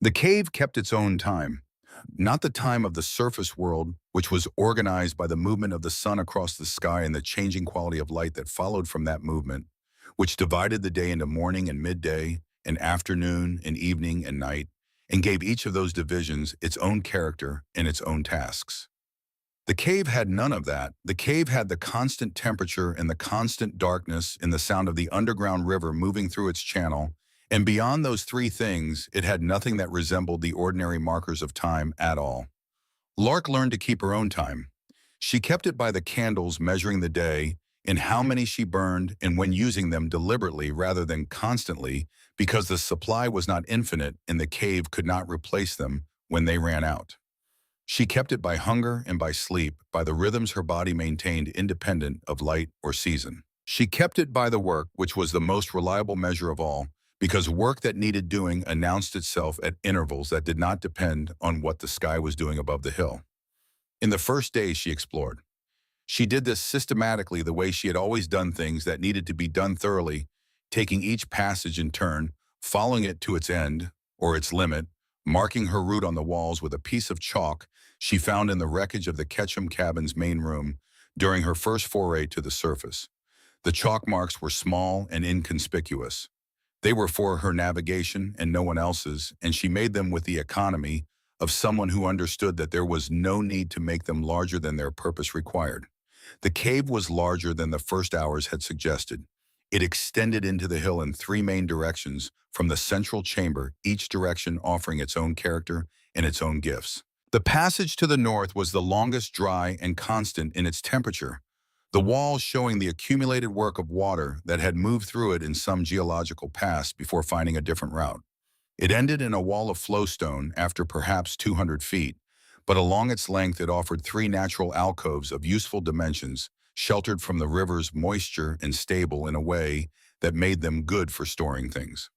The cave kept its own time, not the time of the surface world, which was organized by the movement of the sun across the sky and the changing quality of light that followed from that movement, which divided the day into morning and midday, and afternoon and evening and night, and gave each of those divisions its own character and its own tasks. The cave had none of that. The cave had the constant temperature and the constant darkness and the sound of the underground river moving through its channel, and beyond those three things, it had nothing that resembled the ordinary markers of time at all. Lark learned to keep her own time. She kept it by the candles measuring the day and how many she burned and when using them deliberately rather than constantly, because the supply was not infinite and the cave could not replace them when they ran out. She kept it by hunger and by sleep, by the rhythms her body maintained independent of light or season. She kept it by the work, which was the most reliable measure of all, because work that needed doing announced itself at intervals that did not depend on what the sky was doing above the hill. In the first days she explored. She did this systematically the way she had always done things that needed to be done thoroughly, taking each passage in turn, following it to its end, or its limit, marking her route on the walls with a piece of chalk she found in the wreckage of the Ketchum cabin's main room during her first foray to the surface. The chalk marks were small and inconspicuous. They were for her navigation and no one else's, and she made them with the economy of someone who understood that there was no need to make them larger than their purpose required. The cave was larger than the first hours had suggested. It extended into the hill in three main directions from the central chamber, each direction offering its own character and its own gifts. The passage to the north was the longest, dry, and constant in its temperature, the walls showing the accumulated work of water that had moved through it in some geological past before finding a different route. It ended in a wall of flowstone after perhaps 200 feet, but along its length it offered three natural alcoves of useful dimensions, sheltered from the river's moisture and stable in a way that made them good for storing things.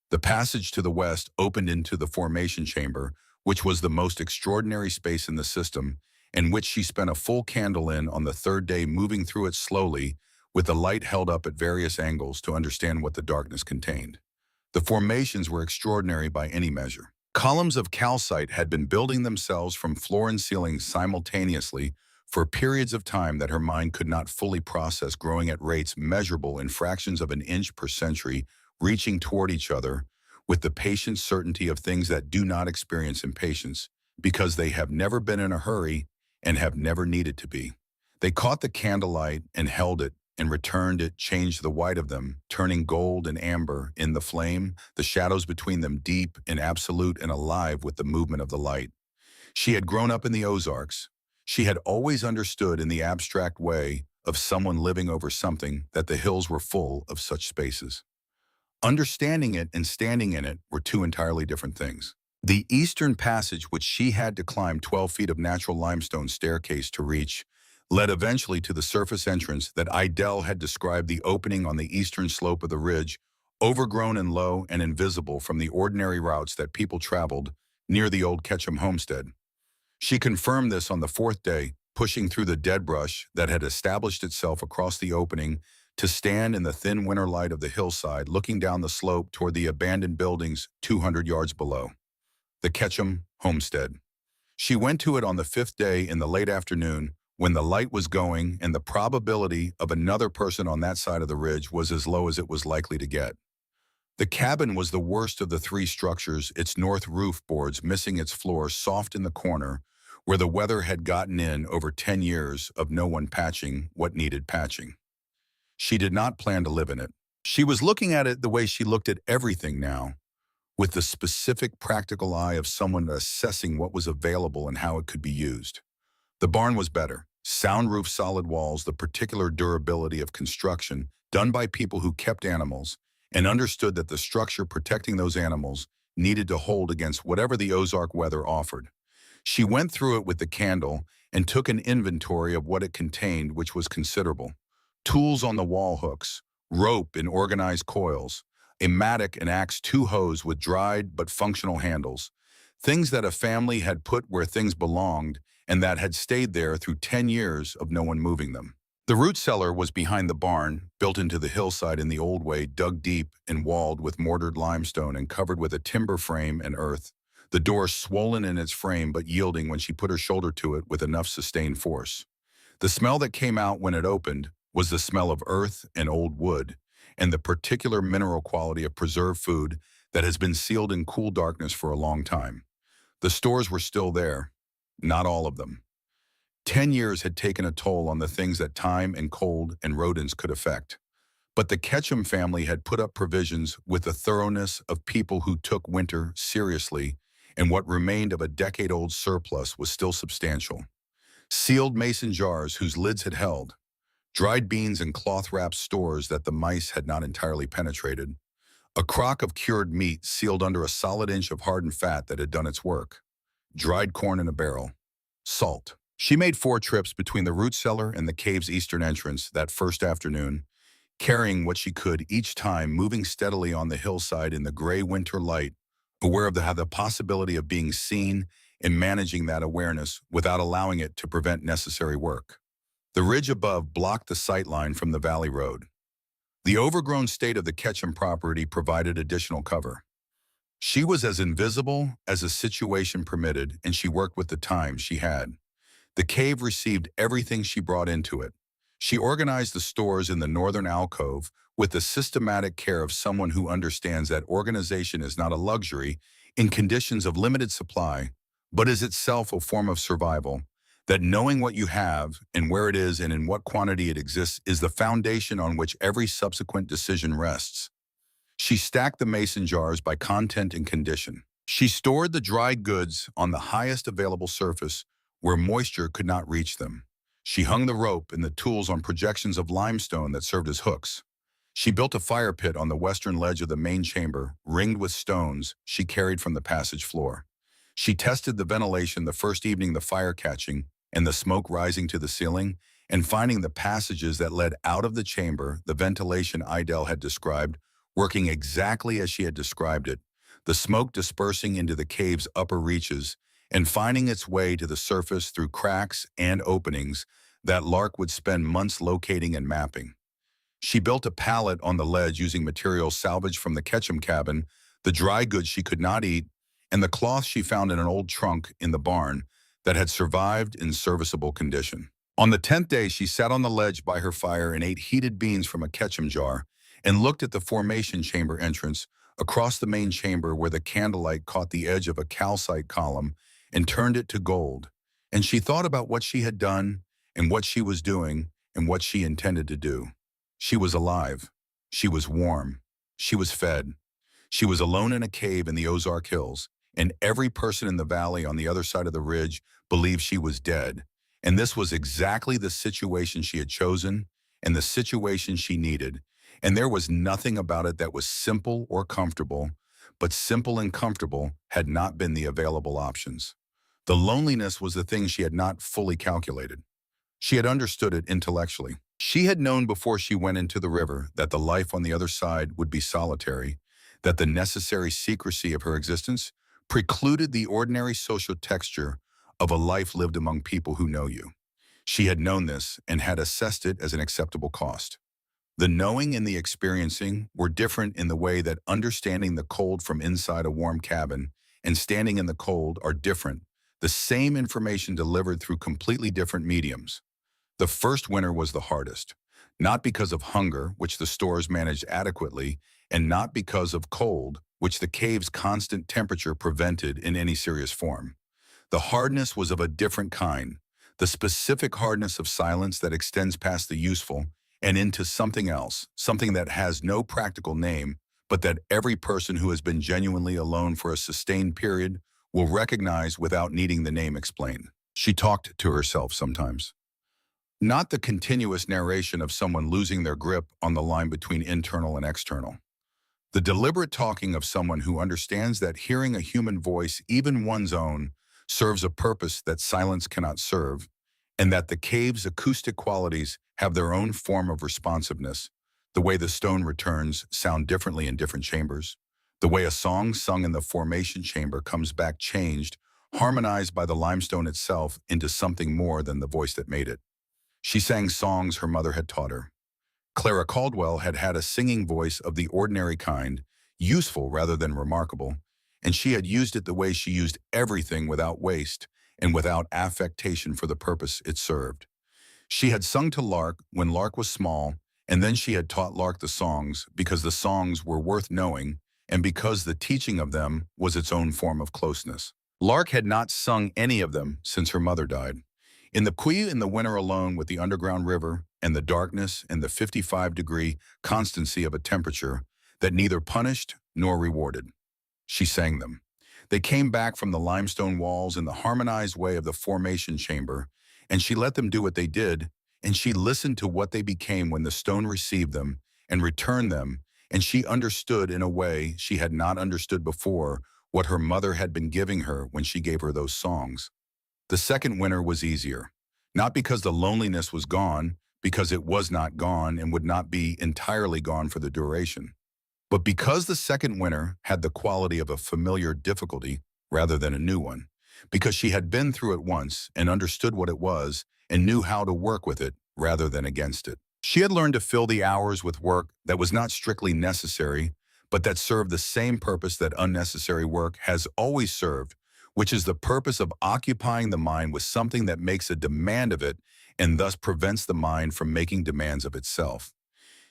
The passage to the west opened into the formation chamber, which was the most extraordinary space in the system, and which she spent a full candle in on the third day, moving through it slowly, with the light held up at various angles to understand what the darkness contained. The formations were extraordinary by any measure. Columns of calcite had been building themselves from floor and ceiling simultaneously for periods of time that her mind could not fully process, growing at rates measurable in fractions of an inch per century, reaching toward each other with the patient certainty of things that do not experience impatience, because they have never been in a hurry and have never needed to be. They caught the candlelight and held it and returned it, changed the white of them, turning gold and amber in the flame, the shadows between them deep and absolute and alive with the movement of the light. She had grown up in the Ozarks. She had always understood in the abstract way of someone living over something that the hills were full of such spaces. Understanding it and standing in it were two entirely different things. The eastern passage, which she had to climb 12 feet of natural limestone staircase to reach, led eventually to the surface entrance that Idell had described, the opening on the eastern slope of the ridge, overgrown and low and invisible from the ordinary routes that people traveled near the old Ketchum homestead. She confirmed this on the fourth day, pushing through the dead brush that had established itself across the opening to stand in the thin winter light of the hillside, looking down the slope toward the abandoned buildings 200 yards below. The Ketchum homestead. She went to it on the fifth day in the late afternoon, when the light was going and the probability of another person on that side of the ridge was as low as it was likely to get. The cabin was the worst of the three structures, its north roof boards missing its floor, soft in the corner, where the weather had gotten in over 10 years of no one patching what needed patching. She did not plan to live in it. She was looking at it the way she looked at everything now, with the specific practical eye of someone assessing what was available and how it could be used. The barn was better. Sound roof, solid walls, the particular durability of construction done by people who kept animals and understood that the structure protecting those animals needed to hold against whatever the Ozark weather offered. She went through it with the candle and took an inventory of what it contained, which was considerable. Tools on the wall hooks, rope in organized coils, a mattock, an axe, two hoes with dried but functional handles, things that a family had put where things belonged and that had stayed there through 10 years of no one moving them. The root cellar was behind the barn, built into the hillside in the old way, dug deep and walled with mortared limestone and covered with a timber frame and earth. the door swollen in its frame but yielding when she put her shoulder to it with enough sustained force. The smell that came out when it opened was the smell of earth and old wood, and the particular mineral quality of preserved food that has been sealed in cool darkness for a long time. The stores were still there, not all of them. 10 years had taken a toll on the things that time and cold and rodents could affect. But the Ketchum family had put up provisions with the thoroughness of people who took winter seriously, and what remained of a decade-old surplus was still substantial. Sealed mason jars whose lids had held, dried beans and cloth-wrapped stores that the mice had not entirely penetrated, a crock of cured meat sealed under a solid inch of hardened fat that had done its work, dried corn in a barrel, salt. She made 4 trips between the root cellar and the cave's eastern entrance that first afternoon, carrying what she could each time, moving steadily on the hillside in the gray winter light, aware of the possibility of being seen and managing that awareness without allowing it to prevent necessary work. The ridge above blocked the sight line from the valley road. The overgrown state of the Ketchum property provided additional cover. She was as invisible as the situation permitted, and she worked with the time she had. The cave received everything she brought into it. She organized the stores in the northern alcove with the systematic care of someone who understands that organization is not a luxury in conditions of limited supply, but is itself a form of survival, that knowing what you have and where it is and in what quantity it exists is the foundation on which every subsequent decision rests. She stacked the mason jars by content and condition. She stored the dried goods on the highest available surface where moisture could not reach them. She hung the rope and the tools on projections of limestone that served as hooks. She built a fire pit on the western ledge of the main chamber, ringed with stones she carried from the passage floor. She tested the ventilation the first evening, the fire catching and the smoke rising to the ceiling, and finding the passages that led out of the chamber, the ventilation Idell had described, working exactly as she had described it, the smoke dispersing into the cave's upper reaches and finding its way to the surface through cracks and openings that Lark would spend months locating and mapping. She built a pallet on the ledge using materials salvaged from the Ketchum cabin, the dry goods she could not eat, and the cloth she found in an old trunk in the barn that had survived in serviceable condition. On the 10th day, she sat on the ledge by her fire and ate heated beans from a Ketchum jar and looked at the formation chamber entrance across the main chamber where the candlelight caught the edge of a calcite column and turned it to gold. And she thought about what she had done and what she was doing and what she intended to do. She was alive. She was warm. She was fed. She was alone in a cave in the Ozark Hills, and every person in the valley on the other side of the ridge believed she was dead. And this was exactly the situation she had chosen and the situation she needed. And there was nothing about it that was simple or comfortable, but simple and comfortable had not been the available options. The loneliness was the thing she had not fully calculated. She had understood it intellectually. She had known before she went into the river that the life on the other side would be solitary, that the necessary secrecy of her existence precluded the ordinary social texture of a life lived among people who know you. She had known this and had assessed it as an acceptable cost. The knowing and the experiencing were different in the way that understanding the cold from inside a warm cabin and standing in the cold are different, the same information delivered through completely different mediums. The first winter was the hardest, not because of hunger, which the stores managed adequately, and not because of cold, which the cave's constant temperature prevented in any serious form. The hardness was of a different kind, the specific hardness of silence that extends past the useful and into something else, something that has no practical name, but that every person who has been genuinely alone for a sustained period will recognize without needing the name explained. She talked to herself sometimes. Not the continuous narration of someone losing their grip on the line between internal and external. The deliberate talking of someone who understands that hearing a human voice, even one's own, serves a purpose that silence cannot serve, and that the cave's acoustic qualities have their own form of responsiveness, the way the stone returns sound differently in different chambers, the way a song sung in the formation chamber comes back changed, harmonized by the limestone itself into something more than the voice that made it. She sang songs her mother had taught her. Clara Caldwell had had a singing voice of the ordinary kind, useful rather than remarkable, and she had used it the way she used everything, without waste and without affectation, for the purpose it served. She had sung to Lark when Lark was small, and then she had taught Lark the songs because the songs were worth knowing and because the teaching of them was its own form of closeness. Lark had not sung any of them since her mother died. In the Puy, in the winter alone with the underground river and the darkness and the 55-degree constancy of a temperature that neither punished nor rewarded, she sang them. They came back from the limestone walls in the harmonized way of the formation chamber, and she let them do what they did, and she listened to what they became when the stone received them and returned them, and she understood in a way she had not understood before what her mother had been giving her when she gave her those songs. The second winter was easier, not because the loneliness was gone, because it was not gone and would not be entirely gone for the duration, but because the second winter had the quality of a familiar difficulty rather than a new one, because she had been through it once and understood what it was and knew how to work with it rather than against it. She had learned to fill the hours with work that was not strictly necessary, but that served the same purpose that unnecessary work has always served, which is the purpose of occupying the mind with something that makes a demand of it and thus prevents the mind from making demands of itself.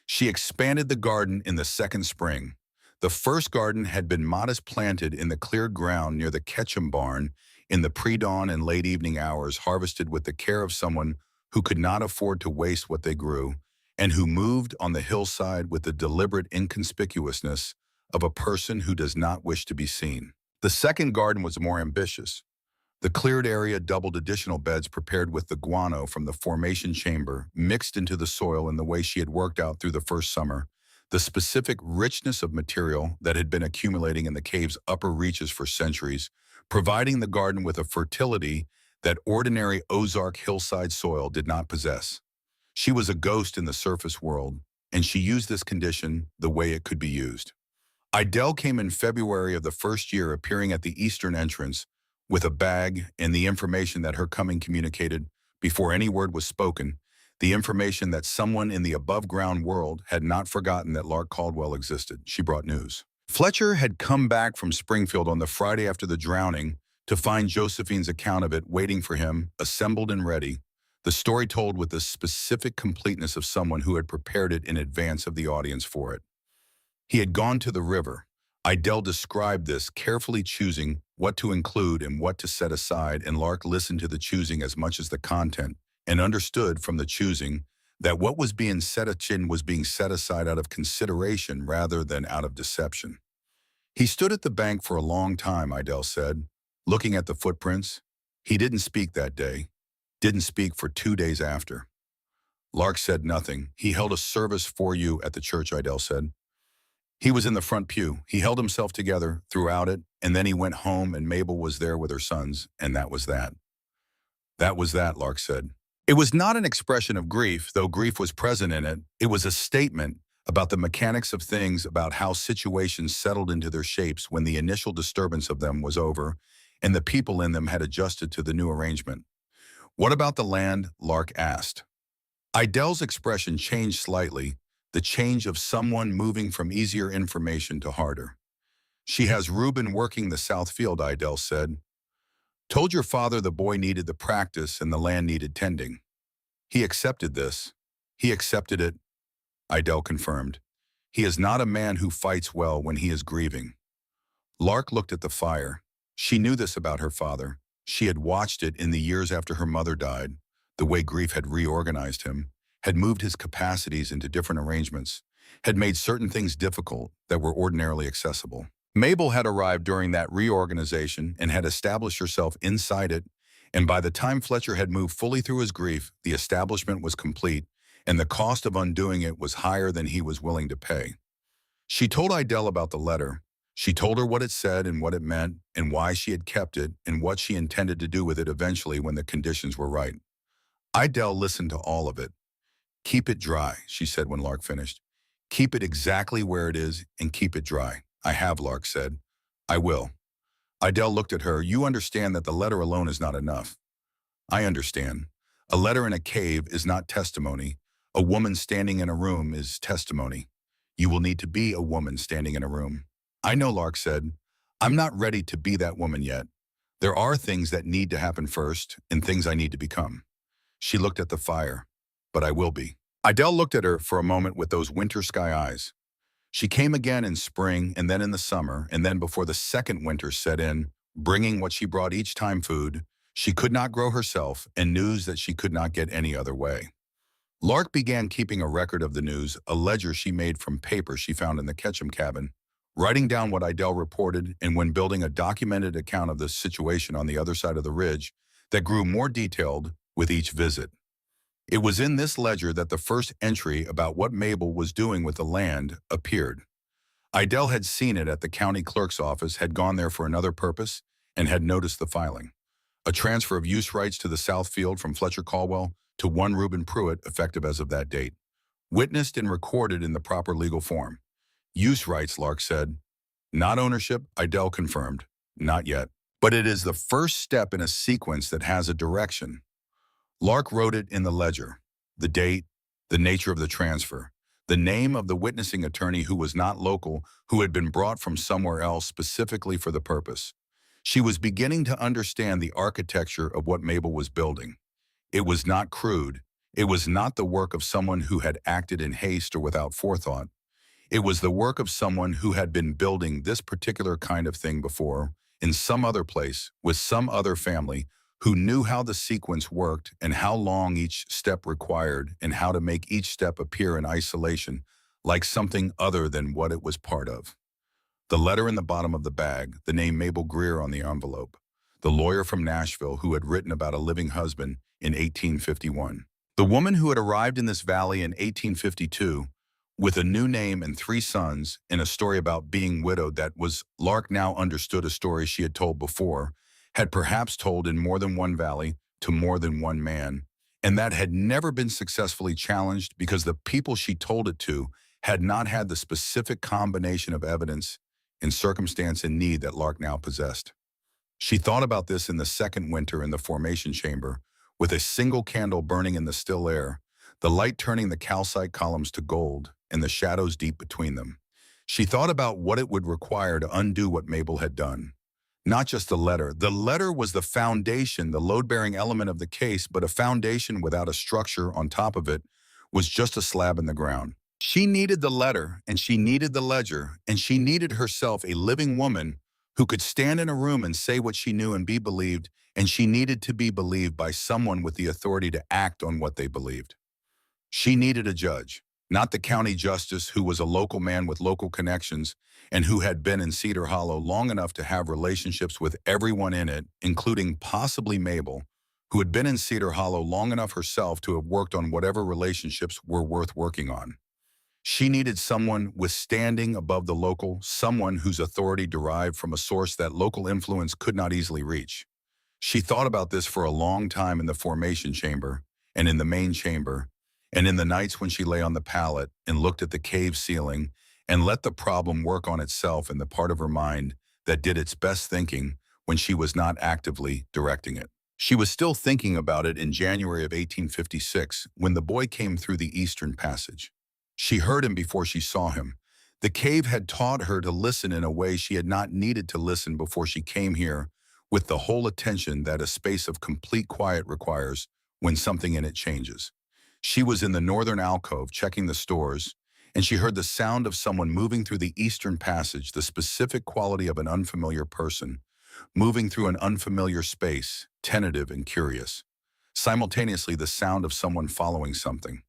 She expanded the garden in the second spring. The first garden had been modest, planted in the cleared ground near the Ketchum barn in the pre-dawn and late evening hours, harvested with the care of someone who could not afford to waste what they grew, and who moved on the hillside with the deliberate inconspicuousness of a person who does not wish to be seen. The second garden was more ambitious. The cleared area doubled additional beds prepared with the guano from the formation chamber, mixed into the soil in the way she had worked out through the first summer, the specific richness of material that had been accumulating in the cave's upper reaches for centuries, providing the garden with a fertility that ordinary Ozark hillside soil did not possess. She was a ghost in the surface world, and she used this condition the way it could be used. Idelle came in February of the first year, appearing at the eastern entrance with a bag and the information that her coming communicated, before any word was spoken, the information that someone in the above-ground world had not forgotten that Lark Caldwell existed. She brought news. Fletcher had come back from Springfield on the Friday after the drowning to find Josephine's account of it waiting for him, assembled and ready, the story told with the specific completeness of someone who had prepared it in advance of the audience for it. He had gone to the river. Idelle described this, carefully choosing what to include and what to set aside, and Lark listened to the choosing as much as the content, and understood from the choosing that what was being set aside out of consideration rather than out of deception. He stood at the bank for a long time, Idelle said, looking at the footprints. He didn't speak that day, didn't speak for 2 days after. Lark said nothing. He held a service for you at the church, Idelle said. He was in the front pew. He held himself together throughout it, and then he went home, and Mabel was there with her sons, and that was that. That was that, Lark said. It was not an expression of grief, though grief was present in it. It was a statement about the mechanics of things, about how situations settled into their shapes when the initial disturbance of them was over, and the people in them had adjusted to the new arrangement. What about the land? Lark asked. Idelle's expression changed slightly, the change of someone moving from easier information to harder. She has Reuben working the south field, Idelle said. Told your father the boy needed the practice and the land needed tending. He accepted this. He accepted it, Idelle confirmed. He is not a man who fights well when he is grieving. Lark looked at the fire. She knew this about her father. She had watched it in the years after her mother died, the way grief had reorganized him, had moved his capacities into different arrangements, had made certain things difficult that were ordinarily accessible. Mabel had arrived during that reorganization and had established herself inside it, and by the time Fletcher had moved fully through his grief, the establishment was complete, and the cost of undoing it was higher than he was willing to pay. She told Idelle about the letter. She told her what it said and what it meant, and why she had kept it, and what she intended to do with it eventually when the conditions were right. Idelle listened to all of it. Keep it dry, she said when Lark finished. Keep it exactly where it is and keep it dry. I have, Lark said. I will. Idelle looked at her. You understand that the letter alone is not enough. I understand. A letter in a cave is not testimony. A woman standing in a room is testimony. You will need to be a woman standing in a room. I know, Lark said. I'm not ready to be that woman yet. There are things that need to happen first and things I need to become. She looked at the fire. But I will be. Idell looked at her for a moment with those winter sky eyes. She came again in spring and then in the summer, and then before the second winter set in, bringing what she brought each time: food she could not grow herself and news that she could not get any other way. Lark began keeping a record of the news, a ledger she made from paper she found in the Ketchum cabin, writing down what Idell reported, and when building a documented account of the situation on the other side of the ridge that grew more detailed with each visit. It was in this ledger that the first entry about what Mabel was doing with the land appeared. Idell had seen it at the county clerk's office, had gone there for another purpose, and had noticed the filing. A transfer of use rights to the South Field from Fletcher Caldwell to one Reuben Pruitt, effective as of that date. Witnessed and recorded in the proper legal form. Use rights, Lark said. Not ownership, Idell confirmed. Not yet. But it is the first step in a sequence that has a direction. Lark wrote it in the ledger: the date, the nature of the transfer, the name of the witnessing attorney who was not local, who had been brought from somewhere else specifically for the purpose. She was beginning to understand the architecture of what Mabel was building. It was not crude. It was not the work of someone who had acted in haste or without forethought. It was the work of someone who had been building this particular kind of thing before, in some other place, with some other family, who knew how the sequence worked and how long each step required and how to make each step appear in isolation, like something other than what it was part of. The letter in the bottom of the bag, the name Mabel Greer on the envelope, the lawyer from Nashville who had written about a living husband in 1851. The woman who had arrived in this valley in 1852 with a new name and 3 sons, in a story about being widowed that was, Lark now understood, a story she had told before, had perhaps told in more than one valley to more than one man, and that had never been successfully challenged because the people she told it to had not had the specific combination of evidence and circumstance and need that Lark now possessed. She thought about this in the second winter in the formation chamber, with a single candle burning in the still air, the light turning the calcite columns to gold and the shadows deep between them. She thought about what it would require to undo what Mabel had done. Not just the letter. The letter was the foundation, the load-bearing element of the case, but a foundation without a structure on top of it was just a slab in the ground. She needed the letter, and she needed the ledger, and she needed herself a living woman who could stand in a room and say what she knew and be believed, and she needed to be believed by someone with the authority to act on what they believed. She needed a judge, not the county justice who was a local man with local connections and who had been in Cedar Hollow long enough to have relationships with everyone in it, including possibly Mabel, who had been in Cedar Hollow long enough herself to have worked on whatever relationships were worth working on. She needed someone with standing above the local, someone whose authority derived from a source that local influence could not easily reach. She thought about this for a long time in the formation chamber and in the main chamber, and in the nights when she lay on the pallet and looked at the cave ceiling and let the problem work on itself in the part of her mind that did its best thinking when she was not actively directing it. She was still thinking about it in January of 1856 when the boy came through the Eastern Passage. She heard him before she saw him. The cave had taught her to listen in a way she had not needed to listen before she came here, with the whole attention that a space of complete quiet requires when something in it changes. She was in the northern alcove checking the stores, and she heard the sound of someone moving through the Eastern Passage, the specific quality of an unfamiliar person, moving through an unfamiliar space, tentative and curious. Simultaneously, the sound of someone following something.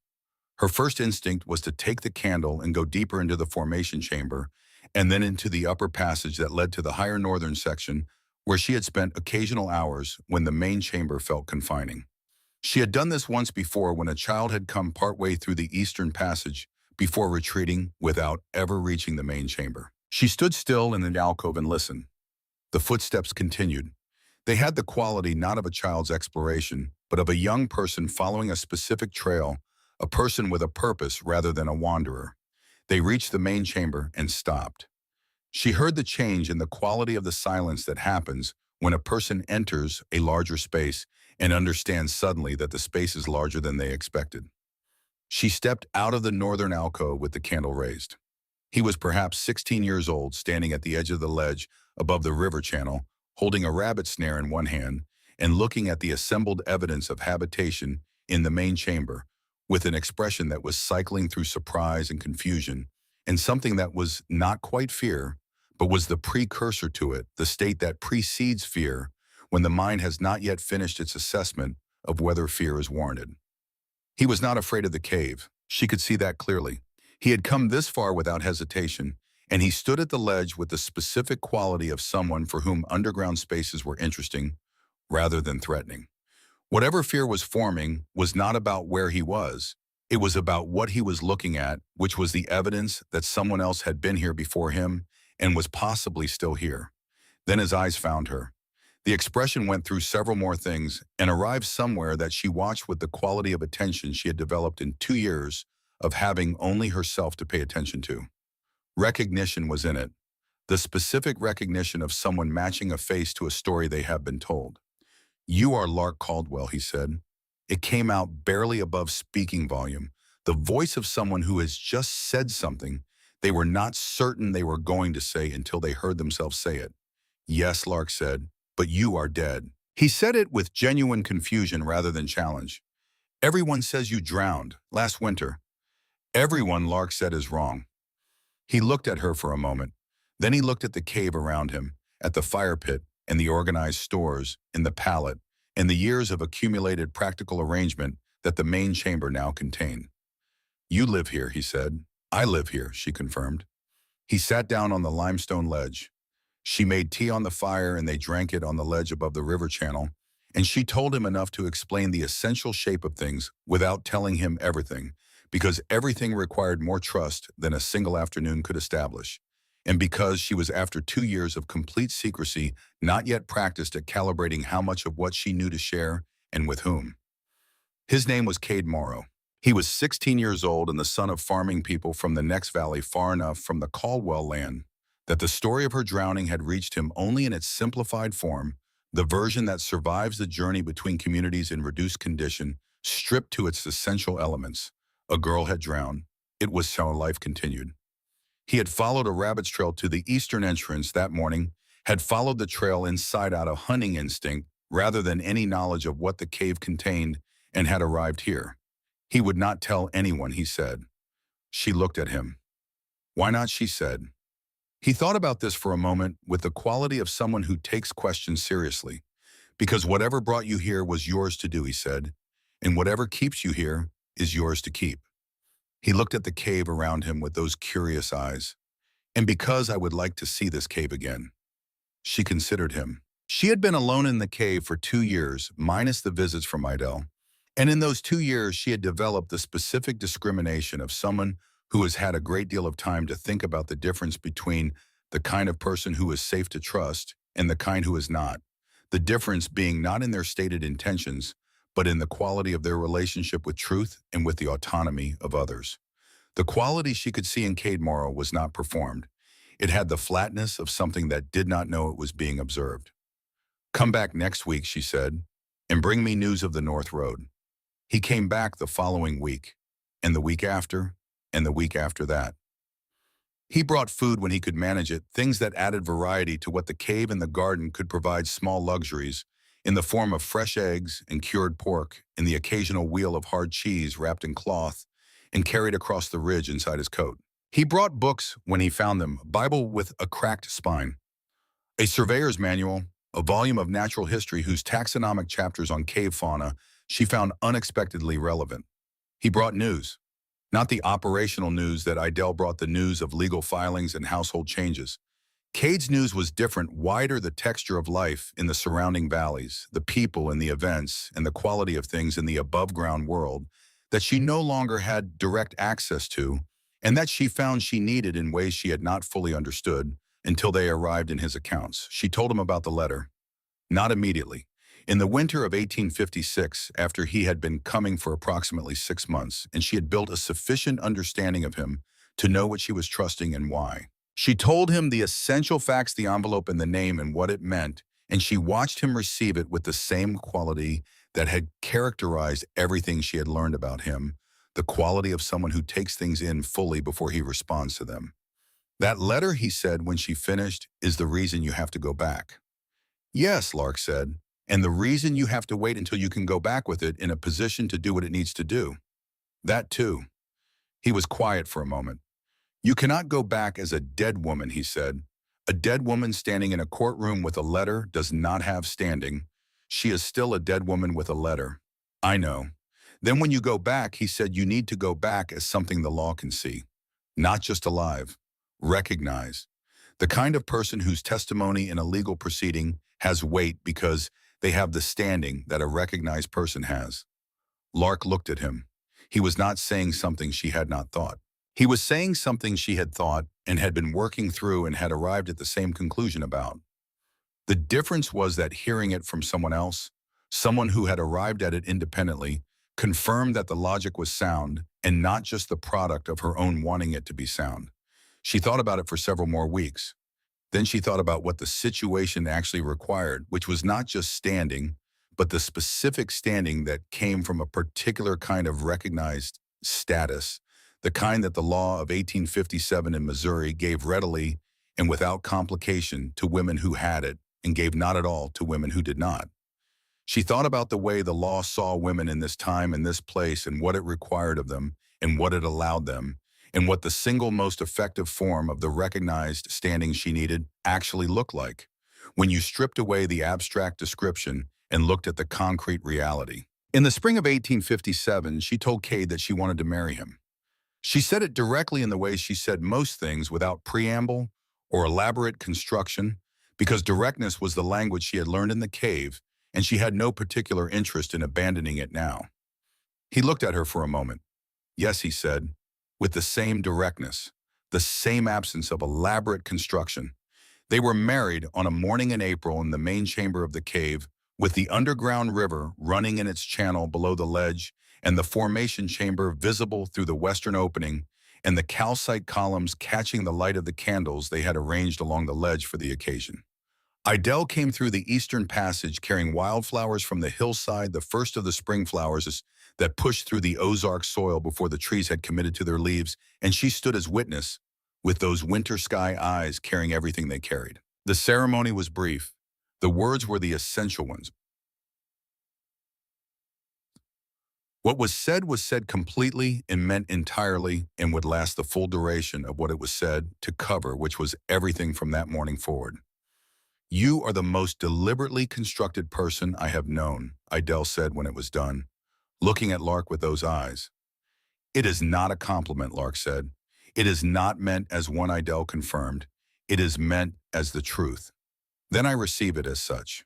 Her first instinct was to take the candle and go deeper into the formation chamber, and then into the upper passage that led to the higher northern section, where she had spent occasional hours when the main chamber felt confining. She had done this once before when a child had come partway through the Eastern Passage before retreating without ever reaching the main chamber. She stood still in the alcove and listened. The footsteps continued. They had the quality not of a child's exploration, but of a young person following a specific trail, a person with a purpose rather than a wanderer. They reached the main chamber and stopped. She heard the change in the quality of the silence that happens when a person enters a larger space and understands suddenly that the space is larger than they expected. She stepped out of the northern alcove with the candle raised. He was perhaps 16 years old, standing at the edge of the ledge, above the river channel, holding a rabbit snare in one hand and looking at the assembled evidence of habitation in the main chamber, with an expression that was cycling through surprise and confusion, and something that was not quite fear, but was the precursor to it, the state that precedes fear, when the mind has not yet finished its assessment of whether fear is warranted. He was not afraid of the cave. She could see that clearly. He had come this far without hesitation, and he stood at the ledge with the specific quality of someone for whom underground spaces were interesting rather than threatening. Whatever fear was forming was not about where he was. It was about what he was looking at, which was the evidence that someone else had been here before him and was possibly still here. Then his eyes found her. The expression went through several more things and arrived somewhere that she watched with the quality of attention she had developed in 2 years of having only herself to pay attention to. Recognition was in it, the specific recognition of someone matching a face to a story they have been told. "You are Lark Caldwell," he said. It came out barely above speaking volume, the voice of someone who has just said something they were not certain they were going to say until they heard themselves say it. "Yes," Lark said, "but you are dead." He said it with genuine confusion rather than challenge. "Everyone says you drowned last winter." "Everyone," Lark said, "is wrong." He looked at her for a moment. Then he looked at the cave around him, at the fire pit and the organized stores, in the pallet, and the years of accumulated practical arrangement that the main chamber now contained. "You live here," he said. "I live here," she confirmed. He sat down on the limestone ledge. She made tea on the fire and they drank it on the ledge above the river channel, and she told him enough to explain the essential shape of things without telling him everything, because everything required more trust than a single afternoon could establish, and because she was after 2 years of complete secrecy, not yet practiced at calibrating how much of what she knew to share and with whom. His name was Cade Morrow. He was 16 years old and the son of farming people from the next valley far enough from the Caldwell land that the story of her drowning had reached him only in its simplified form, the version that survives the journey between communities in reduced condition, stripped to its essential elements. A girl had drowned. It was how life continued. He had followed a rabbit's trail to the eastern entrance that morning, had followed the trail inside out of hunting instinct rather than any knowledge of what the cave contained, and had arrived here. He would not tell anyone, he said. She looked at him. "Why not?" she said. He thought about this for a moment with the quality of someone who takes questions seriously. "Because whatever brought you here was yours to do," he said, "and whatever keeps you here is yours to keep." He looked at the cave around him with those curious eyes. "And because I would like to see this cave again." She considered him. She had been alone in the cave for 2 years, minus the visits from Idell. And in those 2 years, she had developed the specific discrimination of someone who has had a great deal of time to think about the difference between the kind of person who is safe to trust and the kind who is not. The difference being not in their stated intentions, but in the quality of their relationship with truth and with the autonomy of others. The quality she could see in Cade Morrow was not performed. It had the flatness of something that did not know it was being observed. "Come back next week," she said, "and bring me news of the North Road." He came back the following week, and the week after, and the week after that. He brought food when he could manage it, things that added variety to what the cave and the garden could provide, small luxuries, in the form of fresh eggs and cured pork, and the occasional wheel of hard cheese wrapped in cloth and carried across the ridge inside his coat. He brought books when he found them, a Bible with a cracked spine, a surveyor's manual, a volume of natural history whose taxonomic chapters on cave fauna she found unexpectedly relevant. He brought news, not the operational news that Idell brought, the news of legal filings and household changes. Cade's news was different, wider, the texture of life in the surrounding valleys, the people and the events, and the quality of things in the above-ground world that she no longer had direct access to, and that she found she needed in ways she had not fully understood until they arrived in his accounts. She told him about the letter. Not immediately. In the winter of 1856, after he had been coming for approximately 6 months, and she had built a sufficient understanding of him to know what she was trusting and why. She told him the essential facts, the envelope and the name and what it meant, and she watched him receive it with the same quality that had characterized everything she had learned about him, the quality of someone who takes things in fully before he responds to them. That letter, he said when she finished, is the reason you have to go back. Yes, Lark said, and the reason you have to wait until you can go back with it in a position to do what it needs to do. That too. He was quiet for a moment. You cannot go back as a dead woman, he said. A dead woman standing in a courtroom with a letter does not have standing. She is still a dead woman with a letter. I know. Then when you go back, he said, you need to go back as something the law can see. Not just alive. Recognize. The kind of person whose testimony in a legal proceeding has weight because they have the standing that a recognized person has. Lark looked at him. He was not saying something she had not thought. He was saying something she had thought and had been working through and had arrived at the same conclusion about. The difference was that hearing it from someone else, someone who had arrived at it independently, confirmed that the logic was sound and not just the product of her own wanting it to be sound. She thought about it for several more weeks. Then she thought about what the situation actually required, which was not just standing, but the specific standing that came from a particular kind of recognized status, the kind that the law of 1857 in Missouri gave readily and without complication to women who had it and gave not at all to women who did not. She thought about the way the law saw women in this time and this place and what it required of them and what it allowed them and what the single most effective form of the recognized standing she needed actually looked like when you stripped away the abstract description and looked at the concrete reality. In the spring of 1857, she told Cade that she wanted to marry him. She said it directly in the way she said most things without preamble or elaborate construction, because directness was the language she had learned in the cave, and she had no particular interest in abandoning it now. He looked at her for a moment. Yes, he said, with the same directness, the same absence of elaborate construction. They were married on a morning in April in the main chamber of the cave, with the underground river running in its channel below the ledge and the formation chamber visible through the western opening and the calcite columns catching the light of the candles they had arranged along the ledge for the occasion. Idelle came through the eastern passage carrying wildflowers from the hillside, the first of the spring flowers that pushed through the Ozark soil before the trees had committed to their leaves, and she stood as witness, with those winter sky eyes carrying everything they carried. The ceremony was brief. The words were the essential ones. What was said completely and meant entirely and would last the full duration of what it was said to cover, which was everything from that morning forward. You are the most deliberately constructed person I have known, Idelle said when it was done, looking at Lark with those eyes. It is not a compliment, Lark said. It is not meant as one, Idelle confirmed. It is meant as the truth. Then I receive it as such.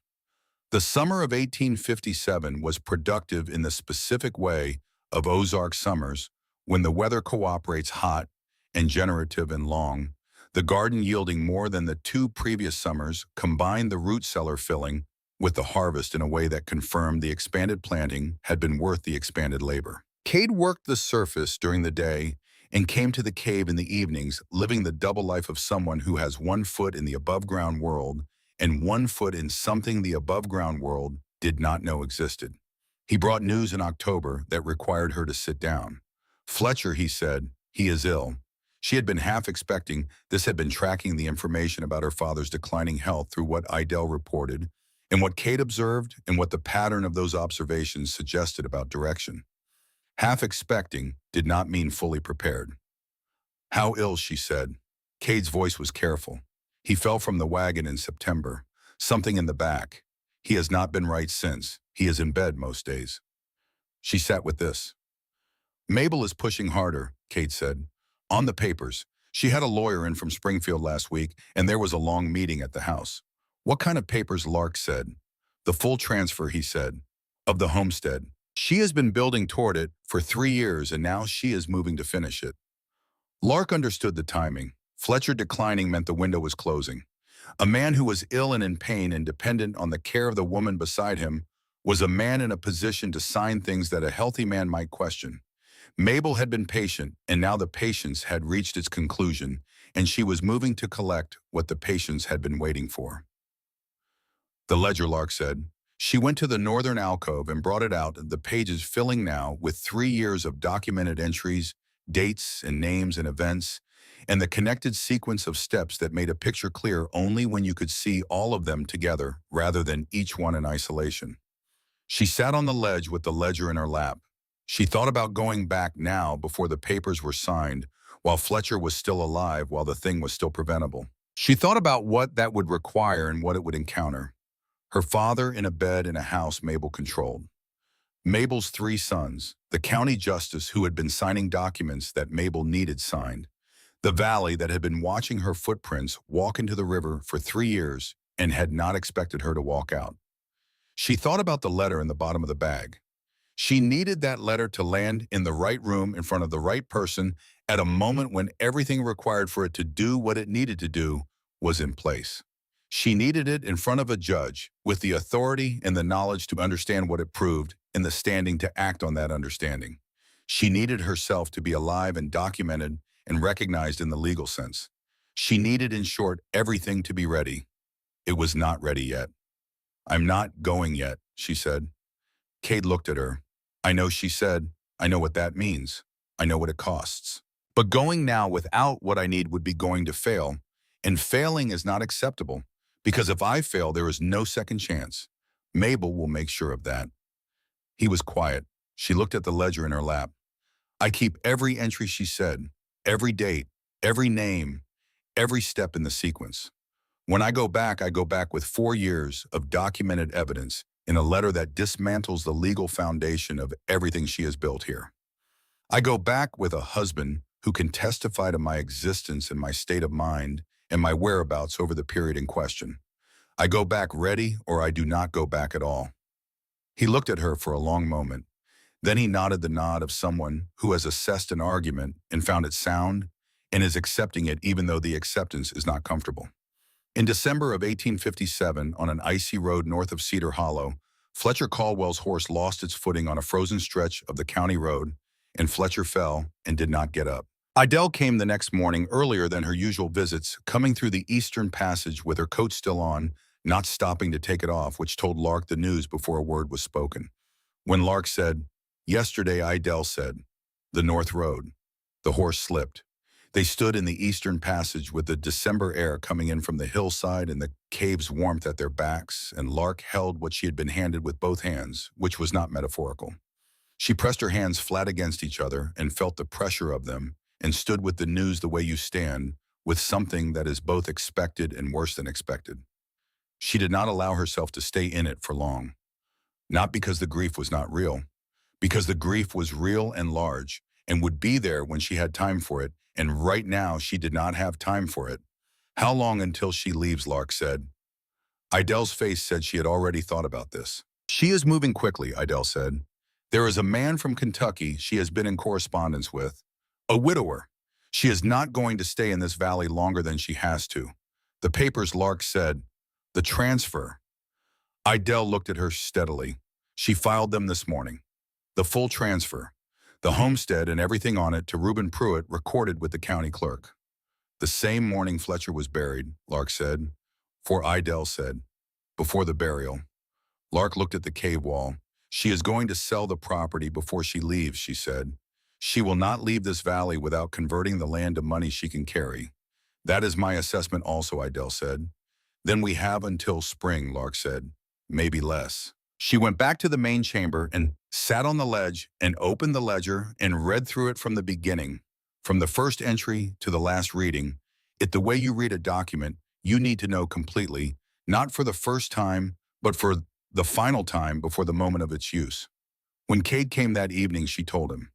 The summer of 1857 was productive in the specific way of Ozark summers, when the weather cooperates hot and generative and long, the garden yielding more than the 2 previous summers, combined the root cellar filling with the harvest in a way that confirmed the expanded planting had been worth the expanded labor. Cade worked the surface during the day and came to the cave in the evenings, living the double life of someone who has 1 foot in the above-ground world and 1 foot in something the above-ground world did not know existed. He brought news in October that required her to sit down. Fletcher, he said, he is ill. She had been half expecting this, had been tracking the information about her father's declining health through what Idelle reported and what Cade observed and what the pattern of those observations suggested about direction. Half expecting did not mean fully prepared. How ill, she said. Cade's voice was careful. He fell from the wagon in September. Something in the back. He has not been right since. He is in bed most days. She sat with this. Mabel is pushing harder, Cade said. On the papers. She had a lawyer in from Springfield last week, and there was a long meeting at the house. What kind of papers, Lark said. The full transfer, he said, of the homestead. She has been building toward it for 3 years, and now she is moving to finish it. Lark understood the timing. Fletcher declining meant the window was closing. A man who was ill and in pain and dependent on the care of the woman beside him was a man in a position to sign things that a healthy man might question. Mabel had been patient, and now the patience had reached its conclusion, and she was moving to collect what the patience had been waiting for. The ledger, Lark said. She went to the northern alcove and brought it out, the pages filling now with 3 years of documented entries, dates and names and events, and the connected sequence of steps that made a picture clear only when you could see all of them together rather than each one in isolation. She sat on the ledge with the ledger in her lap. She thought about going back now before the papers were signed, while Fletcher was still alive, while the thing was still preventable. She thought about what that would require and what it would encounter. Her father in a bed in a house Mabel controlled. Mabel's three sons, the county justice who had been signing documents that Mabel needed signed, the valley that had been watching her footprints walk into the river for 3 years and had not expected her to walk out. She thought about the letter in the bottom of the bag. She needed that letter to land in the right room in front of the right person at a moment when everything required for it to do what it needed to do was in place. She needed it in front of a judge with the authority and the knowledge to understand what it proved and the standing to act on that understanding. She needed herself to be alive and documented and recognized in the legal sense. She needed, in short, everything to be ready. It was not ready yet. "I'm not going yet," she said. Cade looked at her. "I know," she said. "I know what that means. I know what it costs. But going now without what I need would be going to fail, and failing is not acceptable, because if I fail, there is no second chance. Mabel will make sure of that." He was quiet. She looked at the ledger in her lap. "I keep every entry," she said, "every date, every name, every step in the sequence. When I go back with 4 years of documented evidence in a letter that dismantles the legal foundation of everything she has built here. I go back with a husband who can testify to my existence and my state of mind and my whereabouts over the period in question. I go back ready, or I do not go back at all." He looked at her for a long moment. Then he nodded the nod of someone who has assessed an argument and found it sound and is accepting it even though the acceptance is not comfortable. In December of 1857, on an icy road north of Cedar Hollow, Fletcher Caldwell's horse lost its footing on a frozen stretch of the county road, and Fletcher fell and did not get up. Idelle came the next morning earlier than her usual visits, coming through the eastern passage with her coat still on, not stopping to take it off, which told Lark the news before a word was spoken. When Lark said, "Yesterday," Idelle said, "the North Road." The horse slipped. They stood in the eastern passage with the December air coming in from the hillside and the cave's warmth at their backs, and Lark held what she had been handed with both hands, which was not metaphorical. She pressed her hands flat against each other and felt the pressure of them, and stood with the news the way you stand, with something that is both expected and worse than expected. She did not allow herself to stay in it for long. Not because the grief was not real, because the grief was real and large, and would be there when she had time for it, and right now she did not have time for it. "How long until she leaves?" Lark said. Idelle's face said she had already thought about this. "She is moving quickly," Idelle said. "There is a man from Kentucky she has been in correspondence with. A widower. She is not going to stay in this valley longer than she has to. The papers," Lark said. "The transfer." Idelle looked at her steadily. "She filed them this morning. The full transfer. The homestead and everything on it to Reuben Pruitt recorded with the county clerk." "The same morning Fletcher was buried," Lark said. For Idelle said, "Before the burial." Lark looked at the cave wall. "She is going to sell the property before she leaves," she said. "She will not leave this valley without converting the land to money she can carry." "That is my assessment also," Idelle said. "Then we have until spring," Lark said. "Maybe less." She went back to the main chamber and sat on the ledge and opened the ledger and read through it from the beginning, from the first entry to the last reading. It the way you read a document you need to know completely, not for the first time, but for the final time before the moment of its use. When Cade came that evening, she told him.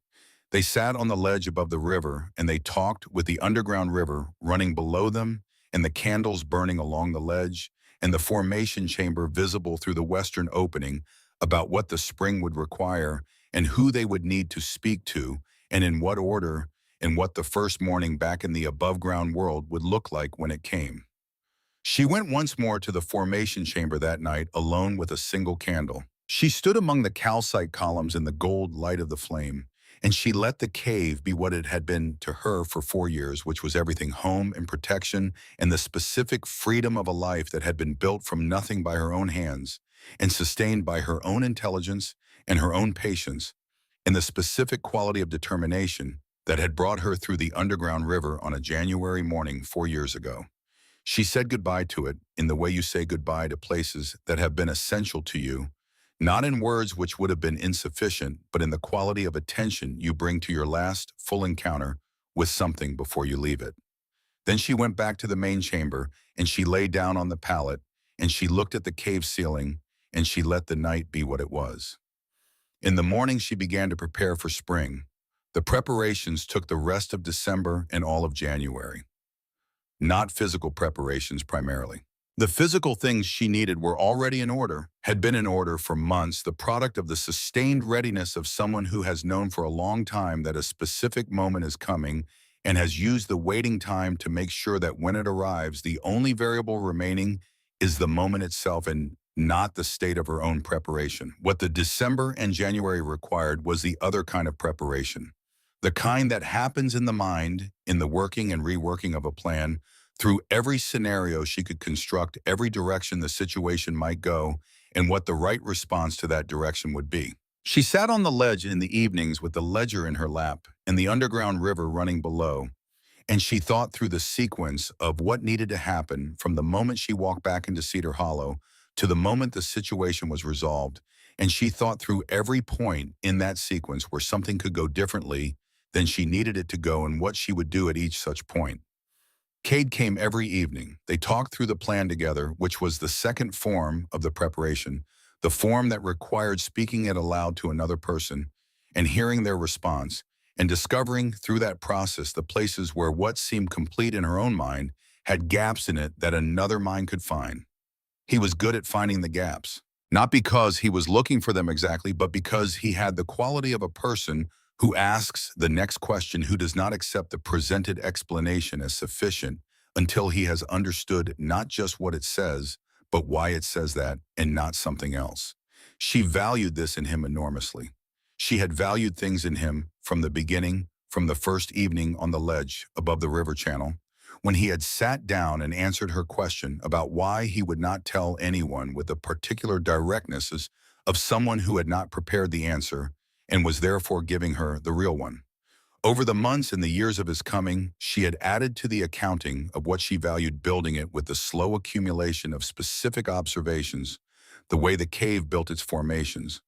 They sat on the ledge above the river and they talked with the underground river running below them and the candles burning along the ledge and the formation chamber visible through the western opening about what the spring would require and who they would need to speak to and in what order and what the first morning back in the above-ground world would look like when it came. She went once more to the formation chamber that night alone with a single candle. She stood among the calcite columns in the gold light of the flame, and she let the cave be what it had been to her for 4 years, which was everything: home and protection and the specific freedom of a life that had been built from nothing by her own hands and sustained by her own intelligence and her own patience, and the specific quality of determination that had brought her through the underground river on a January morning 4 years ago. She said goodbye to it in the way you say goodbye to places that have been essential to you, not in words which would have been insufficient, but in the quality of attention you bring to your last full encounter with something before you leave it. Then she went back to the main chamber, and she lay down on the pallet, and she looked at the cave ceiling, and she let the night be what it was. In the morning she began to prepare for spring. The preparations took the rest of December and all of January. Not physical preparations primarily. The physical things she needed were already in order, had been in order for months, the product of the sustained readiness of someone who has known for a long time that a specific moment is coming and has used the waiting time to make sure that when it arrives, the only variable remaining is the moment itself and not the state of her own preparation. What the December and January required was the other kind of preparation, the kind that happens in the mind, in the working and reworking of a plan, through every scenario she could construct, every direction the situation might go, and what the right response to that direction would be. She sat on the ledge in the evenings with the ledger in her lap and the underground river running below, and she thought through the sequence of what needed to happen from the moment she walked back into Cedar Hollow to the moment the situation was resolved, and she thought through every point in that sequence where something could go differently than she needed it to go and what she would do at each such point. Cade came every evening. They talked through the plan together, which was the second form of the preparation, the form that required speaking it aloud to another person and hearing their response, and discovering through that process the places where what seemed complete in her own mind had gaps in it that another mind could find. He was good at finding the gaps, not because he was looking for them exactly, but because he had the quality of a person who asks the next question, who does not accept the presented explanation as sufficient until he has understood not just what it says, but why it says that and not something else. She valued this in him enormously. She had valued things in him from the beginning, from the first evening on the ledge above the river channel, when he had sat down and answered her question about why he would not tell anyone with the particular directness of someone who had not prepared the answer and was therefore giving her the real one. Over the months and the years of his coming, she had added to the accounting of what she valued, building it with the slow accumulation of specific observations, the way the cave built its formations,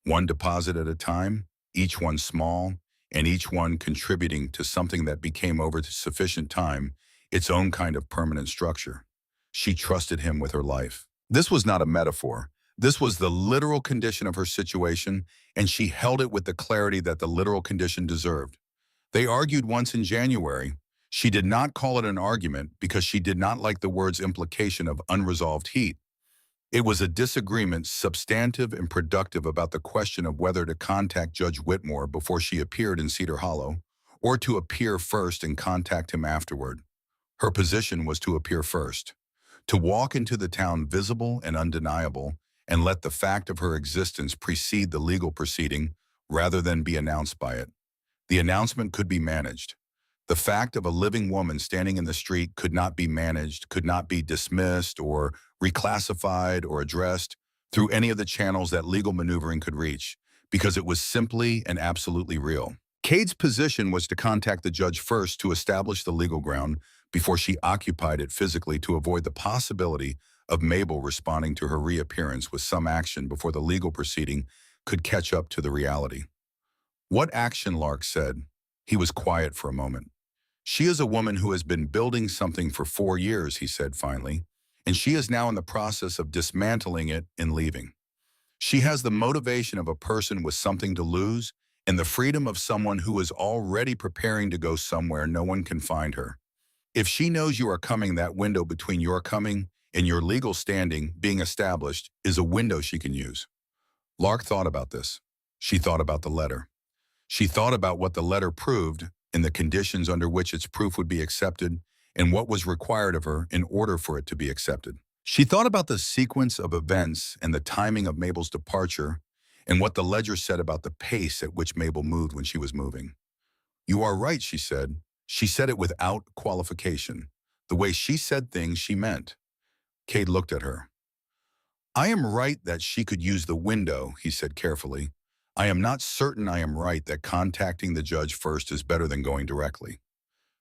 one deposit at a time, each one small, and each one contributing to something that became over sufficient time, its own kind of permanent structure. She trusted him with her life. This was not a metaphor. This was the literal condition of her situation, and she held it with the clarity that the literal condition deserved. They argued once in January. She did not call it an argument because she did not like the word's implication of unresolved heat. It was a disagreement, substantive and productive, about the question of whether to contact Judge Whitmore before she appeared in Cedar Hollow, or to appear first and contact him afterward. Her position was to appear first, to walk into the town visible and undeniable, and let the fact of her existence precede the legal proceeding rather than be announced by it. The announcement could be managed. The fact of a living woman standing in the street could not be managed, could not be dismissed or reclassified or addressed through any of the channels that legal maneuvering could reach, because it was simply and absolutely real. Cade's position was to contact the judge first to establish the legal ground before she occupied it physically, to avoid the possibility of Mabel responding to her reappearance with some action before the legal proceeding could catch up to the reality. What action? Lark said. He was quiet for a moment. She is a woman who has been building something for 4 years, he said finally, and she is now in the process of dismantling it and leaving. She has the motivation of a person with something to lose and the freedom of someone who is already preparing to go somewhere no one can find her. If she knows you are coming, that window between your coming and your legal standing being established is a window she can use. Lark thought about this. She thought about the letter. She thought about what the letter proved and the conditions under which its proof would be accepted and what was required of her in order for it to be accepted. She thought about the sequence of events and the timing of Mabel's departure and what the ledger said about the pace at which Mabel moved when she was moving. You are right, she said. She said it without qualification. The way she said things, she meant. Cade looked at her. I am right that she could use the window, he said carefully. I am not certain I am right that contacting the judge first is better than going directly.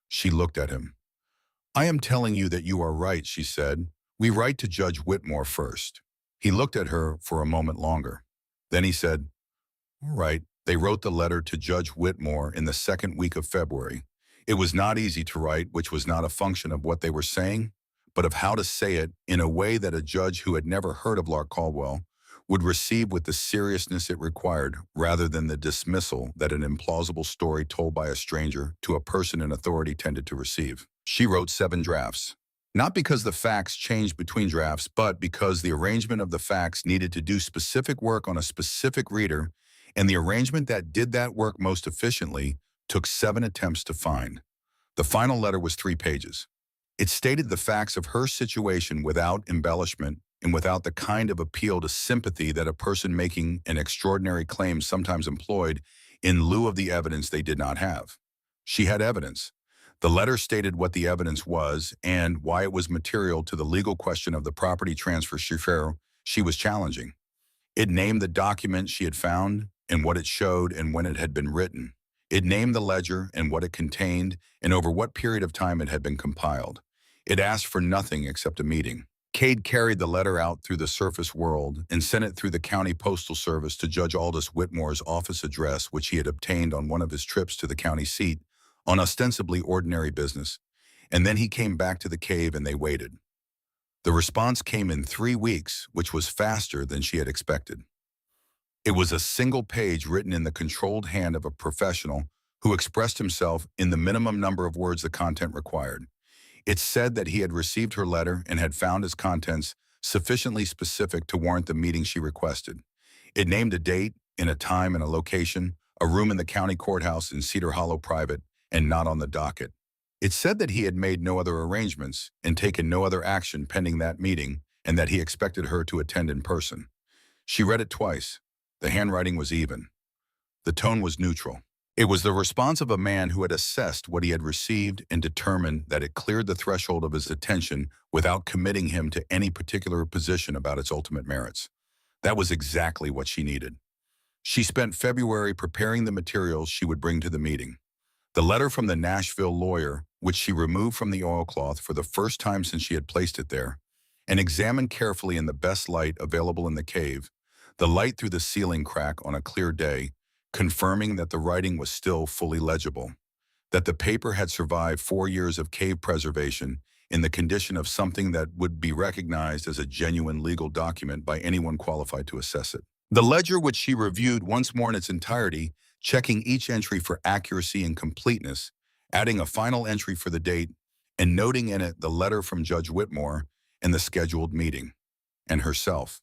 She looked at him. I am telling you that you are right, she said. We write to Judge Whitmore first. He looked at her for a moment longer. Then he said, all right. They wrote the letter to Judge Whitmore in the second week of February. It was not easy to write, which was not a function of what they were saying, but of how to say it in a way that a judge who had never heard of Lark Caldwell would receive with the seriousness it required, rather than the dismissal that an implausible story told by a stranger to a person in authority tended to receive. She wrote 7 drafts. Not because the facts changed between drafts, but because the arrangement of the facts needed to do specific work on a specific reader, and the arrangement that did that work most efficiently took 7 attempts to find. The final letter was 3 pages. It stated the facts of her situation without embellishment and without the kind of appeal to sympathy that a person making an extraordinary claim sometimes employed in lieu of the evidence they did not have. She had evidence. The letter stated what the evidence was and why it was material to the legal question of the property transfer she was challenging. It named the document she had found and what it showed and when it had been written. It named the ledger and what it contained and over what period of time it had been compiled. It asked for nothing except a meeting. Cade carried the letter out through the surface world and sent it through the county postal service to Judge Aldous Whitmore's office address, which he had obtained on one of his trips to the county seat on ostensibly ordinary business. And then he came back to the cave and they waited. The response came in 3 weeks, which was faster than she had expected. It was a single page written in the controlled hand of a professional who expressed himself in the minimum number of words the content required. It said that he had received her letter and had found its contents sufficiently specific to warrant the meeting she requested. It named a date and a time and a location, a room in the county courthouse in Cedar Hollow private, and not on the docket. It said that he had made no other arrangements and taken no other action pending that meeting, and that he expected her to attend in person. She read it twice. The handwriting was even. The tone was neutral. It was the response of a man who had assessed what he had received and determined that it cleared the threshold of his attention without committing him to any particular position about its ultimate merits. That was exactly what she needed. She spent February preparing the materials she would bring to the meeting. The letter from the Nashville lawyer, which she removed from the oilcloth for the first time since she had placed it there, and examined carefully in the best light available in the cave, the light through the ceiling crack on a clear day, confirming that the writing was still fully legible, that the paper had survived 4 years of cave preservation in the condition of something that would be recognized as a genuine legal document by anyone qualified to assess it. The ledger, which she reviewed once more in its entirety, checking each entry for accuracy and completeness, adding a final entry for the date, and noting in it the letter from Judge Whitmore and the scheduled meeting, and herself.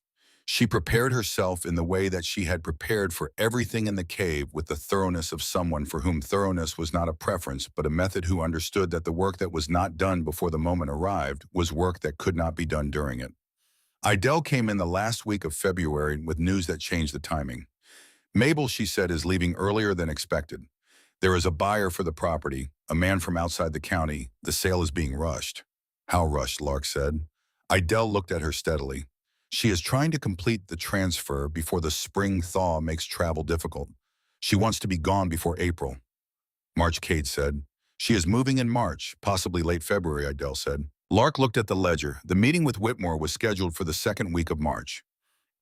She prepared herself in the way that she had prepared for everything in the cave, with the thoroughness of someone for whom thoroughness was not a preference, but a method, who understood that the work that was not done before the moment arrived was work that could not be done during it. Idell came in the last week of February with news that changed the timing. Mabel, she said, is leaving earlier than expected. There is a buyer for the property, a man from outside the county. The sale is being rushed. How rushed? Lark said. Idell looked at her steadily. She is trying to complete the transfer before the spring thaw makes travel difficult. She wants to be gone before April. March, Cade said. She is moving in March, possibly late February, Idell said. Lark looked at the ledger. The meeting with Whitmore was scheduled for the second week of March.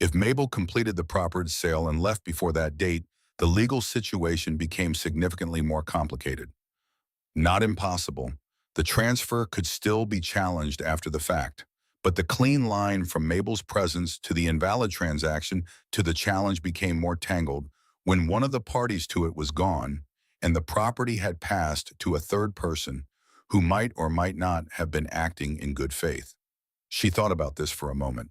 If Mabel completed the property sale and left before that date, the legal situation became significantly more complicated. Not impossible. The transfer could still be challenged after the fact. But the clean line from Mabel's presence to the invalid transaction to the challenge became more tangled when one of the parties to it was gone and the property had passed to a third person who might or might not have been acting in good faith. She thought about this for a moment.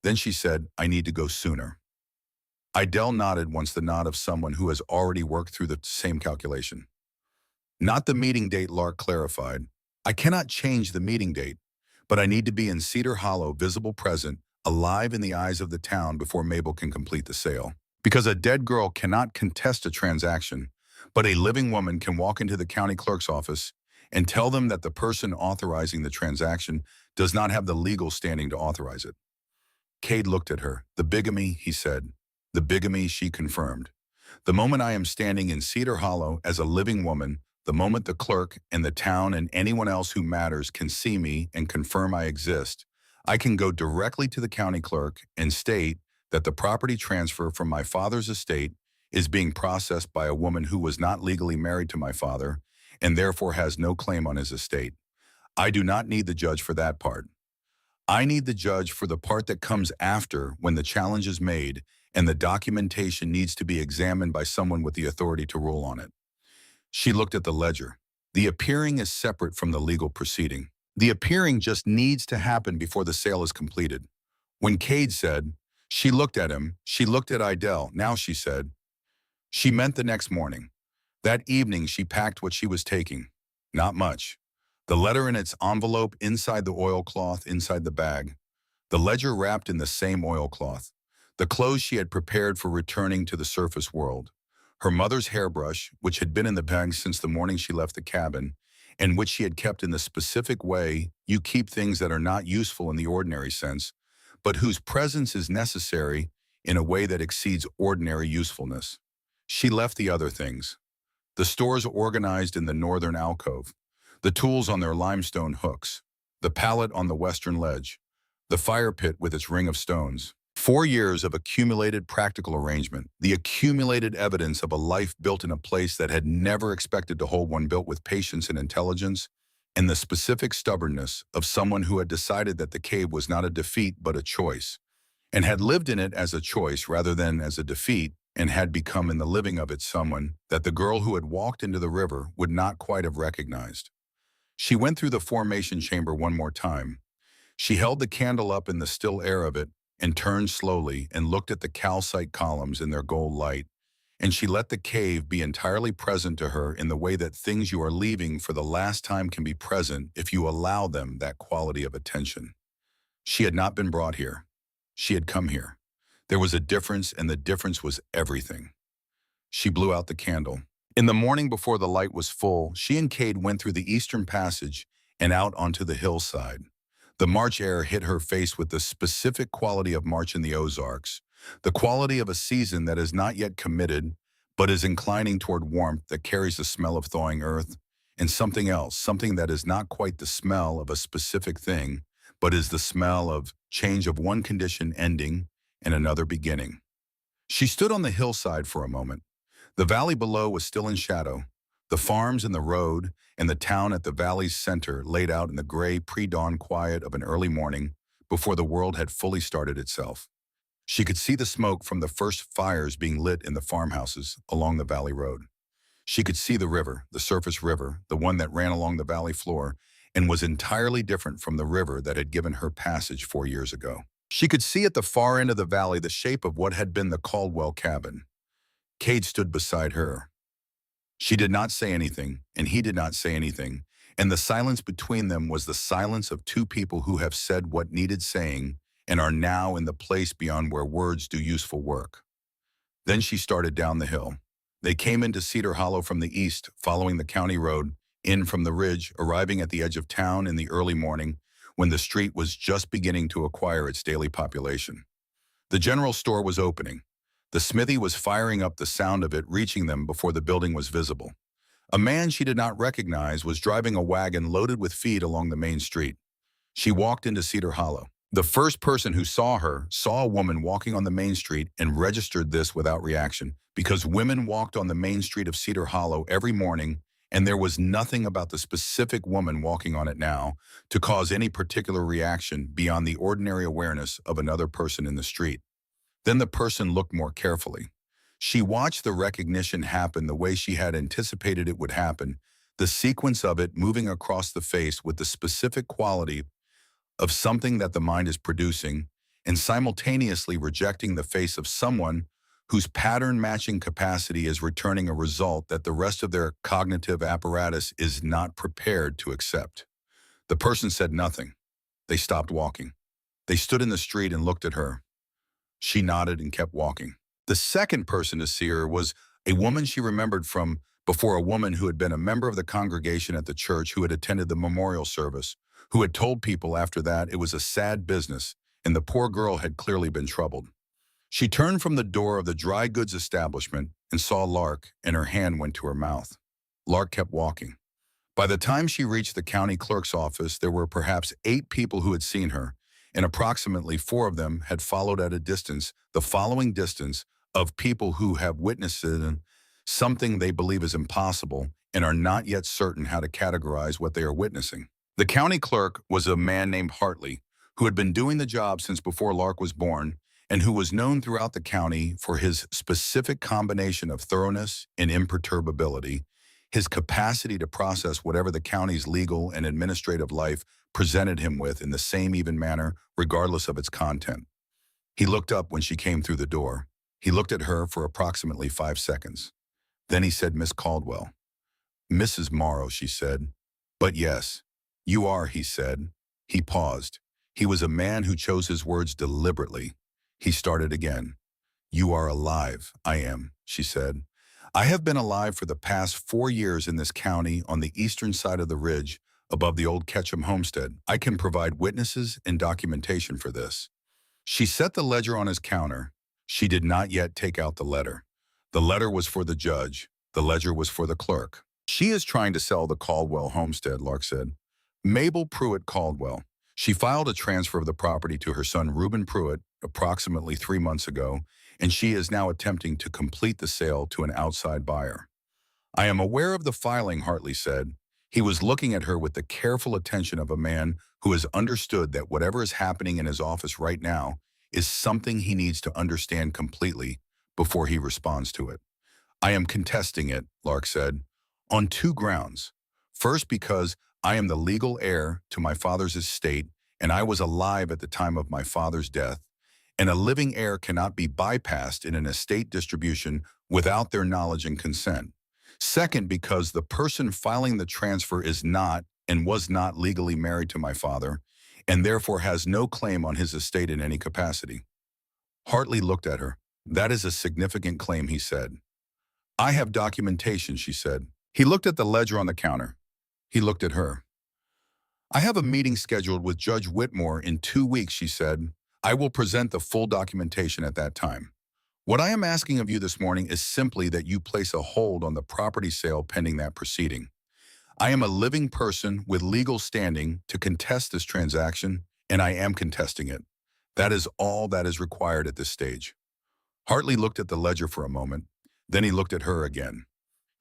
Then she said, I need to go sooner. Idell nodded once, the nod of someone who has already worked through the same calculation. Not the meeting date, Lark clarified. I cannot change the meeting date, but I need to be in Cedar Hollow, visible, present, alive in the eyes of the town before Mabel can complete the sale. Because a dead girl cannot contest a transaction, but a living woman can walk into the county clerk's office and tell them that the person authorizing the transaction does not have the legal standing to authorize it. Cade looked at her. The bigamy, he said. The bigamy, she confirmed. The moment I am standing in Cedar Hollow as a living woman, the moment the clerk and the town and anyone else who matters can see me and confirm I exist, I can go directly to the county clerk and state that the property transfer from my father's estate is being processed by a woman who was not legally married to my father and therefore has no claim on his estate. I do not need the judge for that part. I need the judge for the part that comes after when the challenge is made and the documentation needs to be examined by someone with the authority to rule on it. She looked at the ledger. The appearing is separate from the legal proceeding. The appearing just needs to happen before the sale is completed. When Cade said, she looked at him, she looked at Idell, now she said, she meant the next morning. That evening she packed what she was taking. Not much. The letter in its envelope inside the oilcloth inside the bag. The ledger wrapped in the same oilcloth. The clothes she had prepared for returning to the surface world. Her mother's hairbrush, which had been in the bag since the morning she left the cabin, and which she had kept in the specific way you keep things that are not useful in the ordinary sense, but whose presence is necessary in a way that exceeds ordinary usefulness. She left the other things. The stores organized in the northern alcove, the tools on their limestone hooks, the pallet on the western ledge, the fire pit with its ring of stones. 4 years of accumulated practical arrangement, the accumulated evidence of a life built in a place that had never expected to hold one built with patience and intelligence, and the specific stubbornness of someone who had decided that the cave was not a defeat but a choice, and had lived in it as a choice rather than as a defeat, and had become in the living of it someone that the girl who had walked into the river would not quite have recognized. She went through the formation chamber one more time. She held the candle up in the still air of it and turned slowly and looked at the calcite columns in their gold light, and she let the cave be entirely present to her in the way that things you are leaving for the last time can be present if you allow them that quality of attention. She had not been brought here. She had come here. There was a difference, and the difference was everything. She blew out the candle. In the morning before the light was full, she and Cade went through the eastern passage and out onto the hillside. The March air hit her face with the specific quality of March in the Ozarks, the quality of a season that is not yet committed, but is inclining toward warmth that carries the smell of thawing earth, and something else, something that is not quite the smell of a specific thing, but is the smell of change of one condition ending and another beginning. She stood on the hillside for a moment. The valley below was still in shadow. The farms and the road and the town at the valley's center laid out in the gray pre-dawn quiet of an early morning before the world had fully started itself. She could see the smoke from the first fires being lit in the farmhouses along the valley road. She could see the river, the surface river, the one that ran along the valley floor and was entirely different from the river that had given her passage 4 years ago. She could see at the far end of the valley the shape of what had been the Caldwell cabin. Cade stood beside her. She did not say anything, and he did not say anything, and the silence between them was the silence of two people who have said what needed saying and are now in the place beyond where words do useful work. Then she started down the hill. They came into Cedar Hollow from the east, following the county road, in from the ridge, arriving at the edge of town in the early morning when the street was just beginning to acquire its daily population. The general store was opening. The smithy was firing up, the sound of it reaching them before the building was visible. A man she did not recognize was driving a wagon loaded with feed along the main street. She walked into Cedar Hollow. The first person who saw her saw a woman walking on the main street and registered this without reaction, because women walked on the main street of Cedar Hollow every morning, and there was nothing about the specific woman walking on it now to cause any particular reaction beyond the ordinary awareness of another person in the street. Then the person looked more carefully. She watched the recognition happen the way she had anticipated it would happen, the sequence of it moving across the face with the specific quality of something that the mind is producing, and simultaneously rejecting the face of someone whose pattern-matching capacity is returning a result that the rest of their cognitive apparatus is not prepared to accept. The person said nothing. They stopped walking. They stood in the street and looked at her. She nodded and kept walking. The second person to see her was a woman she remembered from before, a woman who had been a member of the congregation at the church, who had attended the memorial service, who had told people after that it was a sad business, and the poor girl had clearly been troubled. She turned from the door of the dry goods establishment and saw Lark, and her hand went to her mouth. Lark kept walking. By the time she reached the county clerk's office, there were perhaps 8 people who had seen her, and approximately 4 of them had followed at a distance, the following distance of people who have witnessed something they believe is impossible and are not yet certain how to categorize what they are witnessing. The county clerk was a man named Hartley, who had been doing the job since before Lark was born, and who was known throughout the county for his specific combination of thoroughness and imperturbability, his capacity to process whatever the county's legal and administrative life presented him with in the same even manner, regardless of its content. He looked up when she came through the door. He looked at her for approximately 5 seconds. Then he said, "Miss Caldwell." "Mrs. Morrow," she said. "But yes, you are," he said. He paused. He was a man who chose his words deliberately. He started again. "You are alive." "I am," she said. "I have been alive for the past 4 years in this county on the eastern side of the ridge above the old Ketchum homestead. I can provide witnesses and documentation for this." She set the ledger on his counter. She did not yet take out the letter. The letter was for the judge. The ledger was for the clerk. "She is trying to sell the Caldwell homestead," Lark said. "Mabel Pruitt Caldwell. She filed a transfer of the property to her son Reuben Pruitt approximately 3 months ago, and she is now attempting to complete the sale to an outside buyer." "I am aware of the filing," Hartley said. He was looking at her with the careful attention of a man who has understood that whatever is happening in his office right now is something he needs to understand completely before he responds to it. "I am contesting it," Lark said, "on 2 grounds. First, because I am the legal heir to my father's estate, and I was alive at the time of my father's death, and a living heir cannot be bypassed in an estate distribution without their knowledge and consent. Second, because the person filing the transfer is not and was not legally married to my father, and therefore has no claim on his estate in any capacity." Hartley looked at her. "That is a significant claim," he said. "I have documentation," she said. He looked at the ledger on the counter. He looked at her. "I have a meeting scheduled with Judge Whitmore in 2 weeks," she said. "I will present the full documentation at that time. What I am asking of you this morning is simply that you place a hold on the property sale pending that proceeding. I am a living person with legal standing to contest this transaction, and I am contesting it. That is all that is required at this stage." Hartley looked at the ledger for a moment. Then he looked at her again.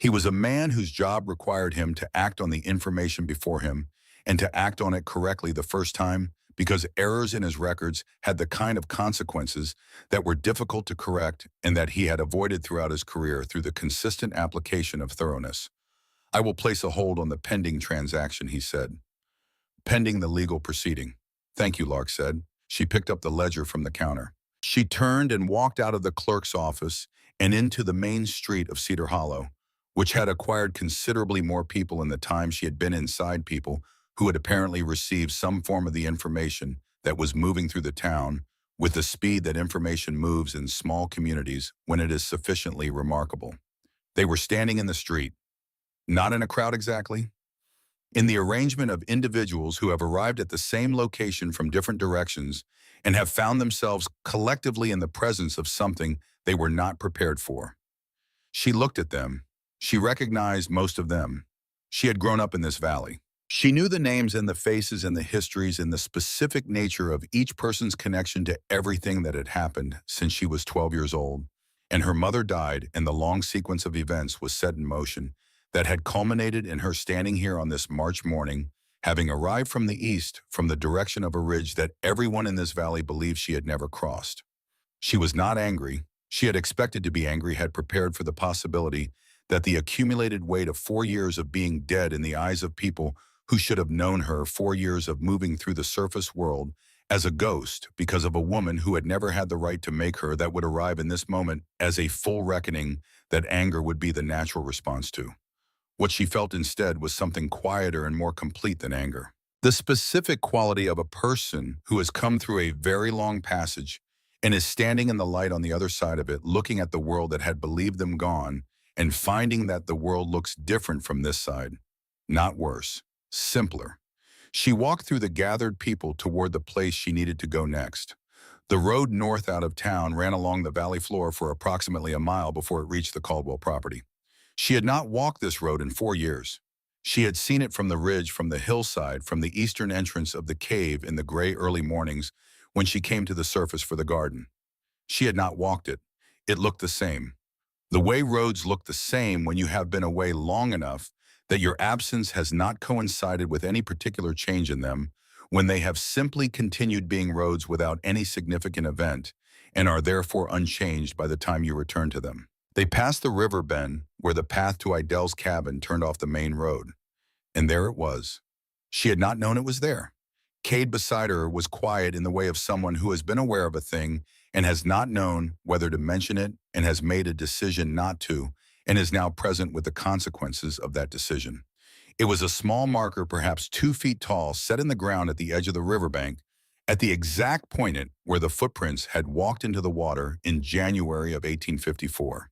He was a man whose job required him to act on the information before him and to act on it correctly the first time, because errors in his records had the kind of consequences that were difficult to correct and that he had avoided throughout his career through the consistent application of thoroughness. "I will place a hold on the pending transaction," he said. "Pending the legal proceeding." "Thank you," Lark said. She picked up the ledger from the counter. She turned and walked out of the clerk's office and into the main street of Cedar Hollow, which had acquired considerably more people in the time she had been inside, people who had apparently received some form of the information that was moving through the town with the speed that information moves in small communities when it is sufficiently remarkable. They were standing in the street, not in a crowd exactly, in the arrangement of individuals who have arrived at the same location from different directions and have found themselves collectively in the presence of something they were not prepared for. She looked at them. She recognized most of them. She had grown up in this valley. She knew the names and the faces and the histories and the specific nature of each person's connection to everything that had happened since she was 12 years old, and her mother died, and the long sequence of events was set in motion that had culminated in her standing here on this March morning, having arrived from the east, from the direction of a ridge that everyone in this valley believed she had never crossed. She was not angry. She had expected to be angry, had prepared for the possibility that the accumulated weight of 4 years of being dead in the eyes of people who should have known her, 4 years of moving through the surface world as a ghost because of a woman who had never had the right to make her, that would arrive in this moment as a full reckoning that anger would be the natural response to. What she felt instead was something quieter and more complete than anger. The specific quality of a person who has come through a very long passage and is standing in the light on the other side of it, looking at the world that had believed them gone and finding that the world looks different from this side. Not worse, simpler. She walked through the gathered people toward the place she needed to go next. The road north out of town ran along the valley floor for approximately a mile before it reached the Caldwell property. She had not walked this road in 4 years. She had seen it from the ridge, from the hillside, from the eastern entrance of the cave in the gray early mornings when she came to the surface for the garden. She had not walked it. It looked the same. The way roads look the same when you have been away long enough that your absence has not coincided with any particular change in them, when they have simply continued being roads without any significant event and are therefore unchanged by the time you return to them. They passed the river bend where the path to Idell's cabin turned off the main road, and there it was. She had not known it was there. Cade beside her was quiet in the way of someone who has been aware of a thing and has not known whether to mention it and has made a decision not to and is now present with the consequences of that decision. It was a small marker, perhaps 2 feet tall, set in the ground at the edge of the riverbank, at the exact point where the footprints had walked into the water in January of 1854.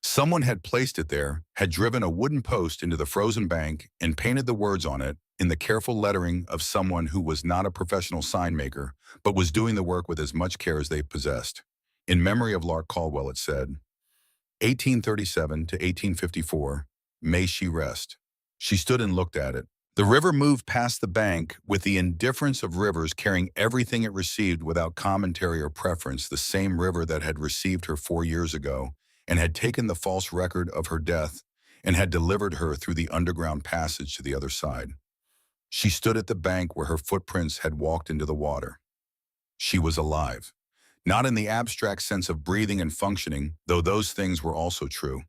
Someone had placed it there, had driven a wooden post into the frozen bank and painted the words on it in the careful lettering of someone who was not a professional sign maker, but was doing the work with as much care as they possessed. In memory of Lark Caldwell, it said, 1837 to 1854, may she rest. She stood and looked at it. The river moved past the bank with the indifference of rivers carrying everything it received without commentary or preference, the same river that had received her 4 years ago and had taken the false record of her death and had delivered her through the underground passage to the other side. She stood at the bank where her footprints had walked into the water. She was alive, not in the abstract sense of breathing and functioning, though those things were also true.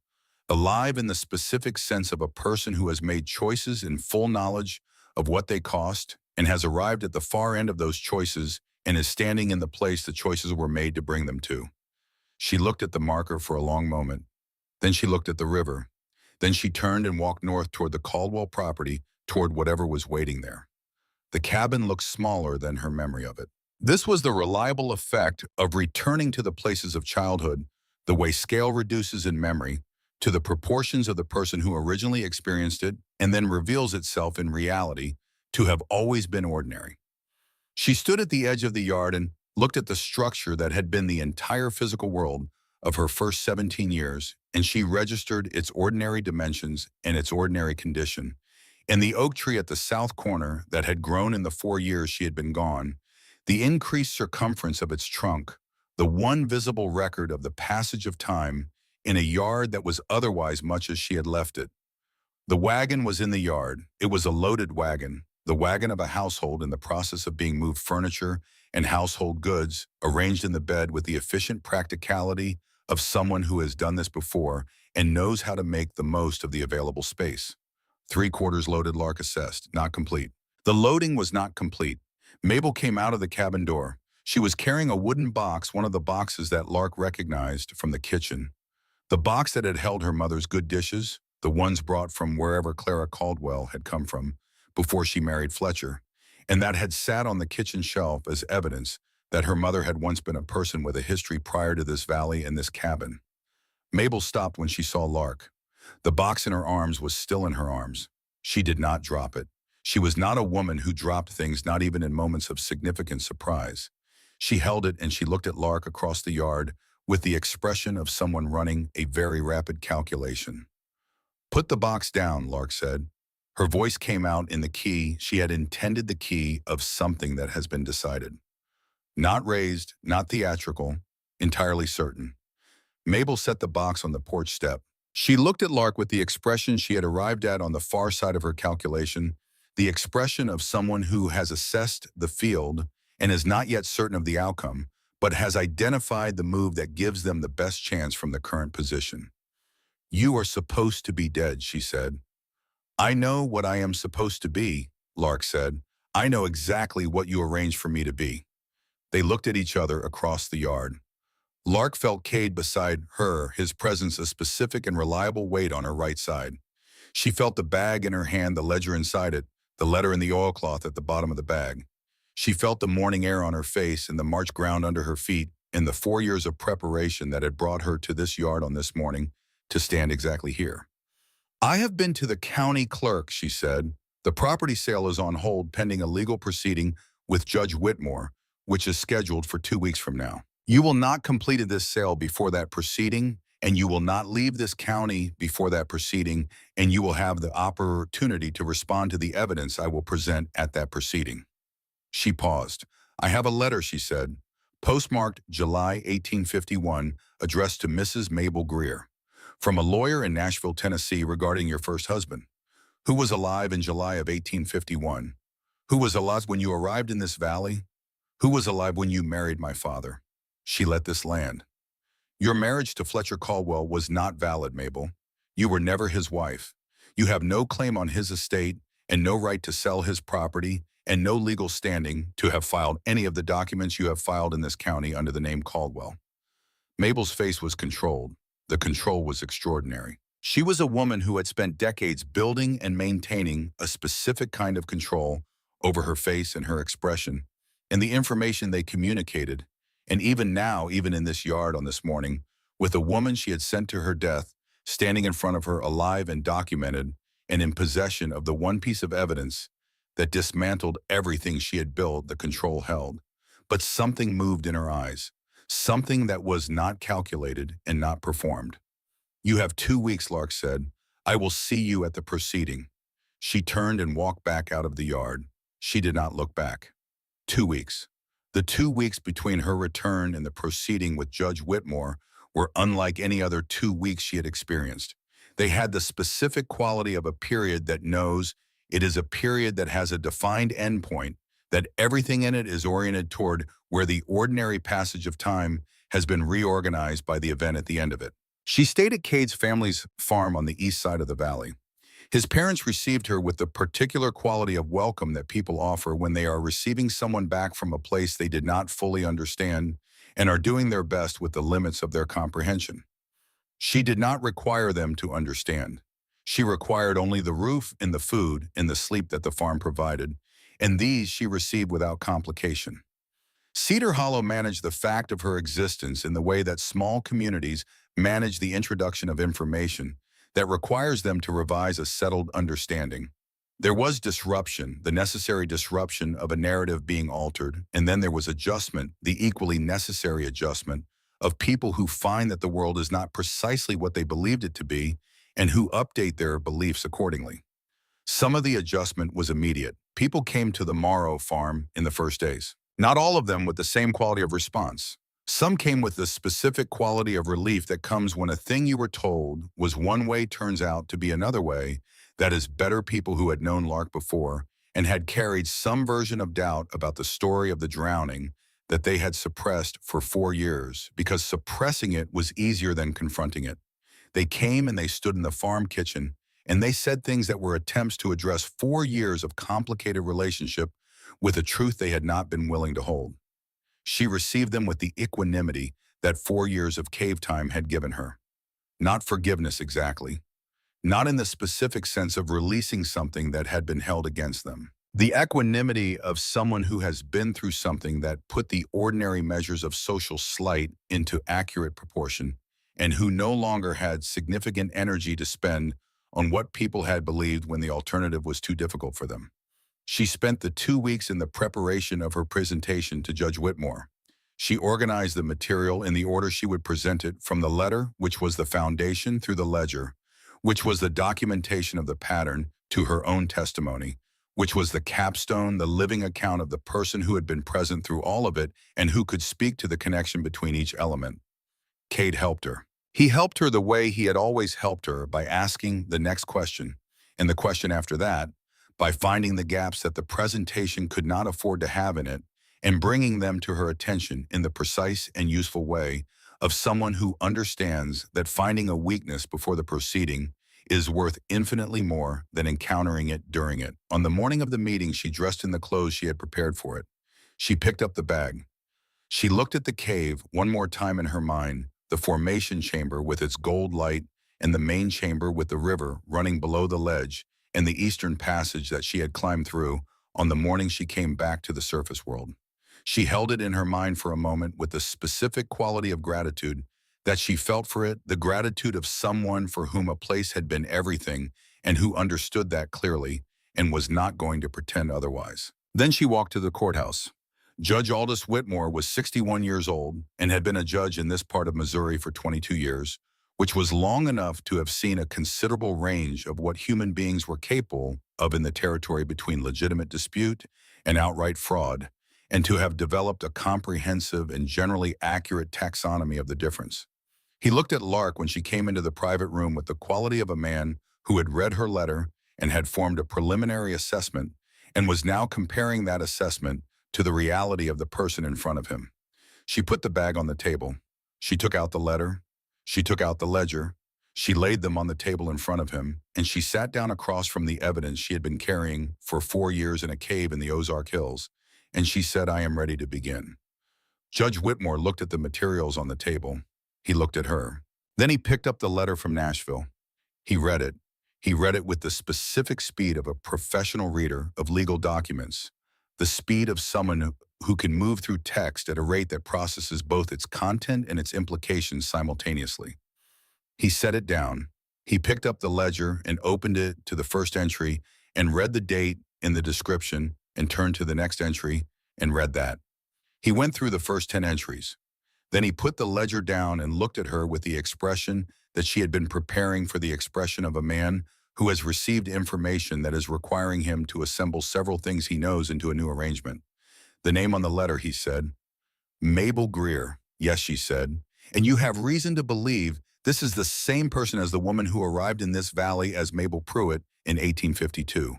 Alive in the specific sense of a person who has made choices in full knowledge of what they cost and has arrived at the far end of those choices and is standing in the place the choices were made to bring them to. She looked at the marker for a long moment. Then she looked at the river. Then she turned and walked north toward the Caldwell property, toward whatever was waiting there. The cabin looked smaller than her memory of it. This was the reliable effect of returning to the places of childhood, the way scale reduces in memory, to the proportions of the person who originally experienced it and then reveals itself in reality to have always been ordinary. She stood at the edge of the yard and looked at the structure that had been the entire physical world of her first 17 years, and she registered its ordinary dimensions and its ordinary condition. And the oak tree at the south corner that had grown in the 4 years she had been gone, the increased circumference of its trunk, the one visible record of the passage of time in a yard that was otherwise much as she had left it. The wagon was in the yard. It was a loaded wagon, the wagon of a household in the process of being moved furniture and household goods, arranged in the bed with the efficient practicality of someone who has done this before and knows how to make the most of the available space. 3/4 loaded, Lark assessed, not complete. The loading was not complete. Mabel came out of the cabin door. She was carrying a wooden box, one of the boxes that Lark recognized from the kitchen. The box that had held her mother's good dishes, the ones brought from wherever Clara Caldwell had come from before she married Fletcher, and that had sat on the kitchen shelf as evidence that her mother had once been a person with a history prior to this valley and this cabin. Mabel stopped when she saw Lark. The box in her arms was still in her arms. She did not drop it. She was not a woman who dropped things, not even in moments of significant surprise. She held it and she looked at Lark across the yard with the expression of someone running a very rapid calculation. "Put the box down," Lark said. Her voice came out in the key she had intended, the key of something that has been decided. Not raised, not theatrical, entirely certain. Mabel set the box on the porch step. She looked at Lark with the expression she had arrived at on the far side of her calculation, the expression of someone who has assessed the field and is not yet certain of the outcome, but has identified the move that gives them the best chance from the current position. "You are supposed to be dead," she said. "I know what I am supposed to be," Lark said. "I know exactly what you arranged for me to be." They looked at each other across the yard. Lark felt Cade beside her, his presence a specific and reliable weight on her right side. She felt the bag in her hand, the ledger inside it, the letter in the oilcloth at the bottom of the bag. She felt the morning air on her face and the March ground under her feet in the 4 years of preparation that had brought her to this yard on this morning to stand exactly here. "I have been to the county clerk," she said. "The property sale is on hold pending a legal proceeding with Judge Whitmore, which is scheduled for 2 weeks from now. You will not complete this sale before that proceeding, and you will not leave this county before that proceeding, and you will have the opportunity to respond to the evidence I will present at that proceeding. She paused. I have a letter, she said, postmarked July 1851, addressed to Mrs. Mabel Greer, from a lawyer in Nashville, Tennessee, regarding your first husband, who was alive in July of 1851, who was alive when you arrived in this valley, who was alive when you married my father. She let this land. Your marriage to Fletcher Caldwell was not valid, Mabel. You were never his wife. You have no claim on his estate and no right to sell his property and no legal standing to have filed any of the documents you have filed in this county under the name Caldwell. Mabel's face was controlled. The control was extraordinary. She was a woman who had spent decades building and maintaining a specific kind of control over her face and her expression and the information they communicated. And even now, even in this yard on this morning, with a woman she had sent to her death, standing in front of her alive and documented and in possession of the one piece of evidence that dismantled everything she had built, the control held. But something moved in her eyes, something that was not calculated and not performed. You have 2 weeks, Lark said. I will see you at the proceeding. She turned and walked back out of the yard. She did not look back. 2 weeks. The 2 weeks between her return and the proceeding with Judge Whitmore were unlike any other 2 weeks she had experienced. They had the specific quality of a period that knows it is a period that has a defined endpoint, that everything in it is oriented toward where the ordinary passage of time has been reorganized by the event at the end of it. She stayed at Cade's family's farm on the east side of the valley. His parents received her with the particular quality of welcome that people offer when they are receiving someone back from a place they did not fully understand and are doing their best with the limits of their comprehension. She did not require them to understand. She required only the roof and the food and the sleep that the farm provided, and these she received without complication. Cedar Hollow managed the fact of her existence in the way that small communities manage the introduction of information that requires them to revise a settled understanding. There was disruption, the necessary disruption of a narrative being altered, and then there was adjustment, the equally necessary adjustment, of people who find that the world is not precisely what they believed it to be and who update their beliefs accordingly. Some of the adjustment was immediate. People came to the Morrow farm in the first days. Not all of them with the same quality of response. Some came with the specific quality of relief that comes when a thing you were told was one way turns out to be another way. That is, better people who had known Lark before and had carried some version of doubt about the story of the drowning that they had suppressed for 4 years, because suppressing it was easier than confronting it. They came and they stood in the farm kitchen, and they said things that were attempts to address 4 years of complicated relationship with a truth they had not been willing to hold. She received them with the equanimity that 4 years of cave time had given her. Not forgiveness exactly. Not in the specific sense of releasing something that had been held against them. The equanimity of someone who has been through something that put the ordinary measures of social slight into accurate proportion and who no longer had significant energy to spend on what people had believed when the alternative was too difficult for them. She spent the 2 weeks in the preparation of her presentation to Judge Whitmore. She organized the material in the order she would present it, from the letter, which was the foundation, through the ledger, which was the documentation of the pattern, to her own testimony, which was the capstone, the living account of the person who had been present through all of it and who could speak to the connection between each element. Cade helped her. He helped her the way he had always helped her, by asking the next question, and the question after that, by finding the gaps that the presentation could not afford to have in it, and bringing them to her attention in the precise and useful way of someone who understands that finding a weakness before the proceeding is worth infinitely more than encountering it during it. On the morning of the meeting, she dressed in the clothes she had prepared for it. She picked up the bag. She looked at the cave one more time in her mind, the formation chamber with its gold light and the main chamber with the river running below the ledge and the eastern passage that she had climbed through on the morning she came back to the surface world. She held it in her mind for a moment with the specific quality of gratitude that she felt for it, the gratitude of someone for whom a place had been everything and who understood that clearly and was not going to pretend otherwise. Then she walked to the courthouse. Judge Aldous Whitmore was 61 years old and had been a judge in this part of Missouri for 22 years, which was long enough to have seen a considerable range of what human beings were capable of in the territory between legitimate dispute and outright fraud, and to have developed a comprehensive and generally accurate taxonomy of the difference. He looked at Lark when she came into the private room with the quality of a man who had read her letter and had formed a preliminary assessment and was now comparing that assessment to the reality of the person in front of him. She put the bag on the table. She took out the letter. She took out the ledger. She laid them on the table in front of him, and she sat down across from the evidence she had been carrying for 4 years in a cave in the Ozark Hills, and she said, "I am ready to begin." Judge Whitmore looked at the materials on the table. He looked at her. Then he picked up the letter from Nashville. He read it. He read it with the specific speed of a professional reader of legal documents, the speed of someone who can move through text at a rate that processes both its content and its implications simultaneously. He set it down. He picked up the ledger and opened it to the first entry and read the date in the description and turned to the next entry and read that. He went through the first 10 entries. Then he put the ledger down and looked at her with the expression that she had been preparing for the expression of a man who has received information that is requiring him to assemble several things he knows into a new arrangement. The name on the letter, he said. Mabel Greer. Yes, she said. And you have reason to believe this is the same person as the woman who arrived in this valley as Mabel Pruitt in 1852.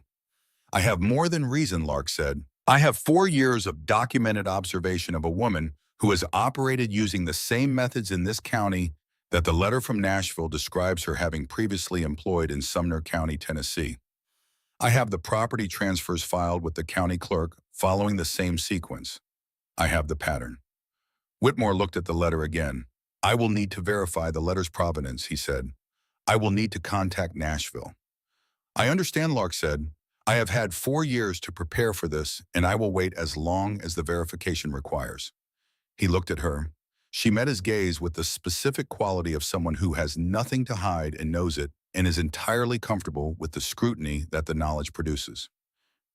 I have more than reason, Lark said. I have 4 years of documented observation of a woman who has operated using the same methods in this county that the letter from Nashville describes her having previously employed in Sumner County, Tennessee. I have the property transfers filed with the county clerk following the same sequence. I have the pattern. Whitmore looked at the letter again. I will need to verify the letter's provenance, he said. I will need to contact Nashville. I understand, Lark said. I have had 4 years to prepare for this, and I will wait as long as the verification requires. He looked at her. She met his gaze with the specific quality of someone who has nothing to hide and knows it and is entirely comfortable with the scrutiny that the knowledge produces.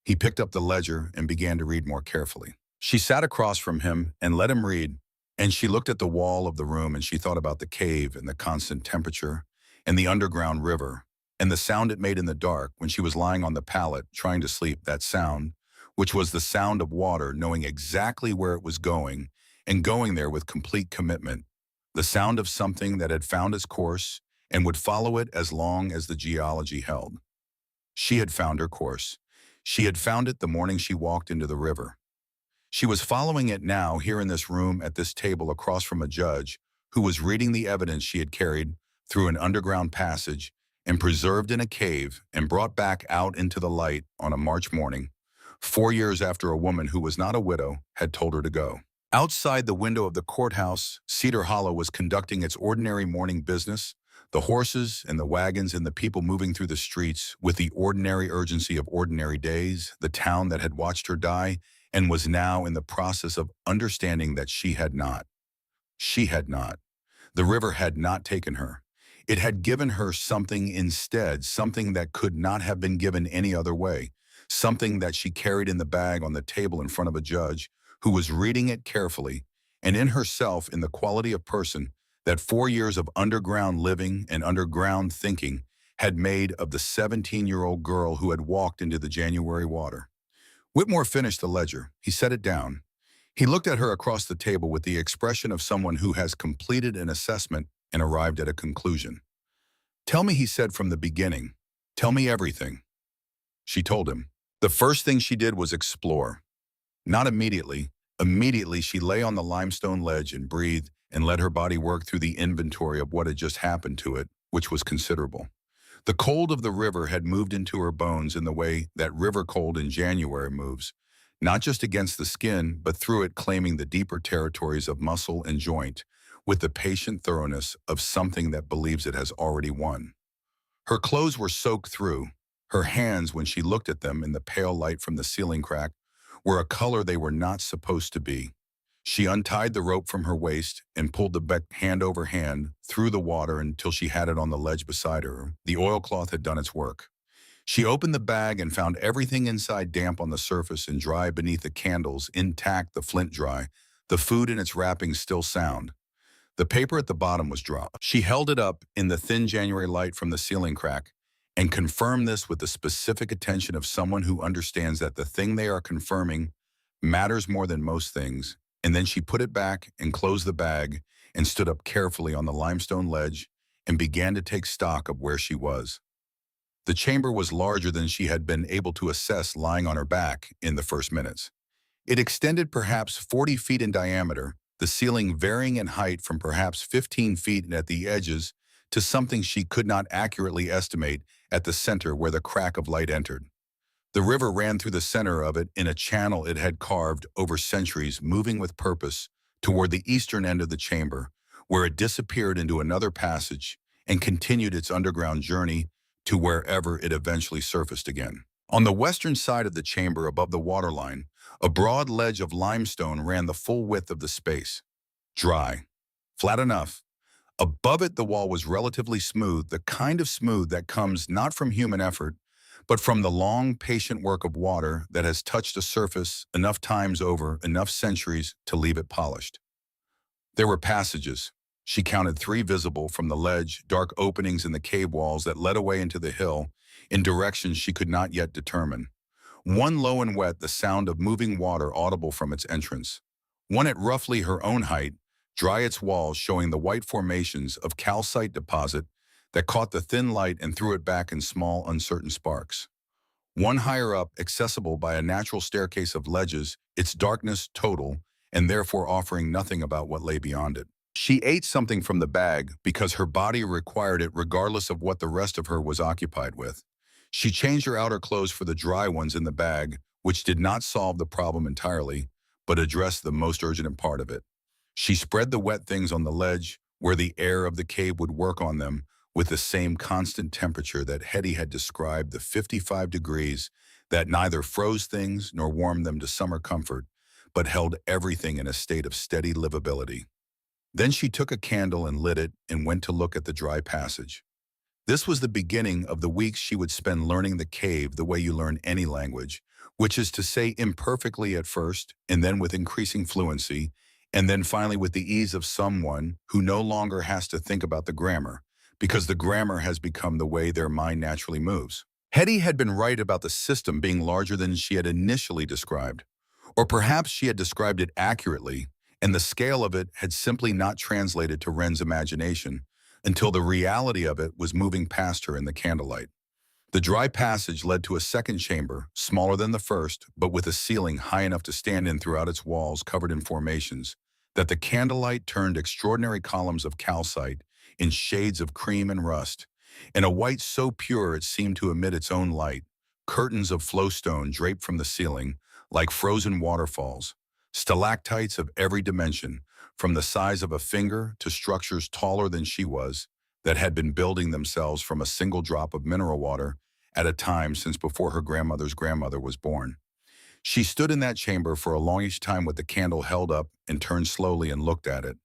He picked up the ledger and began to read more carefully. She sat across from him and let him read, and she looked at the wall of the room and she thought about the cave and the constant temperature and the underground river and the sound it made in the dark when she was lying on the pallet trying to sleep, that sound, which was the sound of water knowing exactly where it was going and going there with complete commitment, the sound of something that had found its course and would follow it as long as the geology held. She had found her course. She had found it the morning she walked into the river. She was following it now here in this room at this table across from a judge who was reading the evidence she had carried through an underground passage and preserved in a cave and brought back out into the light on a March morning, 4 years after a woman who was not a widow had told her to go. Outside the window of the courthouse, Cedar Hollow was conducting its ordinary morning business, the horses and the wagons and the people moving through the streets with the ordinary urgency of ordinary days, the town that had watched her die and was now in the process of understanding that she had not. She had not. The river had not taken her. It had given her something instead, something that could not have been given any other way, something that she carried in the bag on the table in front of a judge who was reading it carefully, and in herself in the quality of person that 4 years of underground living and underground thinking had made of the 17-year-old girl who had walked into the January water. Whitmore finished the ledger. He set it down. He looked at her across the table with the expression of someone who has completed an assessment and arrived at a conclusion. Tell me, he said from the beginning. Tell me everything. She told him. The first thing she did was explore. Not immediately. Immediately, she lay on the limestone ledge and breathed and let her body work through the inventory of what had just happened to it, which was considerable. The cold of the river had moved into her bones in the way that river cold in January moves, not just against the skin, but through it, claiming the deeper territories of muscle and joint with the patient thoroughness of something that believes it has already won. Her clothes were soaked through. Her hands, when she looked at them in the pale light from the ceiling crack, were a color they were not supposed to be. She untied the rope from her waist and pulled the beck hand over hand through the water until she had it on the ledge beside her. The oilcloth had done its work. She opened the bag and found everything inside damp on the surface and dry beneath the candles, intact, the flint dry, the food in its wrappings still sound. The paper at the bottom was dry. She held it up in the thin January light from the ceiling crack and confirmed this with the specific attention of someone who understands that the thing they are confirming matters more than most things. And then she put it back and closed the bag and stood up carefully on the limestone ledge and began to take stock of where she was. The chamber was larger than she had been able to assess lying on her back in the first minutes. It extended perhaps 40 feet in diameter, the ceiling varying in height from perhaps 15 feet at the edges to something she could not accurately estimate at the center where the crack of light entered. The river ran through the center of it in a channel it had carved over centuries, moving with purpose toward the eastern end of the chamber, where it disappeared into another passage and continued its underground journey to wherever it eventually surfaced again. On the western side of the chamber above the waterline, a broad ledge of limestone ran the full width of the space. Dry. Flat enough. Above it, the wall was relatively smooth, the kind of smooth that comes not from human effort, but from the long, patient work of water that has touched a surface enough times over enough centuries to leave it polished. There were passages. She counted 3 visible from the ledge, dark openings in the cave walls that led away into the hill in directions she could not yet determine. One low and wet, the sound of moving water audible from its entrance. One at roughly her own height, dry its walls showing the white formations of calcite deposit that caught the thin light and threw it back in small, uncertain sparks. One higher up, accessible by a natural staircase of ledges, its darkness total, and therefore offering nothing about what lay beyond it. She ate something from the bag because her body required it regardless of what the rest of her was occupied with. She changed her outer clothes for the dry ones in the bag, which did not solve the problem entirely, but addressed the most urgent part of it. She spread the wet things on the ledge, where the air of the cave would work on them, with the same constant temperature that Hetty had described, the 55 degrees, that neither froze things nor warmed them to summer comfort, but held everything in a state of steady livability. Then she took a candle and lit it and went to look at the dry passage. This was the beginning of the weeks she would spend learning the cave the way you learn any language, which is to say imperfectly at first, and then with increasing fluency, and then finally with the ease of someone who no longer has to think about the grammar, because the grammar has become the way their mind naturally moves. Hetty had been right about the system being larger than she had initially described, or perhaps she had described it accurately, and the scale of it had simply not translated to Wren's imagination until the reality of it was moving past her in the candlelight. The dry passage led to a second chamber, smaller than the first, but with a ceiling high enough to stand in throughout its walls covered in formations, that the candlelight turned extraordinary columns of calcite in shades of cream and rust, and a white so pure it seemed to emit its own light, curtains of flowstone draped from the ceiling, like frozen waterfalls, stalactites of every dimension, from the size of a finger to structures taller than she was, that had been building themselves from a single drop of mineral water at a time since before her grandmother's grandmother was born. She stood in that chamber for a longish time with the candle held up and turned slowly and looked at it.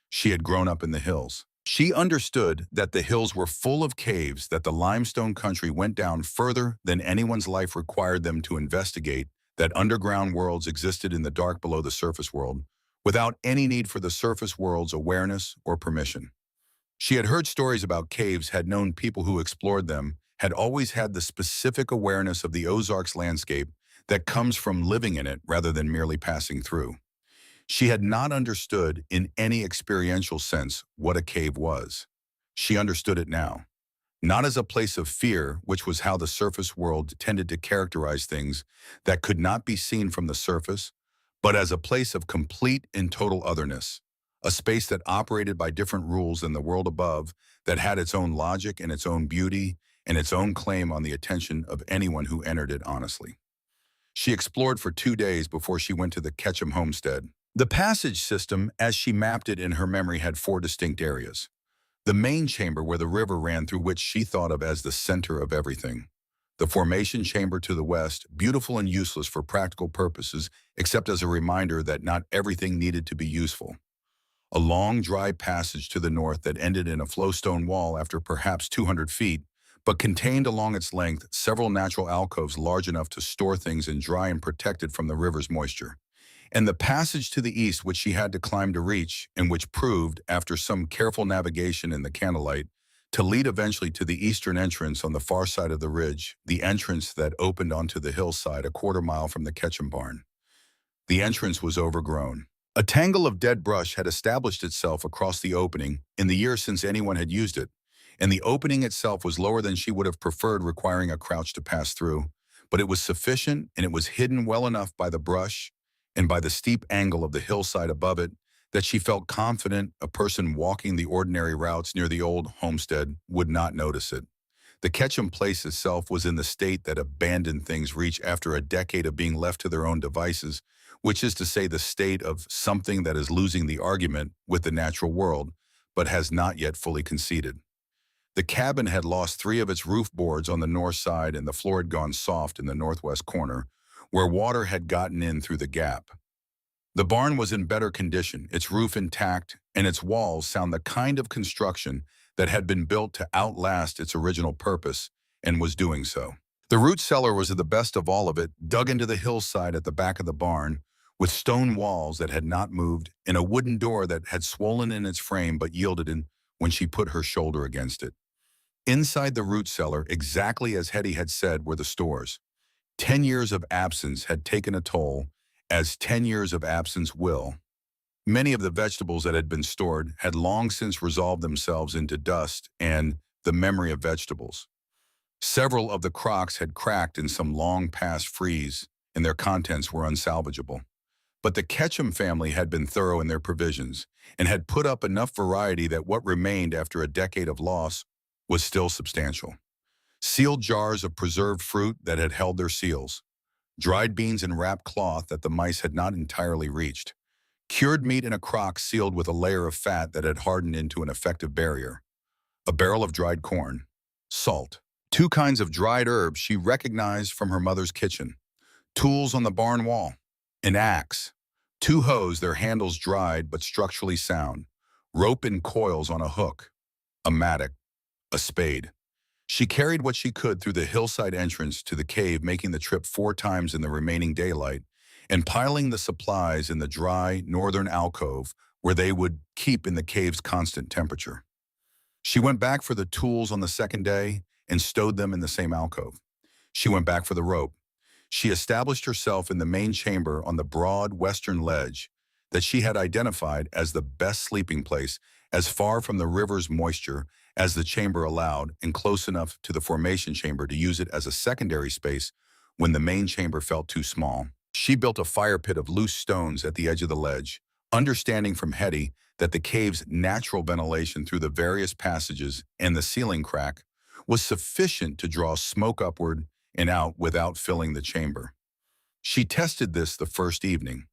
She had grown up in the hills. She understood that the hills were full of caves, that the limestone country went down further than anyone's life required them to investigate, that underground worlds existed in the dark below the surface world, without any need for the surface world's awareness or permission. She had heard stories about caves, had known people who explored them, had always had the specific awareness of the Ozarks landscape that comes from living in it rather than merely passing through. She had not understood in any experiential sense what a cave was. She understood it now. Not as a place of fear, which was how the surface world tended to characterize things that could not be seen from the surface, but as a place of complete and total otherness, a space that operated by different rules than the world above, that had its own logic and its own beauty and its own claim on the attention of anyone who entered it honestly. She explored for 2 days before she went to the Ketchum homestead. The passage system, as she mapped it in her memory, had 4 distinct areas. The main chamber where the river ran through, which she thought of as the center of everything. The formation chamber to the west, beautiful and useless for practical purposes, except as a reminder that not everything needed to be useful. A long, dry passage to the north that ended in a flowstone wall after perhaps 200 feet, but contained along its length several natural alcoves large enough to store things and dry and protected from the river's moisture. And the passage to the east which she had to climb to reach, and which proved, after some careful navigation in the candlelight, to lead eventually to the eastern entrance on the far side of the ridge, the entrance that opened onto the hillside a quarter-mile from the Ketchum barn. The entrance was overgrown. A tangle of dead brush had established itself across the opening in the years since anyone had used it, and the opening itself was lower than she would have preferred, requiring a crouch to pass through. But it was sufficient, and it was hidden well enough by the brush and by the steep angle of the hillside above it that she felt confident a person walking the ordinary routes near the old homestead would not notice it. The Ketchum place itself was in the state that abandoned things reach after a decade of being left to their own devices, which is to say the state of something that is losing the argument with the natural world, but has not yet fully conceded. The cabin had lost 3 of its roof boards on the north side, and the floor had gone soft in the northwest corner, where water had gotten in through the gap. The barn was in better condition, its roof intact, and its walls sound the kind of construction that had been built to outlast its original purpose, and was doing so. The root cellar was the best of all of it, dug into the hillside at the back of the barn, with stone walls that had not moved, and a wooden door that had swollen in its frame but yielded in when she put her shoulder against it. Inside the root cellar, exactly as Hetty had said, were the stores. 10 years of absence had taken a toll, as 10 years of absence will. Many of the vegetables that had been stored had long since resolved themselves into dust and the memory of vegetables. Several of the crocks had cracked in some long-past freeze, and their contents were unsalvageable. But the Ketchum family had been thorough in their provisions, and had put up enough variety that what remained after a decade of loss was still substantial. Sealed jars of preserved fruit that had held their seals, dried beans in wrapped cloth that the mice had not entirely reached, cured meat in a crock sealed with a layer of fat that had hardened into an effective barrier, a barrel of dried corn, salt, 2 kinds of dried herbs she recognized from her mother's kitchen, tools on the barn wall, an axe, 2 hoes, their handles dried but structurally sound, rope in coils on a hook, a mattock, a spade. She carried what she could through the hillside entrance to the cave, making the trip 4 times in the remaining daylight, and piling the supplies in the dry northern alcove where they would keep in the cave's constant temperature. She went back for the tools on the second day and stowed them in the same alcove. She went back for the rope. She established herself in the main chamber on the broad western ledge that she had identified as the best sleeping place, as far from the river's moisture as the chamber allowed, and close enough to the formation chamber to use it as a secondary space when the main chamber felt too small. She built a fire pit of loose stones at the edge of the ledge, understanding from Hetty that the cave's natural ventilation through the various passages and the ceiling crack was sufficient to draw smoke upward and out without filling the chamber. She tested this the first evening.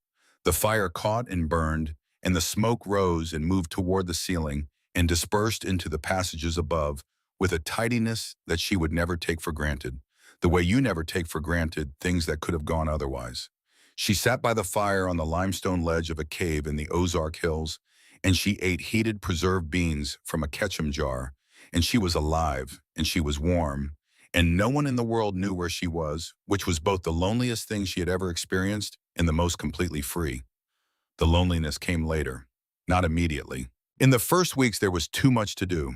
The fire caught and burned, and the smoke rose and moved toward the ceiling and dispersed into the passages above with a tidiness that she would never take for granted, the way you never take for granted things that could have gone otherwise. She sat by the fire on the limestone ledge of a cave in the Ozark Hills, and she ate heated preserved beans from a Ketchum jar, and she was alive, and she was warm, and no one in the world knew where she was, which was both the loneliest thing she had ever experienced and the most completely free. The loneliness came later, not immediately. In the first weeks, there was too much to do,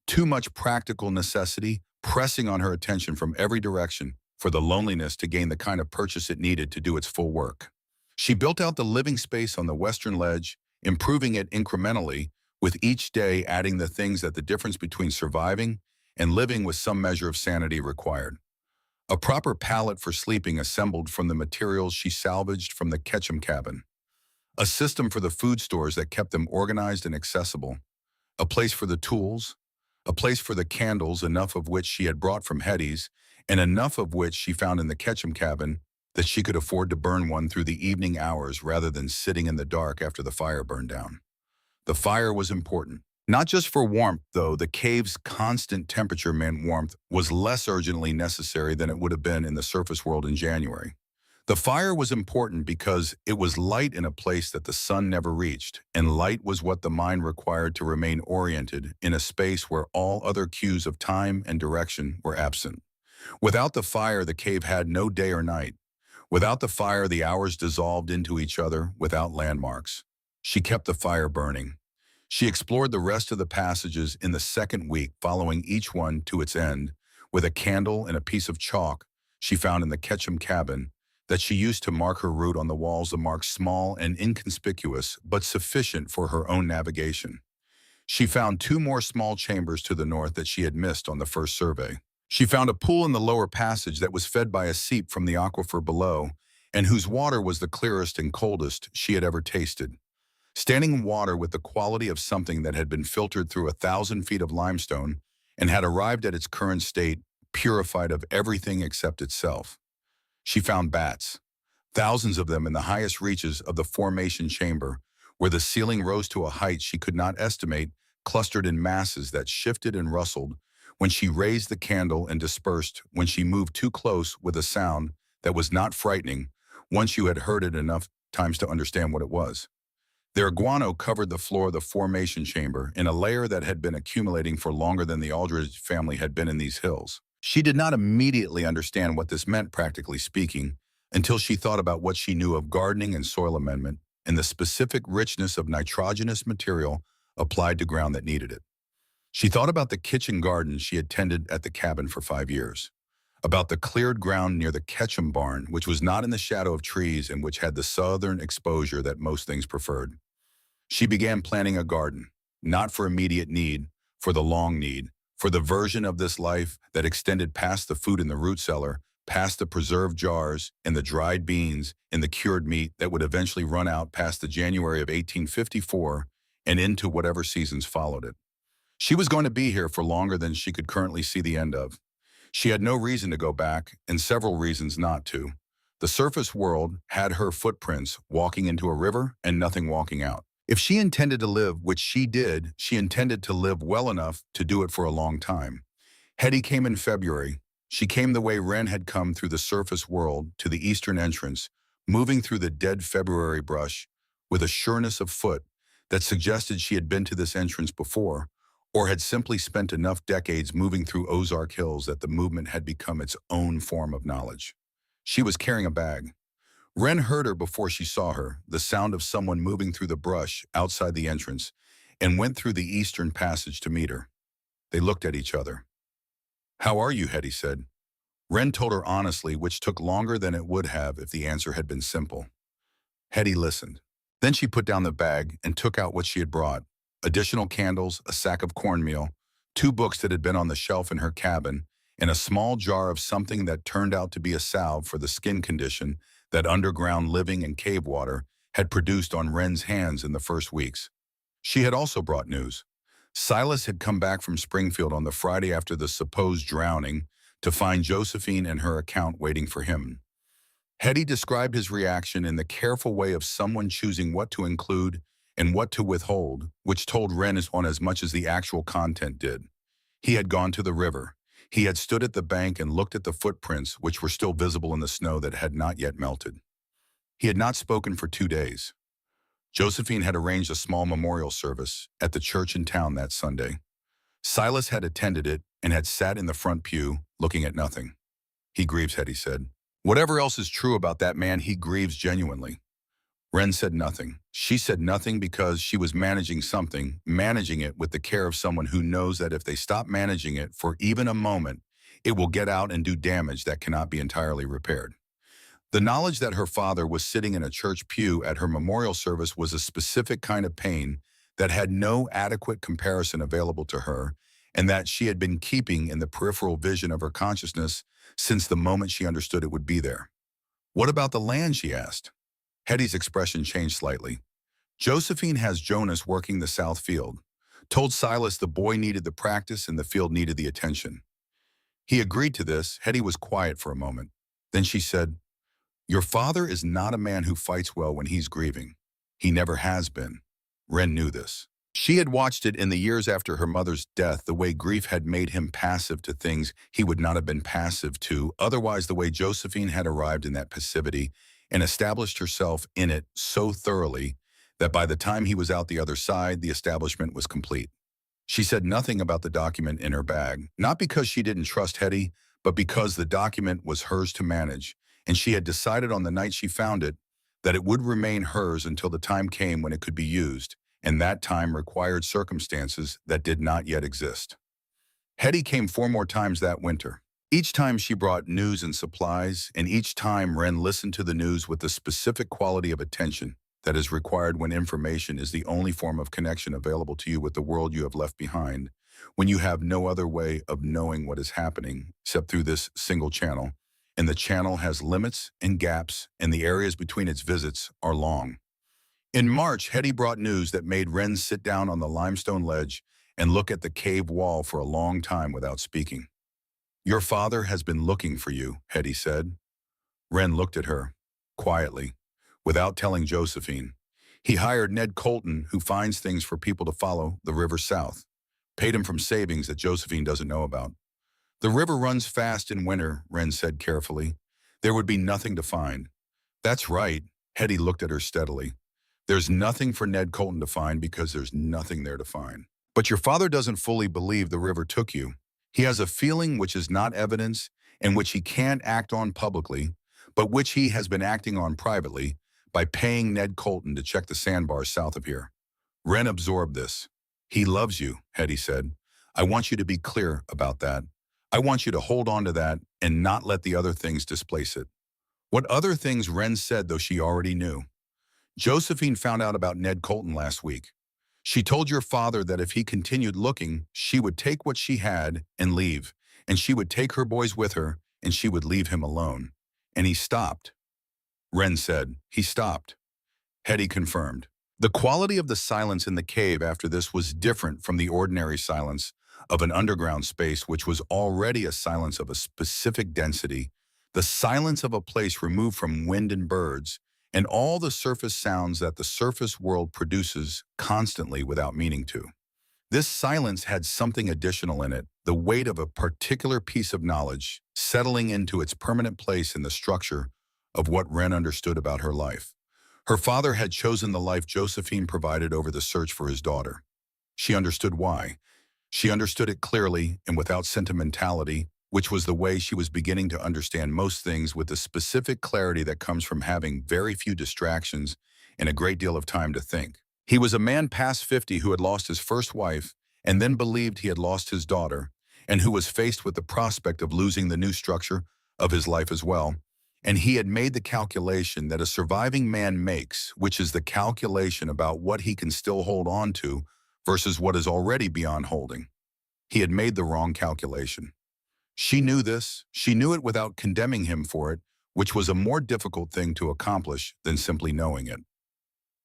too much practical necessity pressing on her attention from every direction for the loneliness to gain the kind of purchase it needed to do its full work. She built out the living space on the western ledge, improving it incrementally, with each day adding the things that the difference between surviving and living with some measure of sanity required. A proper pallet for sleeping assembled from the materials she salvaged from the Ketchum cabin. A system for the food stores that kept them organized and accessible. A place for the tools. A place for the candles, enough of which she had brought from Hetty's, and enough of which she found in the Ketchum cabin that she could afford to burn one through the evening hours rather than sitting in the dark after the fire burned down. The fire was important. Not just for warmth, though. The cave's constant temperature meant warmth was less urgently necessary than it would have been in the surface world in January. The fire was important because it was light in a place that the sun never reached, and light was what the mind required to remain oriented in a space where all other cues of time and direction were absent. Without the fire, the cave had no day or night. Without the fire, the hours dissolved into each other without landmarks. She kept the fire burning. She explored the rest of the passages in the second week, following each one to its end, with a candle and a piece of chalk she found in the Ketchum cabin that she used to mark her route on the walls, the marks small and inconspicuous, but sufficient for her own navigation. She found two more small chambers to the north that she had missed on the first survey. She found a pool in the lower passage that was fed by a seep from the aquifer below, and whose water was the clearest and coldest she had ever tasted. Standing in water with the quality of something that had been filtered through 1,000 feet of limestone and had arrived at its current state, purified of everything except itself. She found bats, thousands of them in the highest reaches of the formation chamber, where the ceiling rose to a height she could not estimate, clustered in masses that shifted and rustled when she raised the candle and dispersed when she moved too close with a sound that was not frightening once you had heard it enough times to understand what it was. Their guano covered the floor of the formation chamber in a layer that had been accumulating for longer than the Aldridge family had been in these hills. She did not immediately understand what this meant, practically speaking, until she thought about what she knew of gardening and soil amendment and the specific richness of nitrogenous material applied to ground that needed it. She thought about the kitchen garden she had tended at the cabin for 5 years, about the cleared ground near the Ketchum barn, which was not in the shadow of trees and which had the southern exposure that most things preferred. She began planning a garden, not for immediate need, for the long need, for the version of this life that extended past the food in the root cellar, past the preserved jars and the dried beans and the cured meat that would eventually run out past the January of 1854 and into whatever seasons followed it. She was going to be here for longer than she could currently see the end of. She had no reason to go back, and several reasons not to. The surface world had her footprints walking into a river and nothing walking out. If she intended to live, which she did, she intended to live well enough to do it for a long time. Hetty came in February. She came the way Wren had come through the surface world to the eastern entrance, moving through the dead February brush with a sureness of foot that suggested she had been to this entrance before, or had simply spent enough decades moving through Ozark Hills that the movement had become its own form of knowledge. She was carrying a bag. Wren heard her before she saw her, the sound of someone moving through the brush outside the entrance, and went through the eastern passage to meet her. They looked at each other. "How are you?" Hetty said. Wren told her honestly, which took longer than it would have if the answer had been simple. Hetty listened. Then she put down the bag and took out what she had brought: additional candles, a sack of cornmeal, 2 books that had been on the shelf in her cabin, and a small jar of something that turned out to be a salve for the skin condition that underground living and cave water had produced on Wren's hands in the first weeks. She had also brought news. Silas had come back from Springfield on the Friday after the supposed drowning to find Josephine and her account waiting for him. Hetty described his reaction in the careful way of someone choosing what to include and what to withhold, which told Wren on as much as the actual content did. He had gone to the river. He had stood at the bank and looked at the footprints, which were still visible in the snow that had not yet melted. He had not spoken for 2 days. Josephine had arranged a small memorial service at the church in town that Sunday. Silas had attended it and had sat in the front pew, looking at nothing. "He grieves," Hetty said. "Whatever else is true about that man, he grieves genuinely." Wren said nothing. She said nothing because she was managing something, managing it with the care of someone who knows that if they stop managing it for even a moment, it will get out and do damage that cannot be entirely repaired. The knowledge that her father was sitting in a church pew at her memorial service was a specific kind of pain that had no adequate comparison available to her, and that she had been keeping in the peripheral vision of her consciousness since the moment she understood it would be there. "What about the land?" she asked. Hetty's expression changed slightly. "Josephine has Jonas working the south field. Told Silas the boy needed the practice and the field needed the attention. He agreed to this." Hetty was quiet for a moment. Then she said, "Your father is not a man who fights well when he's grieving. He never has been." Wren knew this. She had watched it in the years after her mother's death, the way grief had made him passive to things he would not have been passive to, otherwise the way Josephine had arrived in that passivity and established herself in it so thoroughly that by the time he was out the other side, the establishment was complete. She said nothing about the document in her bag, not because she didn't trust Hetty, but because the document was hers to manage, and she had decided on the night she found it that it would remain hers until the time came when it could be used, and that time required circumstances that did not yet exist. Hetty came 4 more times that winter. Each time she brought news and supplies, and each time Wren listened to the news with the specific quality of attention that is required when information is the only form of connection available to you with the world you have left behind, when you have no other way of knowing what is happening except through this single channel, and the channel has limits and gaps, and the areas between its visits are long. In March, Hetty brought news that made Wren sit down on the limestone ledge and look at the cave wall for a long time without speaking. "Your father has been looking for you," Hetty said. Wren looked at her, quietly, without telling Josephine. He hired Ned Colton, who finds things for people to follow the river south. Paid him from savings that Josephine doesn't know about. "The river runs fast in winter," Wren said carefully. "There would be nothing to find." "That's right." Hetty looked at her steadily. "There's nothing for Ned Colton to find because there's nothing there to find. But your father doesn't fully believe the river took you. He has a feeling which is not evidence and which he can't act on publicly, but which he has been acting on privately by paying Ned Colton to check the sandbars south of here." Wren absorbed this. "He loves you," Hetty said. "I want you to be clear about that. I want you to hold on to that and not let the other things displace it." What other things Wren said, though she already knew. "Josephine found out about Ned Colton last week. She told your father that if he continued looking, she would take what she had and leave, and she would take her boys with her, and she would leave him alone. And he stopped." Wren said, "He stopped." Hetty confirmed. The quality of the silence in the cave after this was different from the ordinary silence of an underground space, which was already a silence of a specific density, the silence of a place removed from wind and birds, and all the surface sounds that the surface world produces constantly without meaning to. This silence had something additional in it, the weight of a particular piece of knowledge settling into its permanent place in the structure of what Wren understood about her life. Her father had chosen the life Josephine provided over the search for his daughter. She understood why. She understood it clearly and without sentimentality, which was the way she was beginning to understand most things, with the specific clarity that comes from having very few distractions and a great deal of time to think. He was a man past 50 who had lost his first wife and then believed he had lost his daughter, and who was faced with the prospect of losing the new structure of his life as well. And he had made the calculation that a surviving man makes, which is the calculation about what he can still hold on to versus what is already beyond holding. He had made the wrong calculation. She knew this. She knew it without condemning him for it, which was a more difficult thing to accomplish than simply knowing it.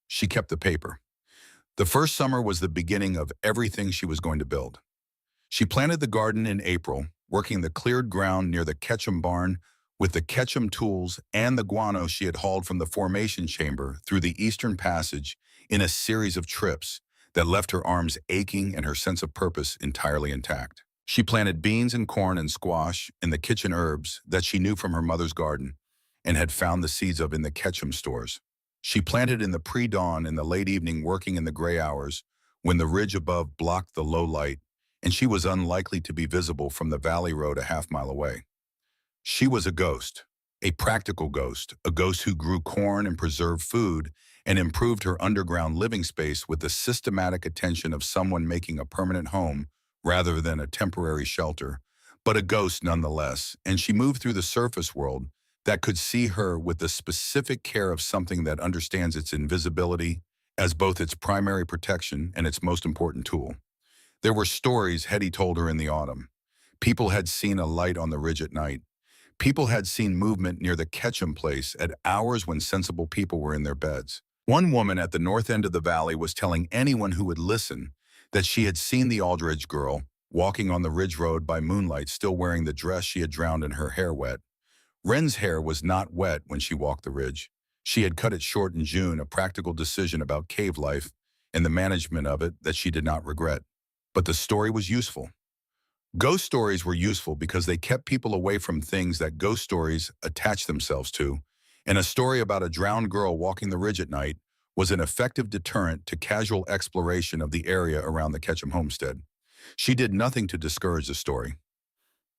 She kept the paper. The first summer was the beginning of everything she was going to build. She planted the garden in April, working the cleared ground near the Ketchum barn with the Ketchum tools and the guano she had hauled from the formation chamber through the Eastern Passage in a series of trips that left her arms aching and her sense of purpose entirely intact. She planted beans and corn and squash and the kitchen herbs that she knew from her mother's garden and had found the seeds of in the Ketchum stores. She planted in the pre-dawn and the late evening, working in the gray hours when the ridge above blocked the low light and she was unlikely to be visible from the valley road a half-mile away. She was a ghost, a practical ghost, a ghost who grew corn and preserved food and improved her underground living space with the systematic attention of someone making a permanent home rather than a temporary shelter, but a ghost nonetheless, and she moved through the surface world that could see her with the specific care of something that understands its invisibility as both its primary protection and its most important tool. There were stories Hetty told her in the autumn. People had seen a light on the ridge at night. People had seen movement near the Ketchum place at hours when sensible people were in their beds. One woman at the north end of the valley was telling anyone who would listen that she had seen the Aldridge girl walking on the ridge road by moonlight, still wearing the dress she had drowned in her hair wet. Wren's hair was not wet when she walked the ridge. She had cut it short in June, a practical decision about cave life, and the management of it that she did not regret. But the story was useful. Ghost stories were useful because they kept people away from things that ghost stories attach themselves to, and a story about a drowned girl walking the ridge at night was an effective deterrent to casual exploration of the area around the Ketchum homestead. She did nothing to discourage the story.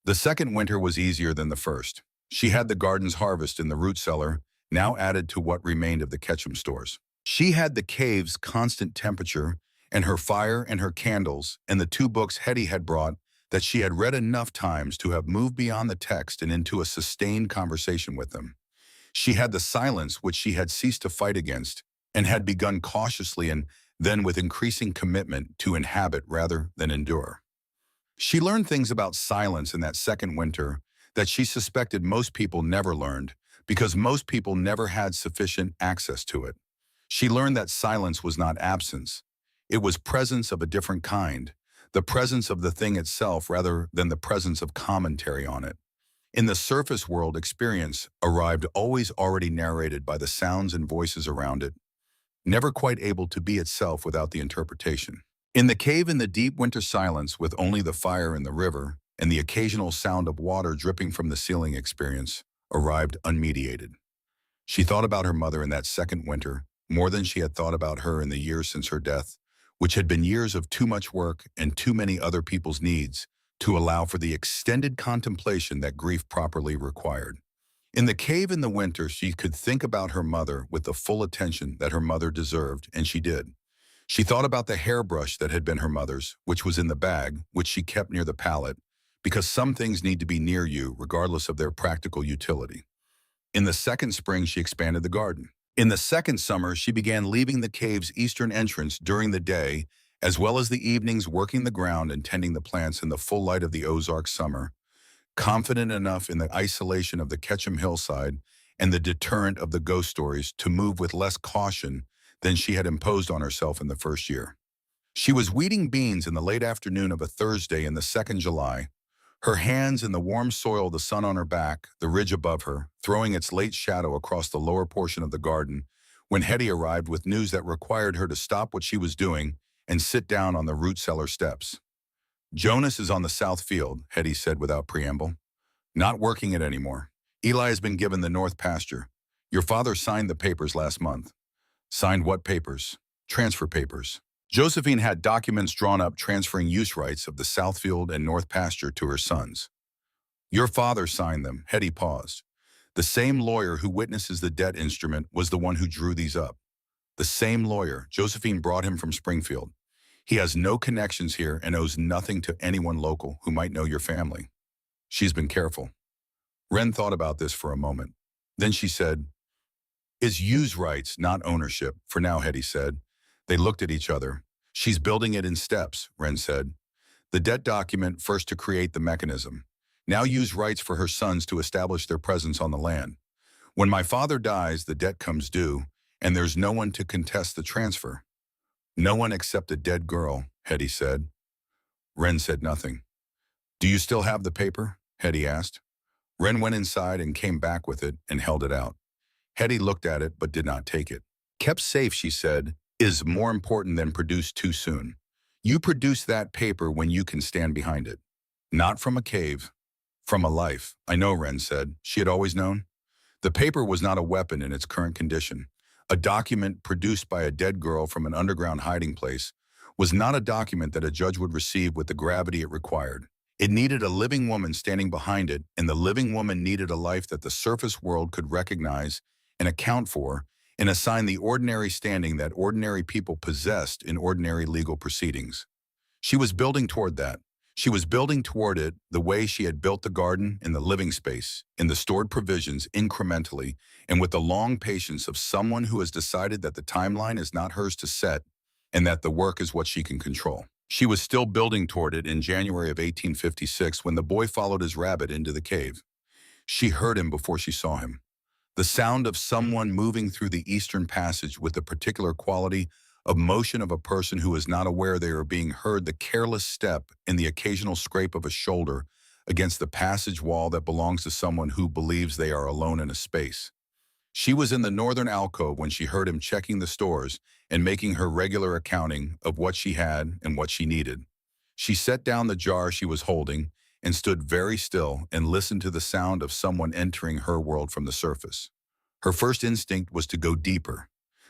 The second winter was easier than the first. She had the garden's harvest in the root cellar, now added to what remained of the Ketchum stores. She had the cave's constant temperature, and her fire and her candles, and the two books Hetty had brought that she had read enough times to have moved beyond the text and into a sustained conversation with them. She had the silence which she had ceased to fight against, and had begun cautiously and then with increasing commitment to inhabit rather than endure. She learned things about silence in that second winter that she suspected most people never learned because most people never had sufficient access to it. She learned that silence was not absence. It was presence of a different kind, the presence of the thing itself rather than the presence of commentary on it. In the surface world, experience arrived always already narrated by the sounds and voices around it, never quite able to be itself without the interpretation. In the cave in the deep winter silence with only the fire in the river and the occasional sound of water dripping from the ceiling, experience arrived unmediated. She thought about her mother in that second winter more than she had thought about her in the years since her death, which had been years of too much work and too many other people's needs to allow for the extended contemplation that grief properly required. In the cave in the winter, she could think about her mother with the full attention that her mother deserved, and she did. She thought about the hairbrush that had been her mother's, which was in the bag, which she kept near the pallet, because some things need to be near you regardless of their practical utility. In the second spring, she expanded the garden. In the second summer, she began leaving the cave's eastern entrance during the day, as well as the evenings working the ground and tending the plants in the full light of the Ozark summer, confident enough in the isolation of the Ketchum hillside and the deterrent of the ghost stories to move with less caution than she had imposed on herself in the first year. She was weeding beans in the late afternoon of a Thursday in the 2nd July, her hands in the warm soil, the sun on her back, the ridge above her, throwing its late shadow across the lower portion of the garden, when Hetty arrived with news that required her to stop what she was doing and sit down on the root cellar steps. "Jonas is on the south field," Hetty said without preamble. "Not working it anymore. Eli has been given the north pasture. Your father signed the papers last month." "Signed what papers?" "Transfer papers." Josephine had documents drawn up transferring use rights of the Southfield and North Pasture to her sons. "Your father signed them." Hetty paused. "The same lawyer who witnesses the debt instrument was the one who drew these up. The same lawyer. Josephine brought him from Springfield. He has no connections here and owes nothing to anyone local who might know your family. She's been careful." Wren thought about this for a moment. Then she said, "Is use rights, not ownership, for now," Hetty said. They looked at each other. "She's building it in steps," Wren said. "The debt document first to create the mechanism. Now use rights for her sons to establish their presence on the land. When my father dies, the debt comes due, and there's no one to contest the transfer." "No one except a dead girl," Hetty said. Wren said nothing. "Do you still have the paper?" Hetty asked. Wren went inside and came back with it and held it out. Hetty looked at it but did not take it. "Kept safe," she said, "is more important than produced too soon. You produce that paper when you can stand behind it. Not from a cave, from a life." "I know," Wren said. She had always known. The paper was not a weapon in its current condition. A document produced by a dead girl from an underground hiding place was not a document that a judge would receive with the gravity it required. It needed a living woman standing behind it, and the living woman needed a life that the surface world could recognize and account for and assign the ordinary standing that ordinary people possessed in ordinary legal proceedings. She was building toward that. She was building toward it the way she had built the garden in the living space, in the stored provisions incrementally, and with the long patience of someone who has decided that the timeline is not hers to set and that the work is what she can control. She was still building toward it in January of 1856 when the boy followed his rabbit into the cave. She heard him before she saw him. The sound of someone moving through the eastern passage with the particular quality of motion of a person who is not aware they are being heard, the careless step and the occasional scrape of a shoulder against the passage wall that belongs to someone who believes they are alone in a space. She was in the northern alcove when she heard him checking the stores and making her regular accounting of what she had and what she needed. She set down the jar she was holding and stood very still and listened to the sound of someone entering her world from the surface. Her first instinct was to go deeper,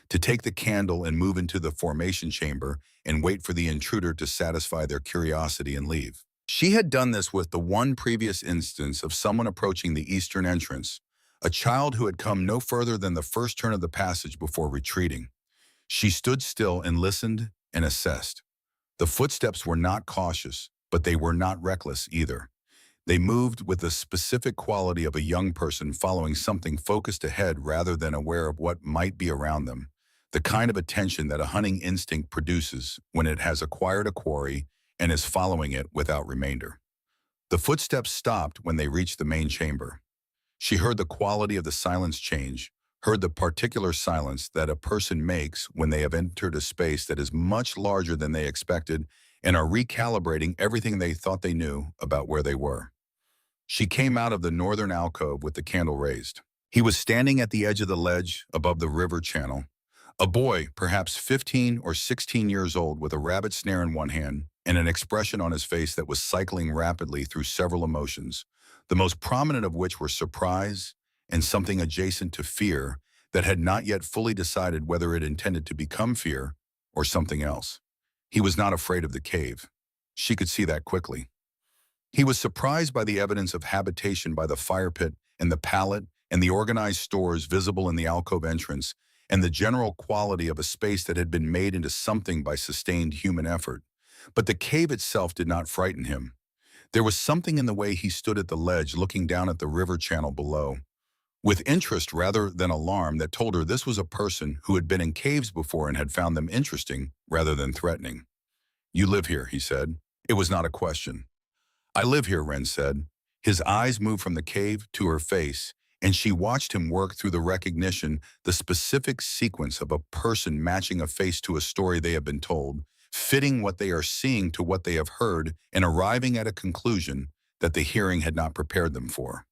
to take the candle and move into the formation chamber and wait for the intruder to satisfy their curiosity and leave. She had done this with the one previous instance of someone approaching the eastern entrance, a child who had come no further than the first turn of the passage before retreating. She stood still and listened and assessed. The footsteps were not cautious, but they were not reckless either. They moved with the specific quality of a young person following something focused ahead rather than aware of what might be around them, the kind of attention that a hunting instinct produces when it has acquired a quarry and is following it without remainder. The footsteps stopped when they reached the main chamber. She heard the quality of the silence change, heard the particular silence that a person makes when they have entered a space that is much larger than they expected and are recalibrating everything they thought they knew about where they were. She came out of the northern alcove with the candle raised. He was standing at the edge of the ledge above the river channel, a boy, perhaps 15 or 16 years old, with a rabbit snare in one hand and an expression on his face that was cycling rapidly through several emotions, the most prominent of which were surprise and something adjacent to fear that had not yet fully decided whether it intended to become fear or something else. He was not afraid of the cave. She could see that quickly. He was surprised by the evidence of habitation by the fire pit and the pallet and the organized stores visible in the alcove entrance and the general quality of a space that had been made into something by sustained human effort. But the cave itself did not frighten him. There was something in the way he stood at the ledge looking down at the river channel below, with interest rather than alarm, that told her this was a person who had been in caves before and had found them interesting rather than threatening. "You live here," he said. It was not a question. "I live here," Ren said. His eyes moved from the cave to her face, and she watched him work through the recognition, the specific sequence of a person matching a face to a story they have been told, fitting what they are seeing to what they have heard, and arriving at a conclusion that the hearing had not prepared them for.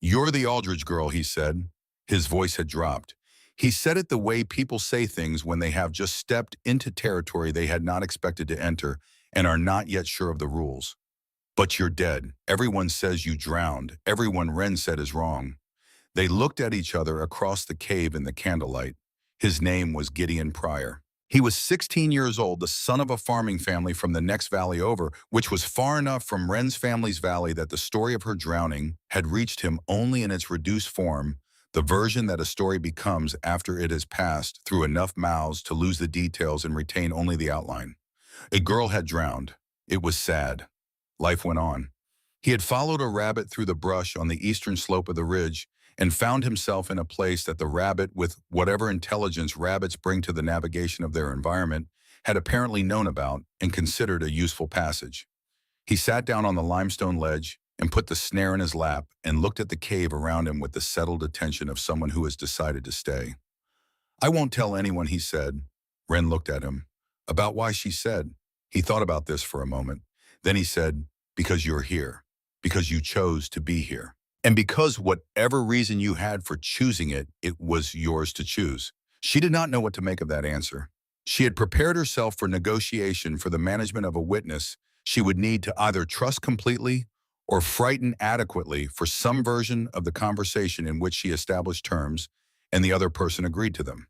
"You're the Aldridge girl," he said. His voice had dropped. He said it the way people say things when they have just stepped into territory they had not expected to enter and are not yet sure of the rules. "But you're dead. Everyone says you drowned. Everyone Ren said is wrong." They looked at each other across the cave in the candlelight. His name was Gideon Pryor. He was 16 years old, the son of a farming family from the next valley over, which was far enough from Ren's family's valley that the story of her drowning had reached him only in its reduced form, the version that a story becomes after it has passed through enough mouths to lose the details and retain only the outline. A girl had drowned. It was sad. Life went on. He had followed a rabbit through the brush on the eastern slope of the ridge and found himself in a place that the rabbit, with whatever intelligence rabbits bring to the navigation of their environment, had apparently known about and considered a useful passage. He sat down on the limestone ledge and put the snare in his lap and looked at the cave around him with the settled attention of someone who has decided to stay. "I won't tell anyone," he said. Ren looked at him. "About why?" she said. He thought about this for a moment. Then he said, "Because you're here. Because you chose to be here. And because whatever reason you had for choosing it, it was yours to choose." She did not know what to make of that answer. She had prepared herself for negotiation for the management of a witness she would need to either trust completely or frighten adequately for some version of the conversation in which she established terms and the other person agreed to them.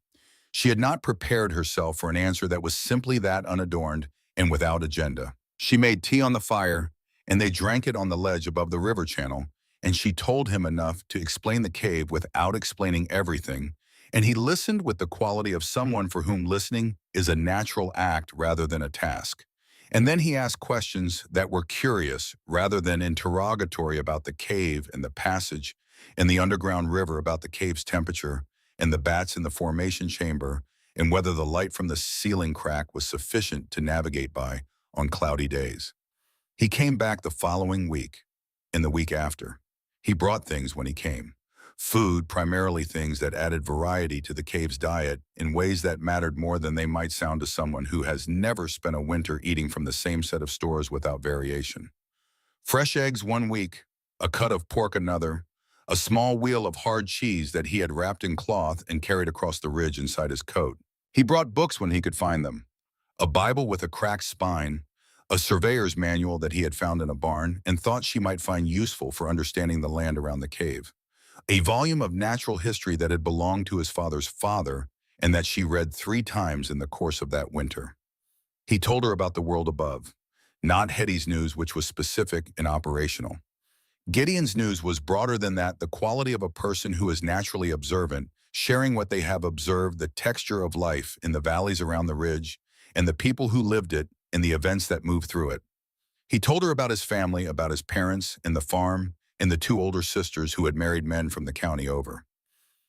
She had not prepared herself for an answer that was simply that, unadorned and without agenda. She made tea on the fire, and they drank it on the ledge above the river channel, and she told him enough to explain the cave without explaining everything, and he listened with the quality of someone for whom listening is a natural act rather than a task. And then he asked questions that were curious rather than interrogatory about the cave and the passage and the underground river, about the cave's temperature and the bats in the formation chamber, and whether the light from the ceiling crack was sufficient to navigate by on cloudy days. He came back the following week, and the week after. He brought things when he came. Food, primarily things that added variety to the cave's diet in ways that mattered more than they might sound to someone who has never spent a winter eating from the same set of stores without variation. Fresh eggs one week, a cut of pork another, a small wheel of hard cheese that he had wrapped in cloth and carried across the ridge inside his coat. He brought books when he could find them, a Bible with a cracked spine, a surveyor's manual that he had found in a barn and thought she might find useful for understanding the land around the cave, a volume of natural history that had belonged to his father's father and that she read 3 times in the course of that winter. He told her about the world above, not Hetty's news, which was specific and operational. Gideon's news was broader than that, the quality of a person who is naturally observant, sharing what they have observed, the texture of life in the valleys around the ridge, and the people who lived it and the events that moved through it. He told her about his family, about his parents and the farm, and the 2 older sisters who had married men from the county over.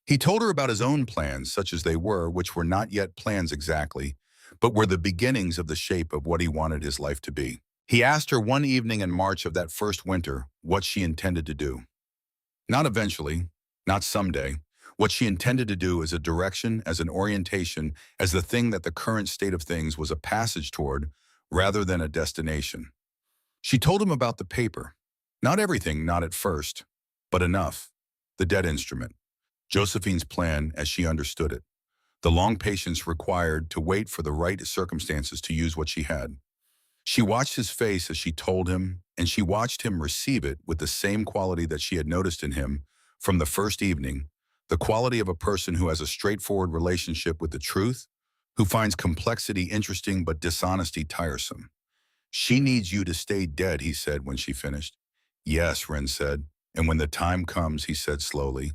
He told her about his own plans, such as they were, which were not yet plans exactly, but were the beginnings of the shape of what he wanted his life to be. He asked her one evening in March of that first winter what she intended to do. Not eventually, not someday. What she intended to do as a direction, as an orientation, as the thing that the current state of things was a passage toward, rather than a destination. She told him about the paper. Not everything, not at first, but enough. The dead instrument. Josephine's plan as she understood it. The long patience required to wait for the right circumstances to use what she had. She watched his face as she told him, and she watched him receive it with the same quality that she had noticed in him from the first evening, the quality of a person who has a straightforward relationship with the truth, who finds complexity interesting but dishonesty tiresome. "She needs you to stay dead," he said when she finished. "Yes," Wren said, "and when the time comes," he said slowly,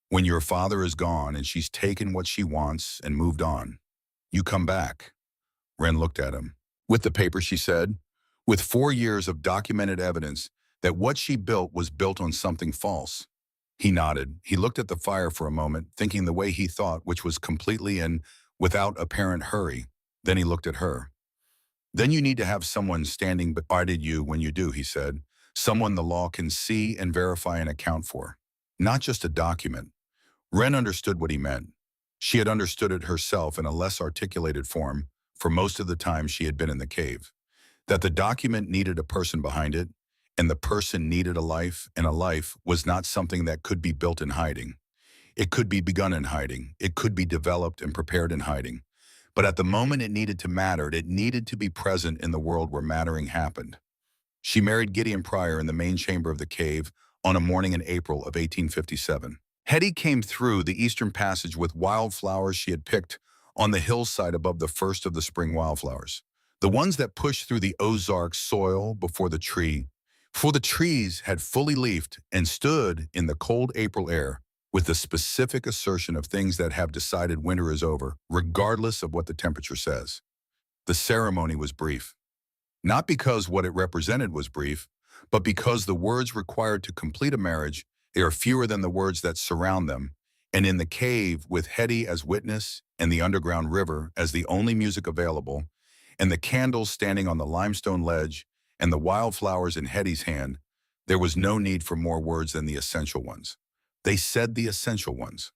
"when your father is gone and she's taken what she wants and moved on, you come back." Wren looked at him. "With the paper," she said, "with 4 years of documented evidence that what she built was built on something false." He nodded. He looked at the fire for a moment, thinking the way he thought, which was completely and without apparent hurry. Then he looked at her. "Then you need to have someone standing beside you when you do," he said. "Someone the law can see and verify and account for. Not just a document." Wren understood what he meant. She had understood it herself in a less articulated form for most of the time she had been in the cave. That the document needed a person behind it, and the person needed a life, and a life was not something that could be built in hiding. It could be begun in hiding. It could be developed and prepared in hiding. But at the moment it needed to matter, it needed to be present in the world where mattering happened. She married Gideon Pryor in the main chamber of the cave on a morning in April of 1857. Hetty came through the eastern passage with wildflowers she had picked on the hillside above the first of the spring wildflowers, the ones that pushed through the Ozark soil before the trees had fully leafed and stood in the cold April air with the specific assertion of things that have decided winter is over, regardless of what the temperature says. The ceremony was brief. Not because what it represented was brief, but because the words required to complete a marriage, they are fewer than the words that surround them, and in the cave, with Hetty as witness and the underground river as the only music available, and the candles standing on the limestone ledge and the wildflowers in Hetty's hand, there was no need for more words than the essential ones. They said the essential ones.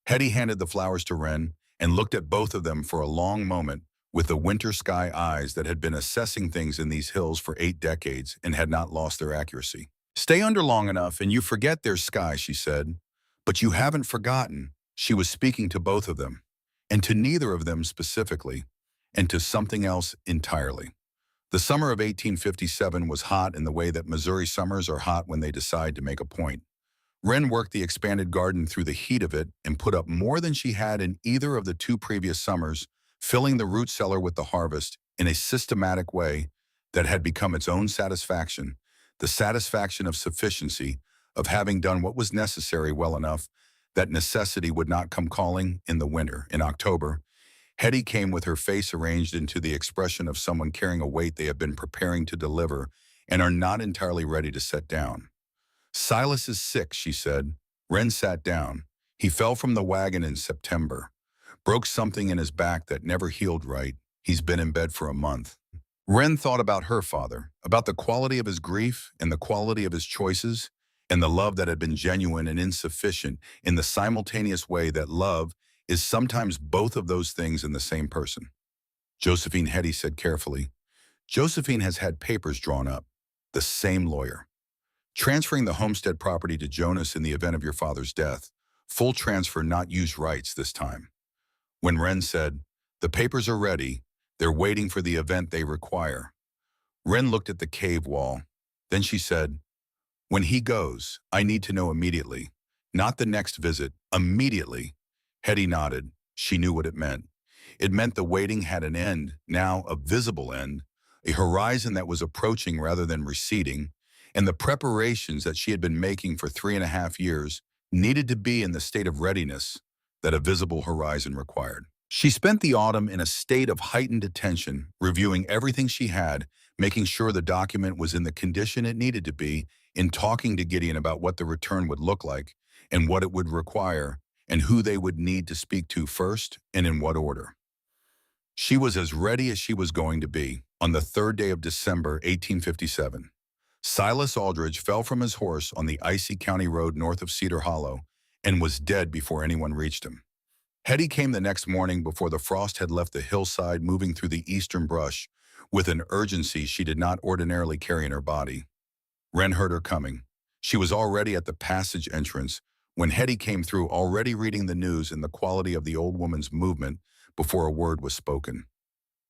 Hetty handed the flowers to Wren and looked at both of them for a long moment with the winter sky eyes that had been assessing things in these hills for 8 decades and had not lost their accuracy. "Stay under long enough and you forget there's sky," she said. "But you haven't forgotten." She was speaking to both of them, and to neither of them specifically, and to something else entirely. The summer of 1857 was hot in the way that Missouri summers are hot when they decide to make a point. Wren worked the expanded garden through the heat of it and put up more than she had in either of the 2 previous summers, filling the root cellar with the harvest in a systematic way that had become its own satisfaction, the satisfaction of sufficiency, of having done what was necessary well enough that necessity would not come calling in the winter. In October, Hetty came with her face arranged into the expression of someone carrying a weight they have been preparing to deliver and are not entirely ready to set down. "Silas is sick," she said. Wren sat down. He fell from the wagon in September. Broke something in his back that never healed right. He's been in bed for a month. Wren thought about her father, about the quality of his grief and the quality of his choices, and the love that had been genuine and insufficient in the simultaneous way that love is sometimes both of those things in the same person. "Josephine," Hetty said carefully. "Josephine has had papers drawn up. The same lawyer." Transferring the homestead property to Jonas in the event of your father's death. Full transfer, not use rights this time. When Wren said, "The papers are ready. They're waiting for the event they require." Wren looked at the cave wall. Then she said, "When he goes, I need to know immediately. Not the next visit, immediately." Hetty nodded. She knew what it meant. It meant the waiting had an end, now a visible end, a horizon that was approaching rather than receding, and the preparations that she had been making for 3.5 years needed to be in the state of readiness that a visible horizon required. She spent the autumn in a state of heightened attention, reviewing everything she had, making sure the document was in the condition it needed to be, in talking to Gideon about what the return would look like and what it would require and who they would need to speak to first and in what order. She was as ready as she was going to be on the 3rd day of December, 1857. Silas Aldrich fell from his horse on the icy county road north of Cedar Hollow and was dead before anyone reached him. Hetty came the next morning before the frost had left the hillside, moving through the eastern brush with an urgency she did not ordinarily carry in her body. Wren heard her coming. She was already at the passage entrance when Hetty came through, already reading the news in the quality of the old woman's movement before a word was spoken.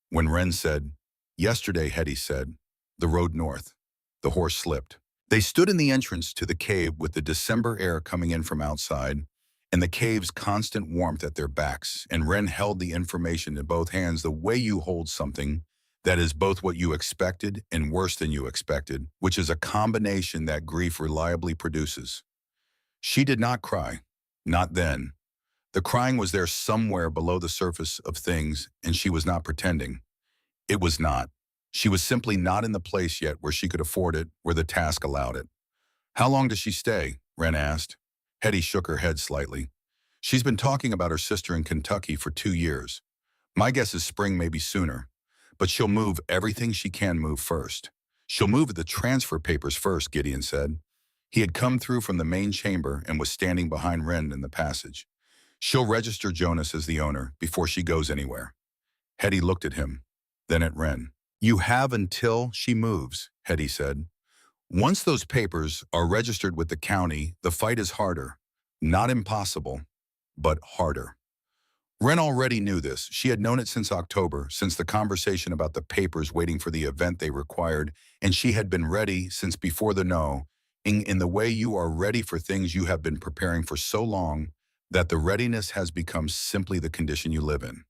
When Wren said, "Yesterday," Hetty said, "the road north." The horse slipped. They stood in the entrance to the cave with the December air coming in from outside and the cave's constant warmth at their backs, and Wren held the information in both hands the way you hold something that is both what you expected and worse than you expected, which is a combination that grief reliably produces. She did not cry. Not then. The crying was there somewhere below the surface of things, and she was not pretending. It was not. She was simply not in the place yet where she could afford it, where the task allowed it. "How long does she stay?" Wren asked. Hetty shook her head slightly. "She's been talking about her sister in Kentucky for 2 years. My guess is spring, maybe sooner. But she'll move everything she can move first." "She'll move the transfer papers first," Gideon said. He had come through from the main chamber and was standing behind Wren in the passage. "She'll register Jonas as the owner before she goes anywhere." Hetty looked at him, then at Wren. "You have until she moves," Hetty said. "Once those papers are registered with the county, the fight is harder. Not impossible, but harder." Wren already knew this. She had known it since October, since the conversation about the papers waiting for the event they required, and she had been ready since before the no, in the way you are ready for things you have been preparing for so long that the readiness has become simply the condition you live in.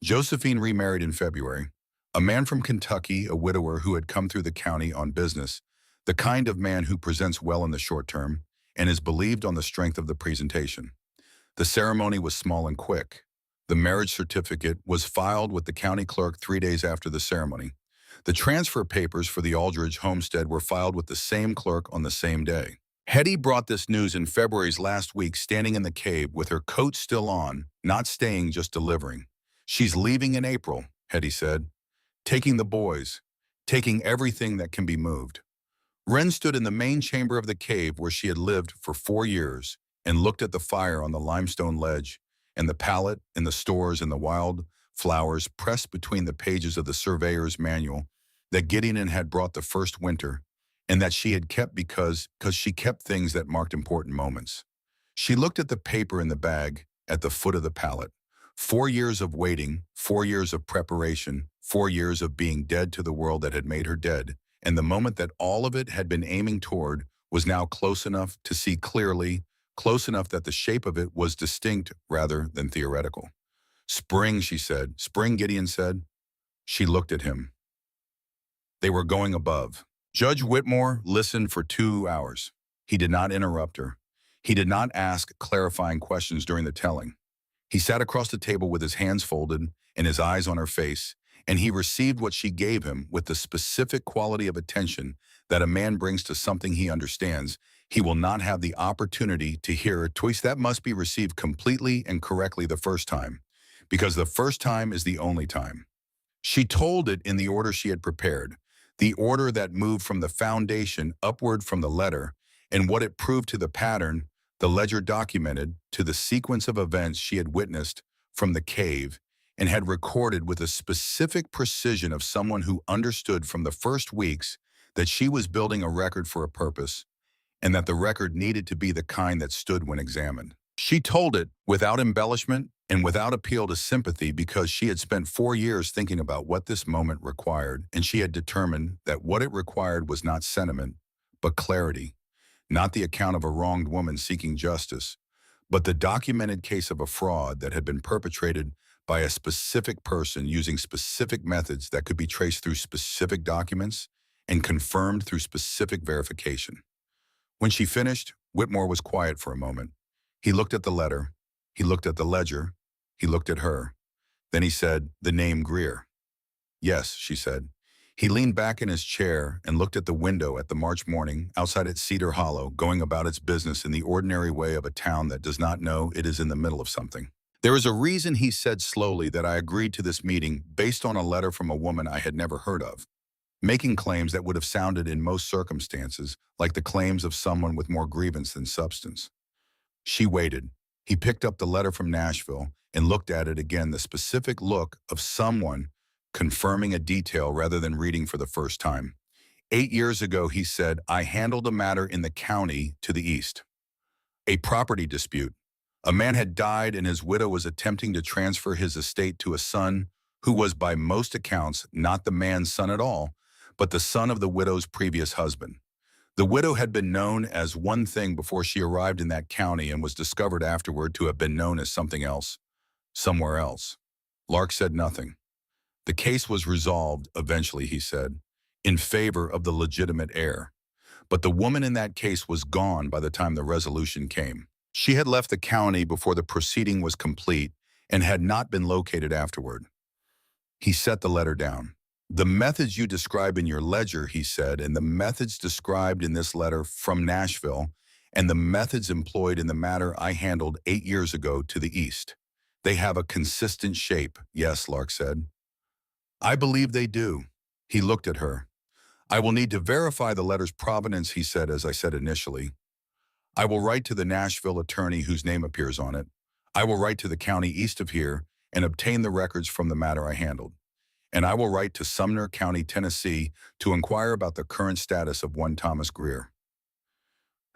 Josephine remarried in February. A man from Kentucky, a widower who had come through the county on business, the kind of man who presents well in the short term and is believed on the strength of the presentation. The ceremony was small and quick. The marriage certificate was filed with the county clerk 3 days after the ceremony. The transfer papers for the Aldrich homestead were filed with the same clerk on the same day. Hetty brought this news in February's last week, standing in the cave with her coat still on, not staying, just delivering. "She's leaving in April," Hetty said. "Taking the boys, taking everything that can be moved." Wren stood in the main chamber of the cave where she had lived for 4 years and looked at the fire on the limestone ledge and the pallet and the stores and the wild flowers pressed between the pages of the surveyor's manual that Gideon had brought the first winter and that she had kept because she kept things that marked important moments. She looked at the paper in the bag at the foot of the pallet. 4 years of waiting, 4 years of preparation, 4 years of being dead to the world that had made her dead, and the moment that all of it had been aiming toward was now close enough to see clearly, close enough that the shape of it was distinct rather than theoretical. "Spring," she said. "Spring," Gideon said. She looked at him. They were going above. Judge Whitmore listened for 2 hours. He did not interrupt her. He did not ask clarifying questions during the telling. He sat across the table with his hands folded and his eyes on her face, and he received what she gave him with the specific quality of attention that a man brings to something he understands. He will not have the opportunity to hear a twice that must be received completely and correctly the first time, because the first time is the only time. She told it in the order she had prepared, the order that moved from the foundation upward from the letter, and what it proved to the pattern the ledger documented, to the sequence of events she had witnessed from the cave and had recorded with a specific precision of someone who understood from the first weeks that she was building a record for a purpose, and that the record needed to be the kind that stood when examined. She told it without embellishment and without appeal to sympathy because she had spent 4 years thinking about what this moment required, and she had determined that what it required was not sentiment, but clarity, not the account of a wronged woman seeking justice, but the documented case of a fraud that had been perpetrated by a specific person using specific methods that could be traced through specific documents and confirmed through specific verification. When she finished, Whitmore was quiet for a moment. He looked at the letter, he looked at the ledger, he looked at her. Then he said, "The name Greer." "Yes," she said. He leaned back in his chair and looked at the window at the March morning outside at Cedar Hollow, going about its business in the ordinary way of a town that does not know it is in the middle of something. "There is a reason," he said slowly, "that I agreed to this meeting based on a letter from a woman I had never heard of, making claims that would have sounded in most circumstances like the claims of someone with more grievance than substance." She waited. He picked up the letter from Nashville and looked at it again, the specific look of someone confirming a detail rather than reading for the first time. "8 years ago," he said, "I handled a matter in the county to the east. A property dispute. A man had died and his widow was attempting to transfer his estate to a son who was by most accounts not the man's son at all, but the son of the widow's previous husband. The widow had been known as one thing before she arrived in that county and was discovered afterward to have been known as something else, somewhere else." Lark said nothing. "The case was resolved eventually," he said, "in favor of the legitimate heir. But the woman in that case was gone by the time the resolution came. She had left the county before the proceeding was complete and had not been located afterward." He set the letter down. "The methods you describe in your ledger," he said, "and the methods described in this letter from Nashville, and the methods employed in the matter I handled 8 years ago to the east. They have a consistent shape." "Yes," Lark said. "I believe they do." He looked at her. "I will need to verify the letter's provenance," he said, "as I said initially. I will write to the Nashville attorney whose name appears on it. I will write to the county east of here and obtain the records from the matter I handled. And I will write to Sumner County, Tennessee, to inquire about the current status of one Thomas Greer."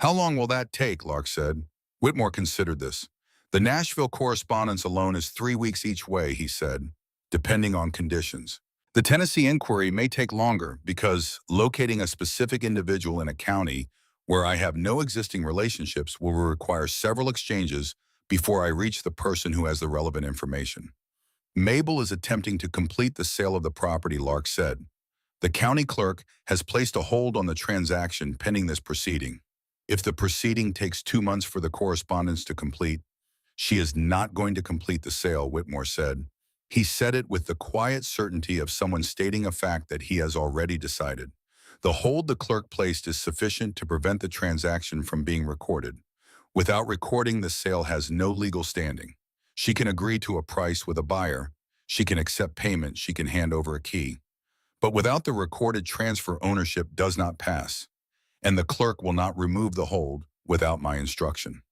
"How long will that take?" Lark said. Whitmore considered this. "The Nashville correspondence alone is 3 weeks each way," he said, "depending on conditions. The Tennessee inquiry may take longer because locating a specific individual in a county where I have no existing relationships will require several exchanges before I reach the person who has the relevant information." "Mabel is attempting to complete the sale of the property," Lark said. "The county clerk has placed a hold on the transaction pending this proceeding. If the proceeding takes 2 months for the correspondence to complete, she is not going to complete the sale," Whitmore said. He said it with the quiet certainty of someone stating a fact that he has already decided. "The hold the clerk placed is sufficient to prevent the transaction from being recorded. Without recording, the sale has no legal standing. She can agree to a price with a buyer. She can accept payment. She can hand over a key. But without the recorded transfer, ownership does not pass, and the clerk will not remove the hold without my instruction."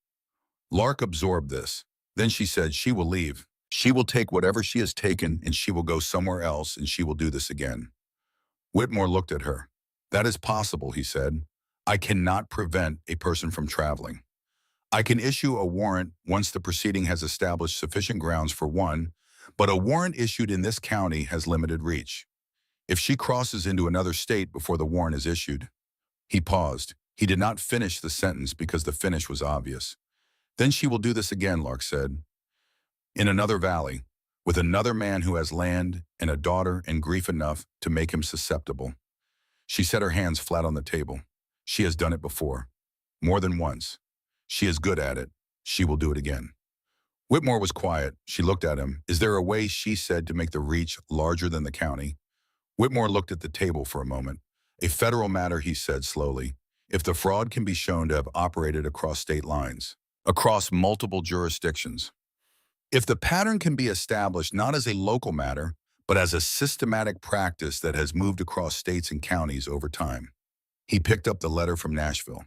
Lark absorbed this. Then she said, "She will leave. She will take whatever she has taken and she will go somewhere else and she will do this again." Whitmore looked at her. "That is possible," he said. "I cannot prevent a person from traveling. I can issue a warrant once the proceeding has established sufficient grounds for one, but a warrant issued in this county has limited reach. If she crosses into another state before the warrant is issued." He paused. He did not finish the sentence because the finish was obvious. "Then she will do this again," Lark said. "In another valley, with another man who has land and a daughter and grief enough to make him susceptible." She set her hands flat on the table. "She has done it before. More than once. She is good at it. She will do it again." Whitmore was quiet. She looked at him. "Is there a way," she said, "to make the reach larger than the county?" Whitmore looked at the table for a moment. "A federal matter," he said slowly, "if the fraud can be shown to have operated across state lines, across multiple jurisdictions. If the pattern can be established not as a local matter, but as a systematic practice that has moved across states and counties over time." He picked up the letter from Nashville.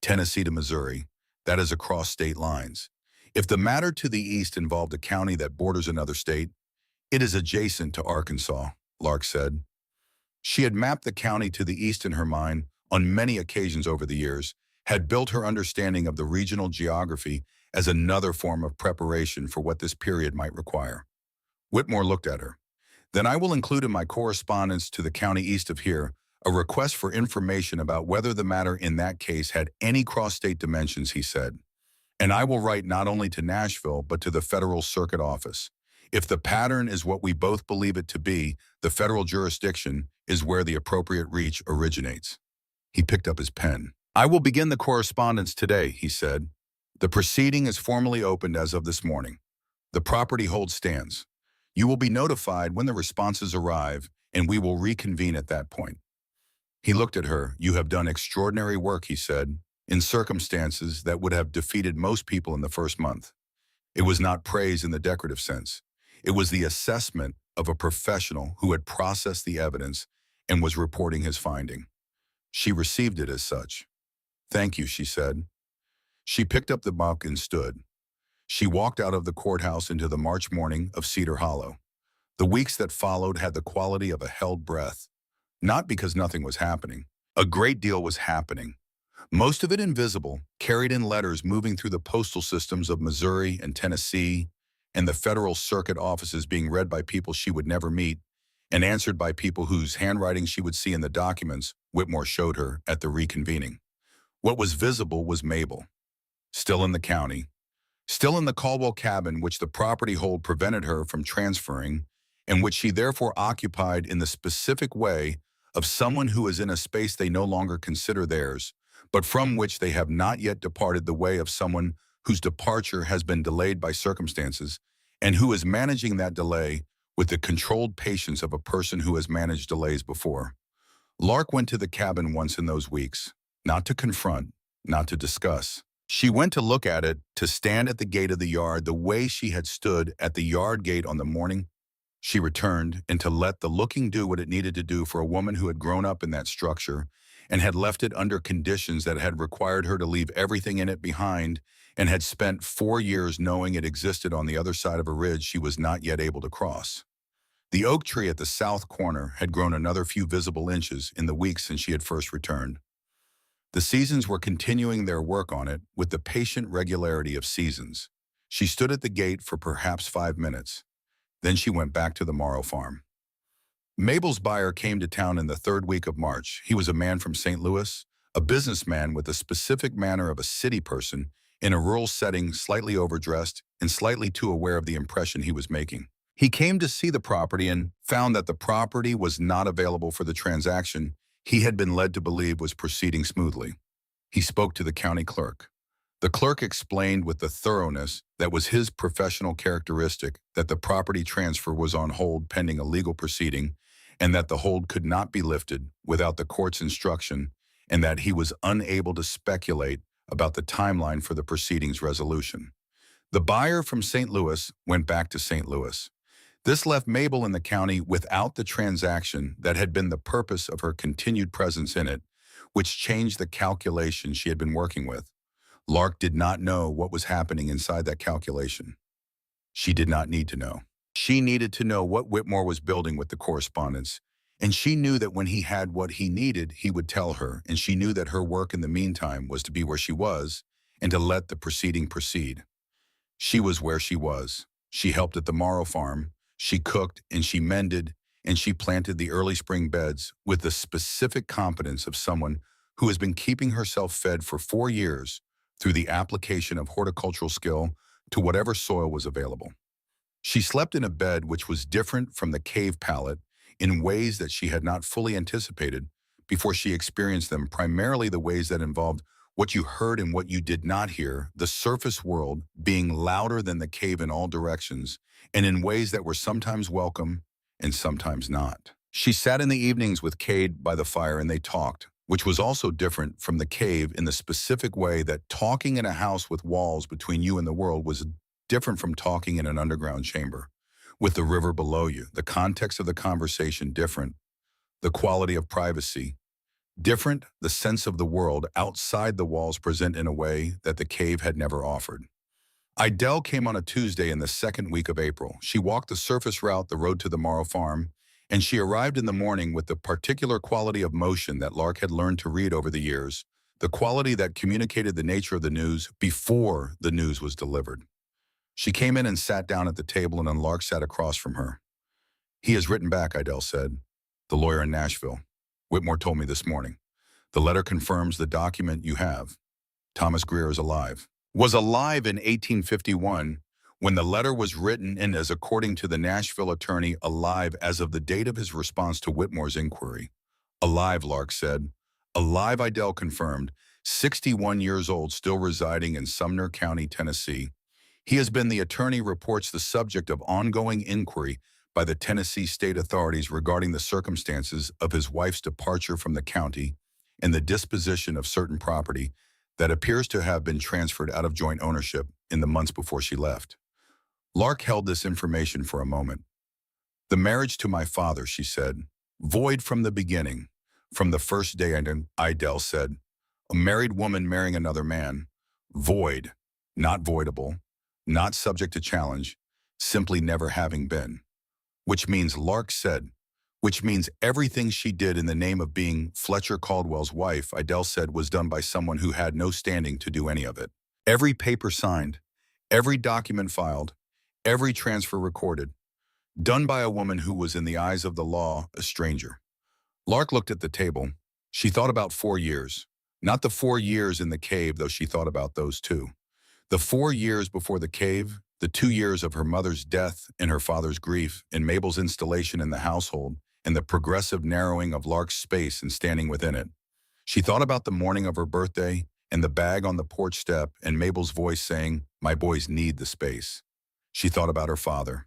"Tennessee to Missouri. That is across state lines. If the matter to the east involved a county that borders another state, it is adjacent to Arkansas," Lark said. She had mapped the county to the east in her mind on many occasions over the years, had built her understanding of the regional geography as another form of preparation for what this period might require. Whitmore looked at her. Then I will include in my correspondence to the county east of here a request for information about whether the matter in that case had any cross-state dimensions, he said. And I will write not only to Nashville, but to the Federal Circuit Office. If the pattern is what we both believe it to be, the federal jurisdiction is where the appropriate reach originates. He picked up his pen. I will begin the correspondence today, he said. The proceeding is formally opened as of this morning. The property hold stands. You will be notified when the responses arrive, and we will reconvene at that point. He looked at her. You have done extraordinary work, he said, in circumstances that would have defeated most people in the first month. It was not praise in the decorative sense. It was the assessment of a professional who had processed the evidence and was reporting his finding. She received it as such. Thank you, she said. She picked up the book and stood. She walked out of the courthouse into the March morning of Cedar Hollow. The weeks that followed had the quality of a held breath. Not because nothing was happening. A great deal was happening. Most of it invisible, carried in letters moving through the postal systems of Missouri and Tennessee, and the federal circuit offices being read by people she would never meet, and answered by people whose handwriting she would see in the documents Whitmore showed her at the reconvening. What was visible was Mabel, still in the county, still in the Caldwell cabin which the property hold prevented her from transferring, and which she therefore occupied in the specific way of someone who is in a space they no longer consider theirs, but from which they have not yet departed, the way of someone whose departure has been delayed by circumstances, and who is managing that delay with the controlled patience of a person who has managed delays before. Lark went to the cabin once in those weeks, not to confront, not to discuss. She went to look at it, to stand at the gate of the yard the way she had stood at the yard gate on the morning she returned, and to let the looking do what it needed to do for a woman who had grown up in that structure and had left it under conditions that had required her to leave everything in it behind, and had spent 4 years knowing it existed on the other side of a ridge she was not yet able to cross. The oak tree at the south corner had grown another few visible inches in the weeks since she had first returned. The seasons were continuing their work on it with the patient regularity of seasons. She stood at the gate for perhaps 5 minutes. Then she went back to the Morrow farm. Mabel's buyer came to town in the third week of March. He was a man from St. Louis, a businessman with the specific manner of a city person in a rural setting, slightly overdressed and slightly too aware of the impression he was making. He came to see the property and found that the property was not available for the transaction he had been led to believe was proceeding smoothly. He spoke to the county clerk. The clerk explained with the thoroughness that was his professional characteristic that the property transfer was on hold pending a legal proceeding, and that the hold could not be lifted without the court's instruction, and that he was unable to speculate about the timeline for the proceeding's resolution. The buyer from St. Louis went back to St. Louis. This left Mabel in the county without the transaction that had been the purpose of her continued presence in it, which changed the calculation she had been working with. Lark did not know what was happening inside that calculation. She did not need to know. She needed to know what Whitmore was building with the correspondence, and she knew that when he had what he needed, he would tell her, and she knew that her work in the meantime was to be where she was and to let the proceeding proceed. She was where she was. She helped at the Morrow farm. She cooked and she mended and she planted the early spring beds with the specific competence of someone who has been keeping herself fed for 4 years through the application of horticultural skill to whatever soil was available. She slept in a bed which was different from the cave pallet in ways that she had not fully anticipated before she experienced them, primarily the ways that involved what you heard and what you did not hear, the surface world being louder than the cave in all directions, and in ways that were sometimes welcome and sometimes not. She sat in the evenings with Cade by the fire and they talked, which was also different from the cave in the specific way that talking in a house with walls between you and the world was different from talking in an underground chamber, with the river below you, the context of the conversation different, the quality of privacy different, the sense of the world outside the walls present in a way that the cave had never offered. Idelle came on a Tuesday in the second week of April. She walked the surface route, the road to the Morrow farm, and she arrived in the morning with the particular quality of motion that Lark had learned to read over the years, the quality that communicated the nature of the news before the news was delivered. She came in and sat down at the table, and Lark sat across from her. "He has written back," Idell said. "The lawyer in Nashville. Whitmore told me this morning. The letter confirms the document you have. Thomas Greer is alive. Was alive in 1851 when the letter was written, and is, according to the Nashville attorney, alive as of the date of his response to Whitmore's inquiry." "Alive," Lark said. "Alive," Idell confirmed. 61 years old, still residing in Sumner County, Tennessee. He has been, the attorney reports, the subject of ongoing inquiry by the Tennessee state authorities regarding the circumstances of his wife's departure from the county and the disposition of certain property that appears to have been transferred out of joint ownership in the months before she left. Lark held this information for a moment. "The marriage to my father," she said, "void from the beginning, from the first day," Idell said. "A married woman marrying another man. Void, not voidable, not subject to challenge, simply never having been." "Which means," Lark said, "which means everything she did in the name of being Fletcher Caldwell's wife," Idell said, "was done by someone who had no standing to do any of it. Every paper signed, every document filed, every transfer recorded, done by a woman who was, in the eyes of the law, a stranger." Lark looked at the table. She thought about 4 years. Not the 4 years in the cave, though she thought about those too. The 4 years before the cave, the 2 years of her mother's death and her father's grief, and Mabel's installation in the household, and the progressive narrowing of Lark's space and standing within it. She thought about the morning of her birthday and the bag on the porch step and Mabel's voice saying, "My boys need the space." She thought about her father,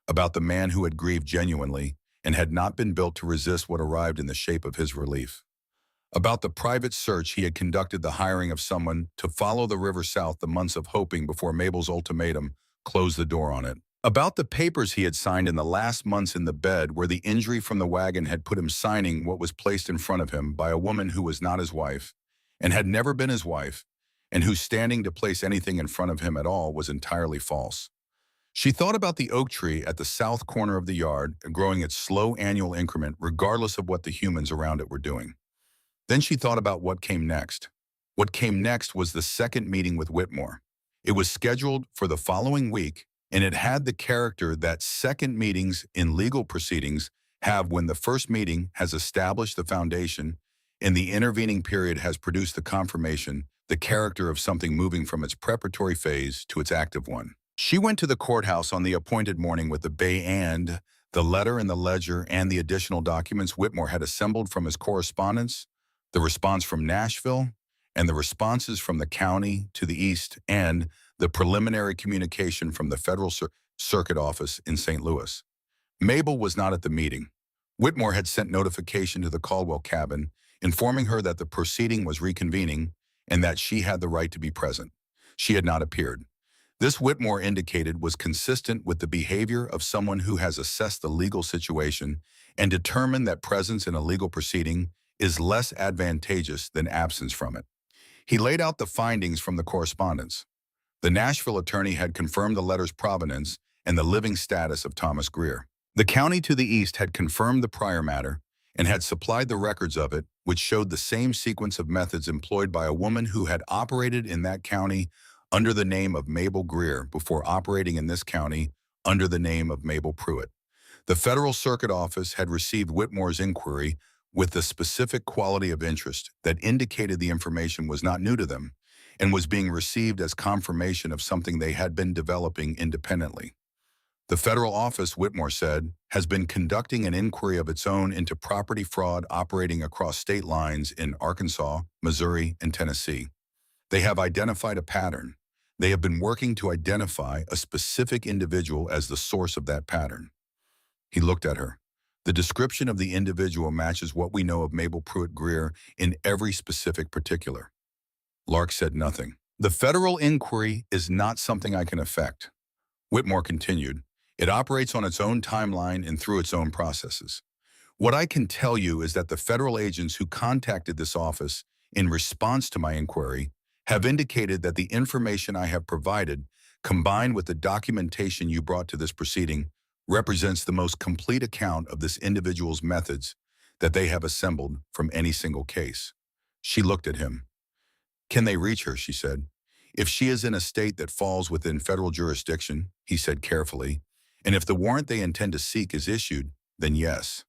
about the man who had grieved genuinely and had not been built to resist what arrived in the shape of his relief. About the private search he had conducted, the hiring of someone to follow the river south, the months of hoping before Mabel's ultimatum closed the door on it. About the papers he had signed in the last months in the bed where the injury from the wagon had put him signing what was placed in front of him by a woman who was not his wife and had never been his wife, and whose standing to place anything in front of him at all was entirely false. She thought about the oak tree at the south corner of the yard, growing its slow annual increment regardless of what the humans around it were doing. Then she thought about what came next. What came next was the second meeting with Whitmore. It was scheduled for the following week, and it had the character that second meetings in legal proceedings have when the first meeting has established the foundation and the intervening period has produced the confirmation, the character of something moving from its preparatory phase to its active one. She went to the courthouse on the appointed morning with the bay and the letter and the ledger and the additional documents Whitmore had assembled from his correspondence, the response from Nashville, and the responses from the county to the east, and the preliminary communication from the Federal Circuit Office in St. Louis. Mabel was not at the meeting. Whitmore had sent notification to the Caldwell cabin, informing her that the proceeding was reconvening and that she had the right to be present. She had not appeared. This, Whitmore indicated, was consistent with the behavior of someone who has assessed the legal situation and determined that presence in a legal proceeding is less advantageous than absence from it. He laid out the findings from the correspondence. The Nashville attorney had confirmed the letter's provenance and the living status of Thomas Greer. The county to the east had confirmed the prior matter and had supplied the records of it, which showed the same sequence of methods employed by a woman who had operated in that county under the name of Mabel Greer before operating in this county under the name of Mabel Pruitt. The Federal Circuit Office had received Whitmore's inquiry with the specific quality of interest that indicated the information was not new to them and was being received as confirmation of something they had been developing independently. The federal office, Whitmore said, has been conducting an inquiry of its own into property fraud operating across state lines in Arkansas, Missouri, and Tennessee. They have identified a pattern. They have been working to identify a specific individual as the source of that pattern. He looked at her. The description of the individual matches what we know of Mabel Pruitt Greer in every specific particular. Lark said nothing. The federal inquiry is not something I can affect. Whitmore continued. It operates on its own timeline and through its own processes. What I can tell you is that the federal agents who contacted this office in response to my inquiry have indicated that the information I have provided, combined with the documentation you brought to this proceeding, represents the most complete account of this individual's methods that they have assembled from any single case. She looked at him. Can they reach her, she said. If she is in a state that falls within federal jurisdiction, he said carefully, and if the warrant they intend to seek is issued, then yes.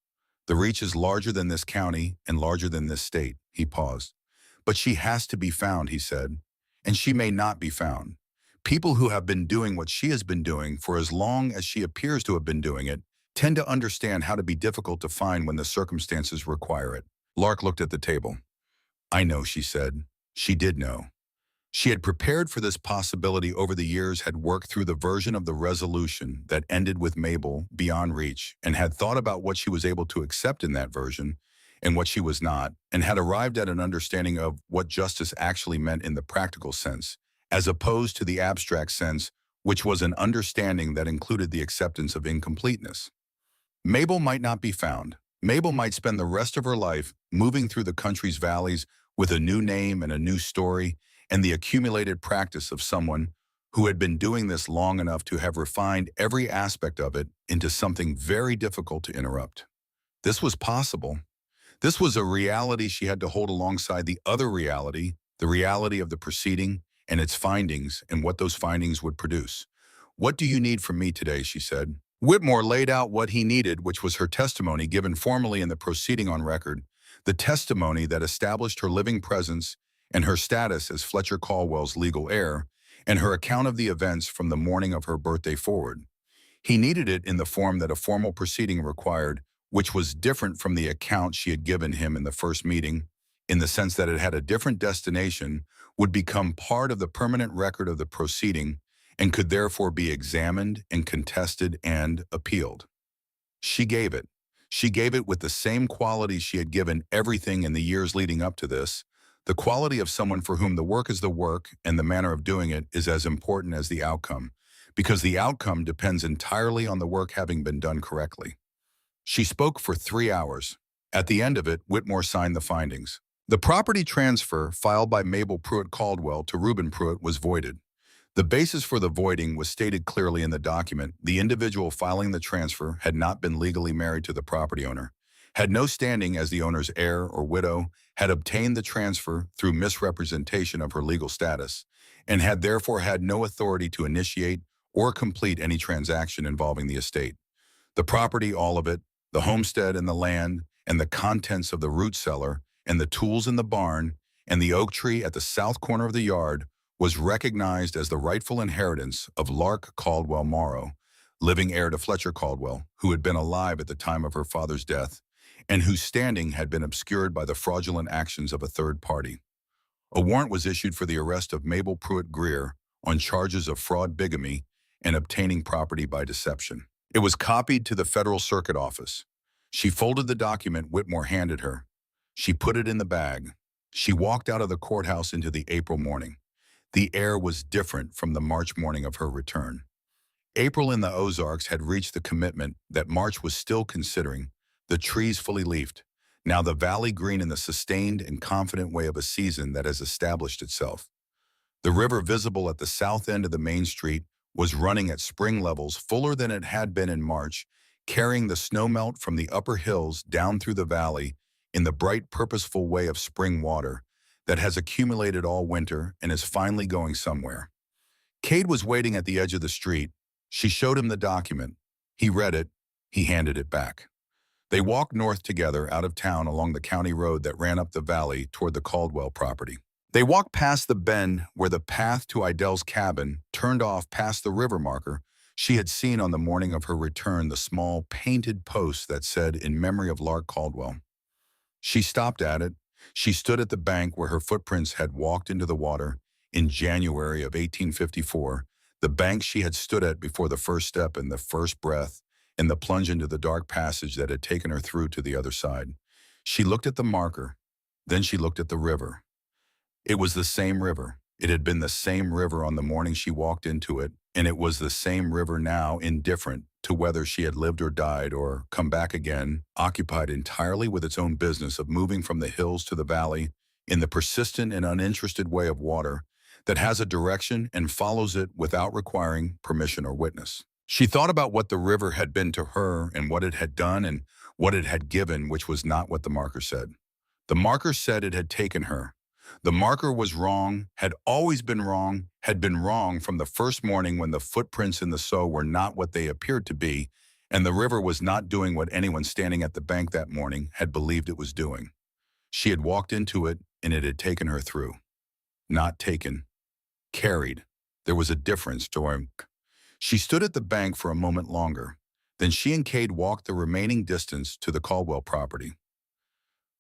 The reach is larger than this county and larger than this state, he paused. But she has to be found, he said, and she may not be found. People who have been doing what she has been doing for as long as she appears to have been doing it tend to understand how to be difficult to find when the circumstances require it. Lark looked at the table. I know, she said. She did know. She had prepared for this possibility over the years, had worked through the version of the resolution that ended with Mabel beyond reach, and had thought about what she was able to accept in that version and what she was not, and had arrived at an understanding of what justice actually meant in the practical sense, as opposed to the abstract sense, which was an understanding that included the acceptance of incompleteness. Mabel might not be found. Mabel might spend the rest of her life moving through the country's valleys with a new name and a new story, and the accumulated practice of someone who had been doing this long enough to have refined every aspect of it into something very difficult to interrupt. This was possible. This was a reality she had to hold alongside the other reality, the reality of the proceeding and its findings and what those findings would produce. What do you need from me today, she said. Whitmore laid out what he needed, which was her testimony given formally in the proceeding on record, the testimony that established her living presence and her status as Fletcher Caldwell's legal heir, and her account of the events from the morning of her birthday forward. He needed it in the form that a formal proceeding required, which was different from the account she had given him in the first meeting, in the sense that it had a different destination, would become part of the permanent record of the proceeding, and could therefore be examined and contested and appealed. She gave it. She gave it with the same quality she had given everything in the years leading up to this, the quality of someone for whom the work is the work and the manner of doing it is as important as the outcome, because the outcome depends entirely on the work having been done correctly. She spoke for 3 hours. At the end of it, Whitmore signed the findings. The property transfer filed by Mabel Pruitt Caldwell to Reuben Pruitt was voided. The basis for the voiding was stated clearly in the document. The individual filing the transfer had not been legally married to the property owner, had no standing as the owner's heir or widow, had obtained the transfer through misrepresentation of her legal status, and had therefore had no authority to initiate or complete any transaction involving the estate. The property, all of it, the homestead and the land, and the contents of the root cellar, and the tools in the barn, and the oak tree at the south corner of the yard, was recognized as the rightful inheritance of Lark Caldwell Morrow, living heir to Fletcher Caldwell, who had been alive at the time of her father's death, and whose standing had been obscured by the fraudulent actions of a third party. A warrant was issued for the arrest of Mabel Pruitt Greer on charges of fraud, bigamy, and obtaining property by deception. It was copied to the Federal Circuit Office. She folded the document Whitmore handed her. She put it in the bag. She walked out of the courthouse into the April morning. The air was different from the March morning of her return. April in the Ozarks had reached the commitment that March was still considering, the trees fully leafed, now the valley green in the sustained and confident way of a season that has established itself. The river visible at the south end of the main street was running at spring levels fuller than it had been in March, carrying the snowmelt from the upper hills down through the valley in the bright, purposeful way of spring water that has accumulated all winter and is finally going somewhere. Cade was waiting at the edge of the street. She showed him the document. He read it. He handed it back. They walked north together out of town along the county road that ran up the valley toward the Caldwell property. They walked past the bend where the path to Idell's cabin turned off past the river marker she had seen on the morning of her return, the small painted post that said, "In memory of Lark Caldwell." She stopped at it. She stood at the bank where her footprints had walked into the water in January of 1854, the bank she had stood at before the first step and the first breath, and the plunge into the dark passage that had taken her through to the other side. She looked at the marker. Then she looked at the river. It was the same river. It had been the same river on the morning she walked into it, and it was the same river now, indifferent to whether she had lived or died or come back again, occupied entirely with its own business of moving from the hills to the valley in the persistent and uninterested way of water that has a direction and follows it without requiring permission or witness. She thought about what the river had been to her and what it had done and what it had given, which was not what the marker said. The marker said it had taken her, The marker was wrong, had always been wrong, had been wrong from the first morning when the footprints in the Seau were not what they appeared to be, and the river was not doing what anyone standing at the bank that morning had believed it was doing. She had walked into it, and it had taken her through. Not taken. Carried. There was a difference, Doink. She stood at the bank for a moment longer. Then she and Cade walked the remaining distance to the Caldwell property.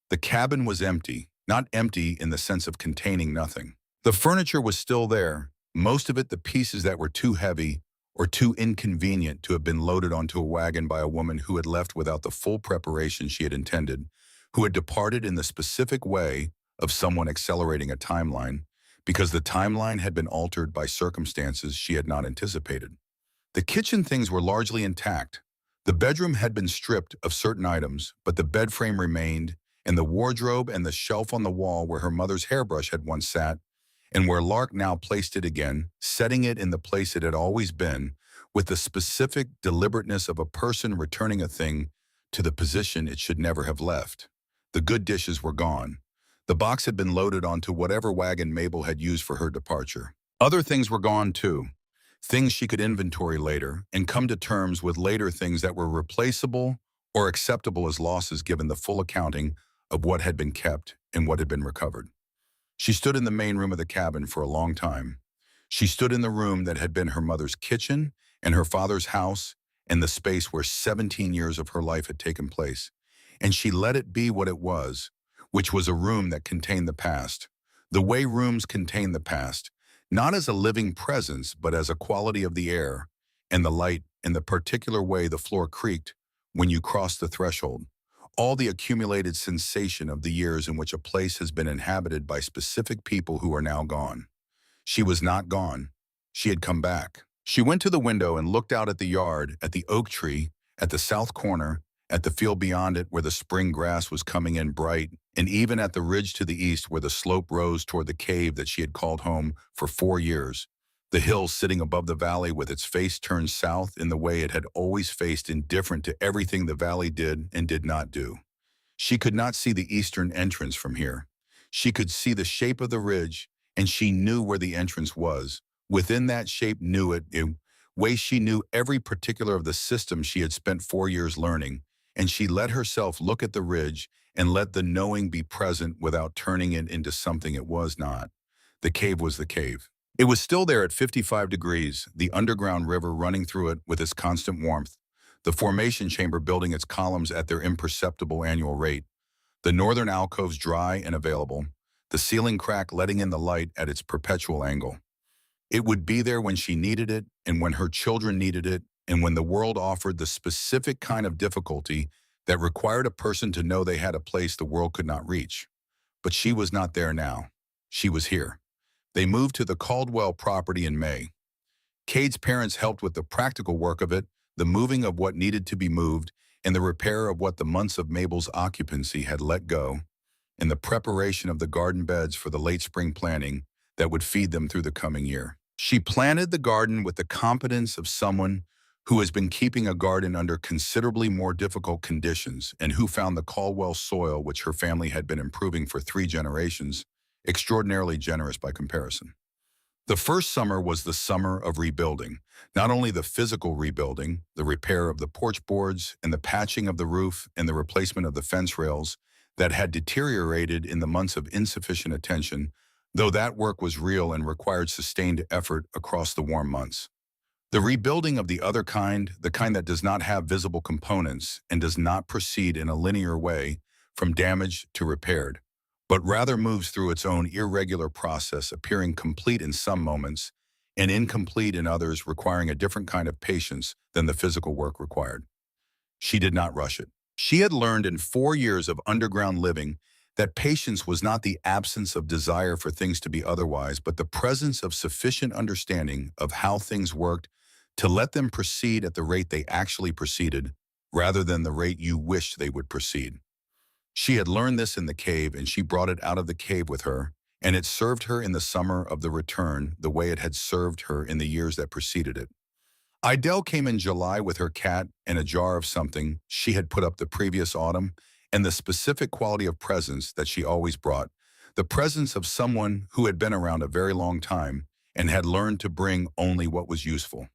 The cabin was empty, not empty in the sense of containing nothing. The furniture was still there, most of it the pieces that were too heavy or too inconvenient to have been loaded onto a wagon by a woman who had left without the full preparation she had intended, who had departed in the specific way of someone accelerating a timeline, because the timeline had been altered by circumstances she had not anticipated. The kitchen things were largely intact. The bedroom had been stripped of certain items, but the bed frame remained, and the wardrobe and the shelf on the wall where her mother's hairbrush had once sat, and where Lark now placed it again, setting it in the place it had always been, with the specific deliberateness of a person returning a thing to the position it should never have left. The good dishes were gone. The box had been loaded onto whatever wagon Mabel had used for her departure. Other things were gone too. Things she could inventory later and come to terms with later, things that were replaceable or acceptable as losses given the full accounting of what had been kept and what had been recovered. She stood in the main room of the cabin for a long time. She stood in the room that had been her mother's kitchen and her father's house and the space where 17 years of her life had taken place. And she let it be what it was, which was a room that contained the past. The way rooms contain the past, not as a living presence, but as a quality of the air and the light and the particular way the floor creaked when you crossed the threshold. All the accumulated sensation of the years in which a place has been inhabited by specific people who are now gone. She was not gone. She had come back. She went to the window and looked out at the yard, at the oak tree, at the south corner, at the field beyond it where the spring grass was coming in bright, and even at the ridge to the east where the slope rose toward the cave that she had called home for 4 years. The hill sitting above the valley with its face turned south in the way it had always faced, indifferent to everything the valley did and did not do. She could not see the eastern entrance from here. She could see the shape of the ridge, and she knew where the entrance was. Within that shape knew it, in way she knew every particular of the system she had spent 4 years learning, and she let herself look at the ridge and let the knowing be present without turning it into something it was not. The cave was the cave. It was still there at 55 degrees, the underground river running through it with its constant warmth, the formation chamber building its columns at their imperceptible annual rate, the northern alcoves dry and available, the ceiling crack letting in the light at its perpetual angle. It would be there when she needed it, and when her children needed it, and when the world offered the specific kind of difficulty that required a person to know they had a place the world could not reach. But she was not there now. She was here. They moved to the Caldwell property in May. Cade's parents helped with the practical work of it, the moving of what needed to be moved, and the repair of what the months of Mabel's occupancy had let go, and the preparation of the garden beds for the late spring planting that would feed them through the coming year. She planted the garden with the competence of someone who has been keeping a garden under considerably more difficult conditions and who found the Caldwell soil, which her family had been improving for 3 generations, extraordinarily generous by comparison. The first summer was the summer of rebuilding, not only the physical rebuilding, the repair of the porch boards and the patching of the roof and the replacement of the fence rails that had deteriorated in the months of insufficient attention, though that work was real and required sustained effort across the warm months. The rebuilding of the other kind, the kind that does not have visible components and does not proceed in a linear way from damaged to repaired, but rather moves through its own irregular process, appearing complete in some moments and incomplete in others, requiring a different kind of patience than the physical work required. She did not rush it. She had learned in 4 years of underground living that patience was not the absence of desire for things to be otherwise, but the presence of sufficient understanding of how things worked to let them proceed at the rate they actually proceeded, rather than the rate you wished they would proceed. She had learned this in the cave, and she brought it out of the cave with her, and it served her in the summer of the return the way it had served her in the years that preceded it. Idelle came in July with her cat and a jar of something she had put up the previous autumn, and the specific quality of presents that she always brought, the presence of someone who had been around a very long time and had learned to bring only what was useful.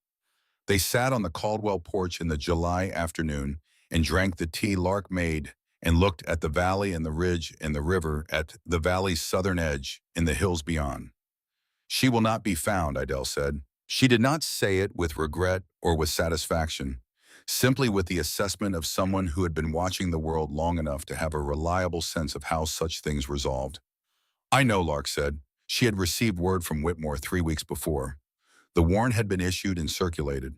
They sat on the Caldwell porch in the July afternoon and drank the tea Lark made and looked at the valley and the ridge and the river at the valley's southern edge in the hills beyond. "She will not be found," Idell said. She did not say it with regret or with satisfaction, simply with the assessment of someone who had been watching the world long enough to have a reliable sense of how such things resolved. "I know," Lark said. She had received word from Whitmore 3 weeks before. The warrant had been issued and circulated.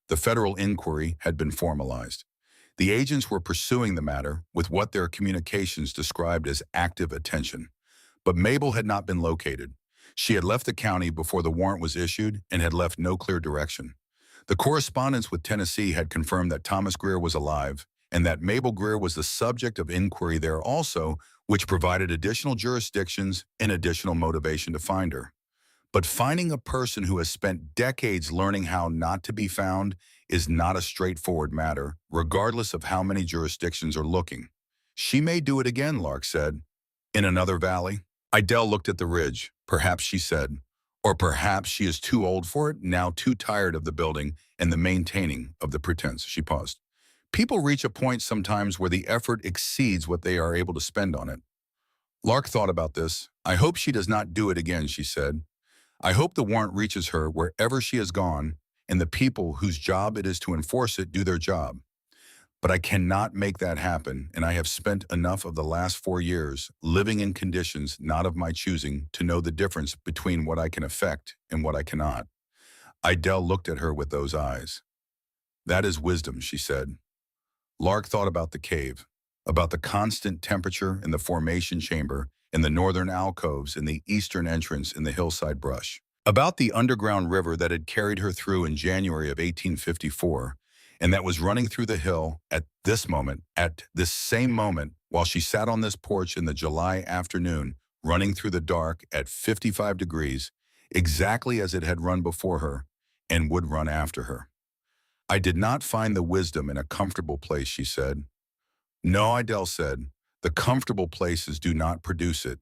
The federal inquiry had been formalized. The agents were pursuing the matter with what their communications described as active attention. But Mabel had not been located. She had left the county before the warrant was issued and had left no clear direction. The correspondence with Tennessee had confirmed that Thomas Greer was alive and that Mabel Greer was the subject of inquiry there also, which provided additional jurisdictions and additional motivation to find her. But finding a person who has spent decades learning how not to be found is not a straightforward matter, regardless of how many jurisdictions are looking. "She may do it again," Lark said. "In another valley?" Idell looked at the ridge. "Perhaps," she said. "Or perhaps she is too old for it, now too tired of the building and the maintaining of the pretense." She paused. "People reach a point sometimes where the effort exceeds what they are able to spend on it." Lark thought about this. "I hope she does not do it again," she said. "I hope the warrant reaches her wherever she has gone and the people whose job it is to enforce it do their job. But I cannot make that happen, and I have spent enough of the last 4 years living in conditions not of my choosing to know the difference between what I can affect and what I cannot." Idell looked at her with those eyes. "That is wisdom," she said. Lark thought about the cave, about the constant temperature in the formation chamber, in the northern alcoves, in the eastern entrance in the hillside brush, about the underground river that had carried her through in January of 1854, and that was running through the hill at this same moment, while she sat on this porch in the July afternoon, running through the dark at 55 degrees, exactly as it had run before her and would run after her. "I did not find the wisdom in a comfortable place," she said. "No," Idell said, "the comfortable places do not produce it."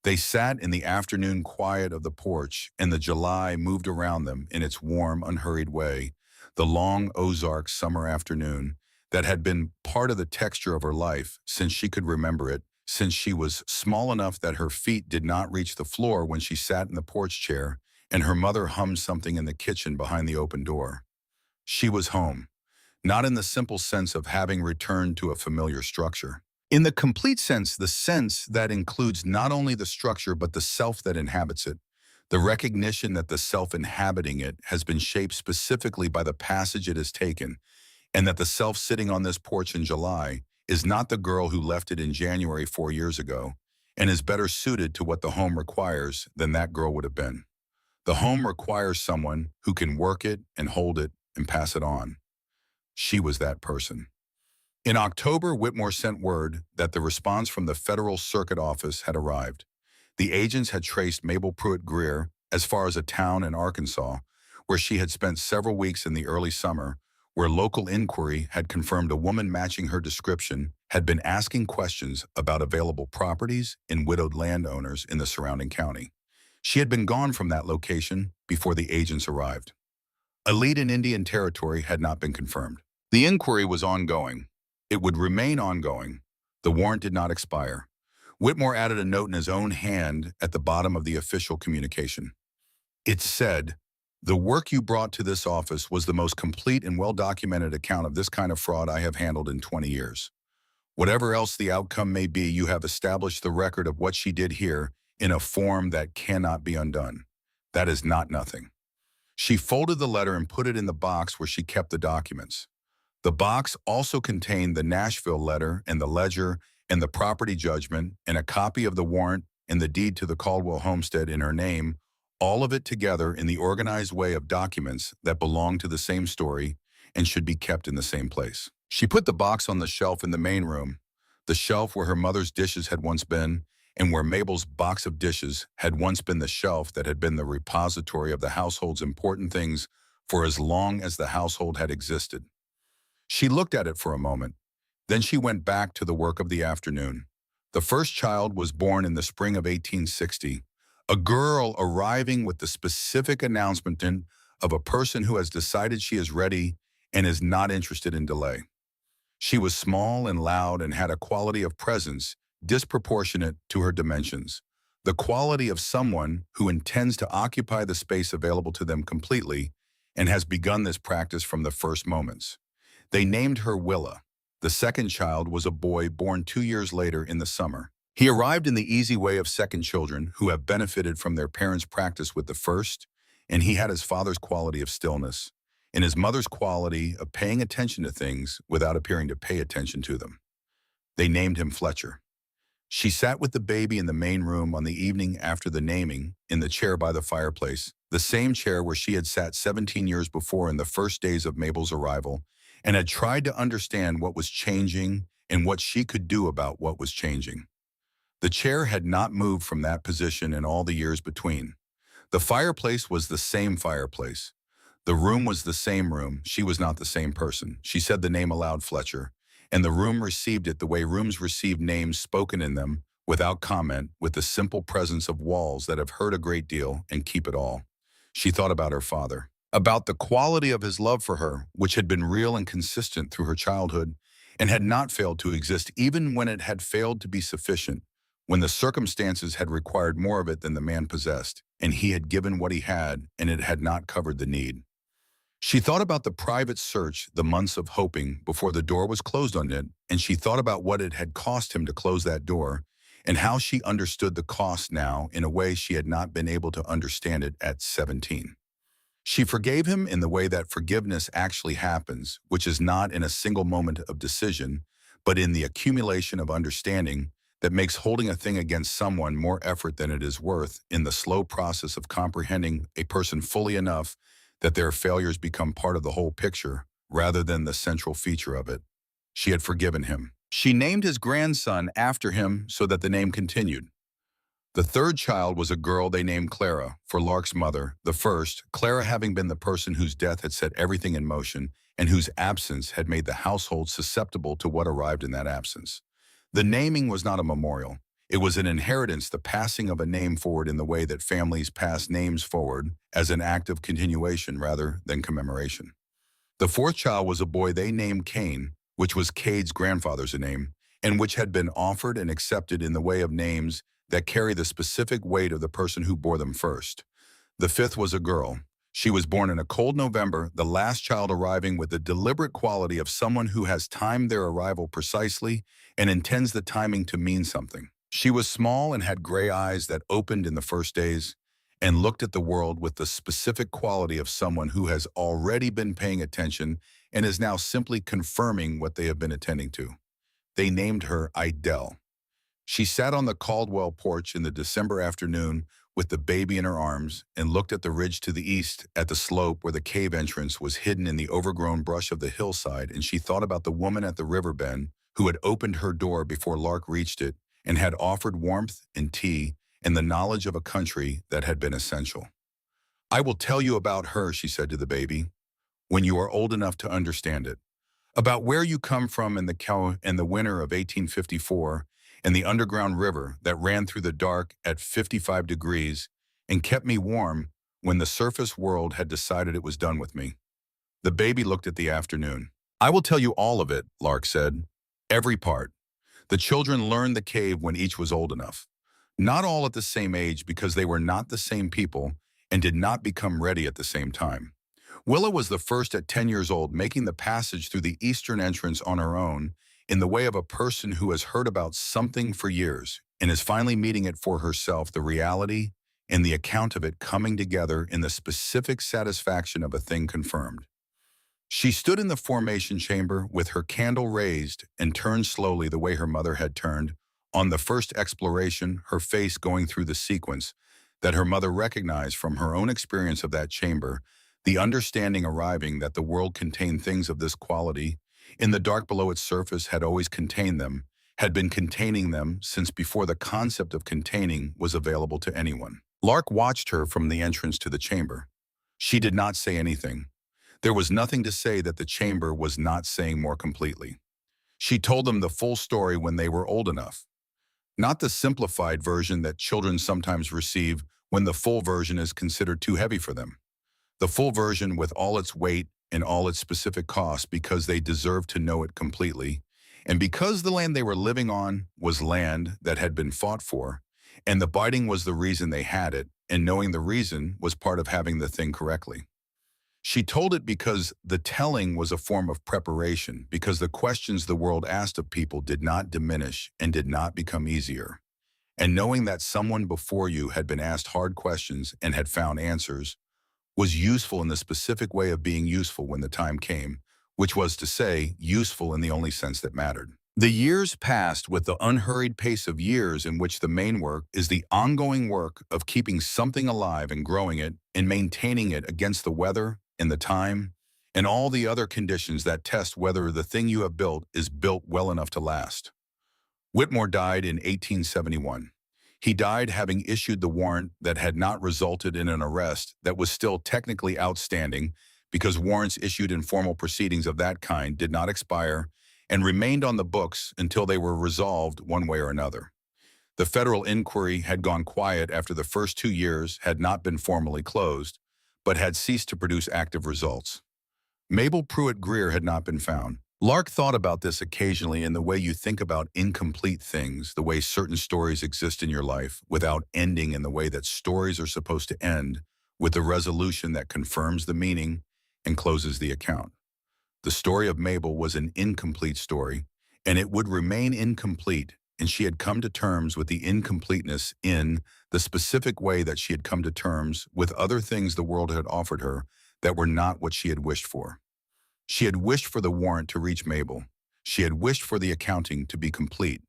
They sat in the afternoon quiet of the porch, and the July moved around them in its warm, unhurried way, the long Ozark summer afternoon that had been part of the texture of her life since she could remember it, since she was small enough that her feet did not reach the floor when she sat in the porch chair, and her mother hummed something in the kitchen behind the open door. She was home, not in the simple sense of having returned to a familiar structure. In the complete sense, the sense that includes not only the structure but the self that inhabits it, the recognition that the self inhabiting it has been shaped specifically by the passage it has taken, and that the self sitting on this porch in July is not the girl who left it in January 4 years ago, and is better suited to what the home requires than that girl would have been. The home requires someone who can work it and hold it and pass it on. She was that person. In October, Whitmore sent word that the response from the Federal Circuit Office had arrived. The agents had traced Mabel Pruitt Greer as far as a town in Arkansas, where she had spent several weeks in the early summer, where local inquiry had confirmed a woman matching her description had been asking questions about available properties and widowed landowners in the surrounding county. She had been gone from that location before the agents arrived. A lead in Indian Territory had not been confirmed. The inquiry was ongoing. It would remain ongoing. The warrant did not expire. Whitmore added a note in his own hand at the bottom of the official communication. It said, "The work you brought to this office was the most complete and well-documented account of this kind of fraud I have handled in 20 years. Whatever else the outcome may be, you have established the record of what she did here in a form that cannot be undone. That is not nothing." She folded the letter and put it in the box where she kept the documents. The box also contained the Nashville letter and the ledger and the property judgment and a copy of the warrant and the deed to the Caldwell homestead in her name, all of it together in the organized way of documents that belong to the same story and should be kept in the same place. She put the box on the shelf in the main room, the shelf where her mother's dishes had once been, and where Mabel's box of dishes had once been the shelf that had been the repository of the household's important things for as long as the household had existed. She looked at it for a moment. Then she went back to the work of the afternoon. The first child was born in the spring of 1860, a girl arriving with the specific announcement of a person who has decided she is ready and is not interested in delay. She was small and loud and had a quality of presence disproportionate to her dimensions, the quality of someone who intends to occupy the space available to them completely and has begun this practice from the first moments. They named her Willa. The second child was a boy born 2 years later in the summer. He arrived in the easy way of second children who have benefited from their parents' practice with the first, and he had his father's quality of stillness and his mother's quality of paying attention to things without appearing to pay attention to them. They named him Fletcher. She sat with the baby in the main room on the evening after the naming, in the chair by the fireplace, the same chair where she had sat 17 years before in the first days of Mabel's arrival, and had tried to understand what was changing and what she could do about what was changing. The chair had not moved from that position in all the years between. The fireplace was the same fireplace. The room was the same room. She was not the same person. She said the name aloud, Fletcher, and the room received it the way rooms receive names spoken in them, without comment, with the simple presence of walls that have heard a great deal and keep it all. She thought about her father, about the quality of his love for her, which had been real and consistent through her childhood, and had not failed to exist even when it had failed to be sufficient, when the circumstances had required more of it than the man possessed, and he had given what he had, and it had not covered the need. She thought about the private search, the months of hoping before the door was closed on it, and she thought about what it had cost him to close that door, and how she understood the cost now in a way she had not been able to understand it at 17. She forgave him in the way that forgiveness actually happens, which is not in a single moment of decision, but in the accumulation of understanding that makes holding a thing against someone more effort than it is worth, in the slow process of comprehending a person fully enough that their failures become part of the whole picture rather than the central feature of it. She had forgiven him. She named his grandson after him so that the name continued. The third child was a girl they named Clara, for Lark's mother, the first, Clara having been the person whose death had set everything in motion and whose absence had made the household susceptible to what arrived in that absence. The naming was not a memorial. It was an inheritance, the passing of a name forward in the way that families pass names forward, as an act of continuation rather than commemoration. The fourth child was a boy they named Cain, which was Cade's grandfather's name, and which had been offered and accepted in the way of names that carry the specific weight of the person who bore them first. The fifth was a girl. She was born in a cold November, the last child arriving with the deliberate quality of someone who has timed their arrival precisely and intends the timing to mean something. She was small and had gray eyes that opened in the first days and looked at the world with the specific quality of someone who has already been paying attention and is now simply confirming what they have been attending to. They named her Idelle. She sat on the Caldwell porch in the December afternoon with the baby in her arms and looked at the ridge to the east, at the slope where the cave entrance was hidden in the overgrown brush of the hillside, and she thought about the woman at the river bend who had opened her door before Lark reached it and had offered warmth and tea and the knowledge of a country that had been essential. "I will tell you about her," she said to the baby, "when you are old enough to understand it. About where you come from in the winter of 1854 and the underground river that ran through the dark at 55 degrees and kept me warm when the surface world had decided it was done with me." The baby looked at the afternoon. "I will tell you all of it," Lark said. "Every part." The children learned the cave when each was old enough. Not all at the same age, because they were not the same people and did not become ready at the same time. Willa was the first at 10 years old, making the passage through the eastern entrance on her own in the way of a person who has heard about something for years and is finally meeting it for herself, the reality and the account of it coming together in the specific satisfaction of a thing confirmed. She stood in the formation chamber with her candle raised and turned slowly the way her mother had turned on the first exploration, her face going through the sequence that her mother recognized from her own experience of that chamber, the understanding arriving that the world contained things of this quality, in the dark below its surface had always contained them, had been containing them since before the concept of containing was available to anyone. Lark watched her from the entrance to the chamber. She did not say anything. There was nothing to say that the chamber was not saying more completely. She told them the full story when they were old enough. not the simplified version that children sometimes receive when the full version is considered too heavy for them. The full version with all its weight and all its specific costs because they deserve to know it completely, and because the land they were living on was land that had been fought for, and the biting was the reason they had it, and knowing the reason was part of having the thing correctly. She told it because the telling was a form of preparation, because the questions the world asked of people did not diminish and did not become easier. And knowing that someone before you had been asked hard questions and had found answers was useful in the specific way of being useful when the time came, which was to say, useful in the only sense that mattered. The years passed with the unhurried pace of years in which the main work is the ongoing work of keeping something alive and growing it and maintaining it against the weather and the time and all the other conditions that test whether the thing you have built is built well enough to last. Whitmore died in 1871. He died having issued the warrant that had not resulted in an arrest that was still technically outstanding because warrants issued in formal proceedings of that kind did not expire and remained on the books until they were resolved one way or another. The federal inquiry had gone quiet after the first 2 years had not been formally closed, but had ceased to produce active results. Mabel Pruitt Greer had not been found. Lark thought about this occasionally in the way you think about incomplete things, the way certain stories exist in your life without ending in the way that stories are supposed to end, with the resolution that confirms the meaning and closes the account. The story of Mabel was an incomplete story, and it would remain incomplete, and she had come to terms with the incompleteness in the specific way that she had come to terms with other things the world had offered her that were not what she had wished for. She had wished for the warrant to reach Mabel. She had wished for the accounting to be complete.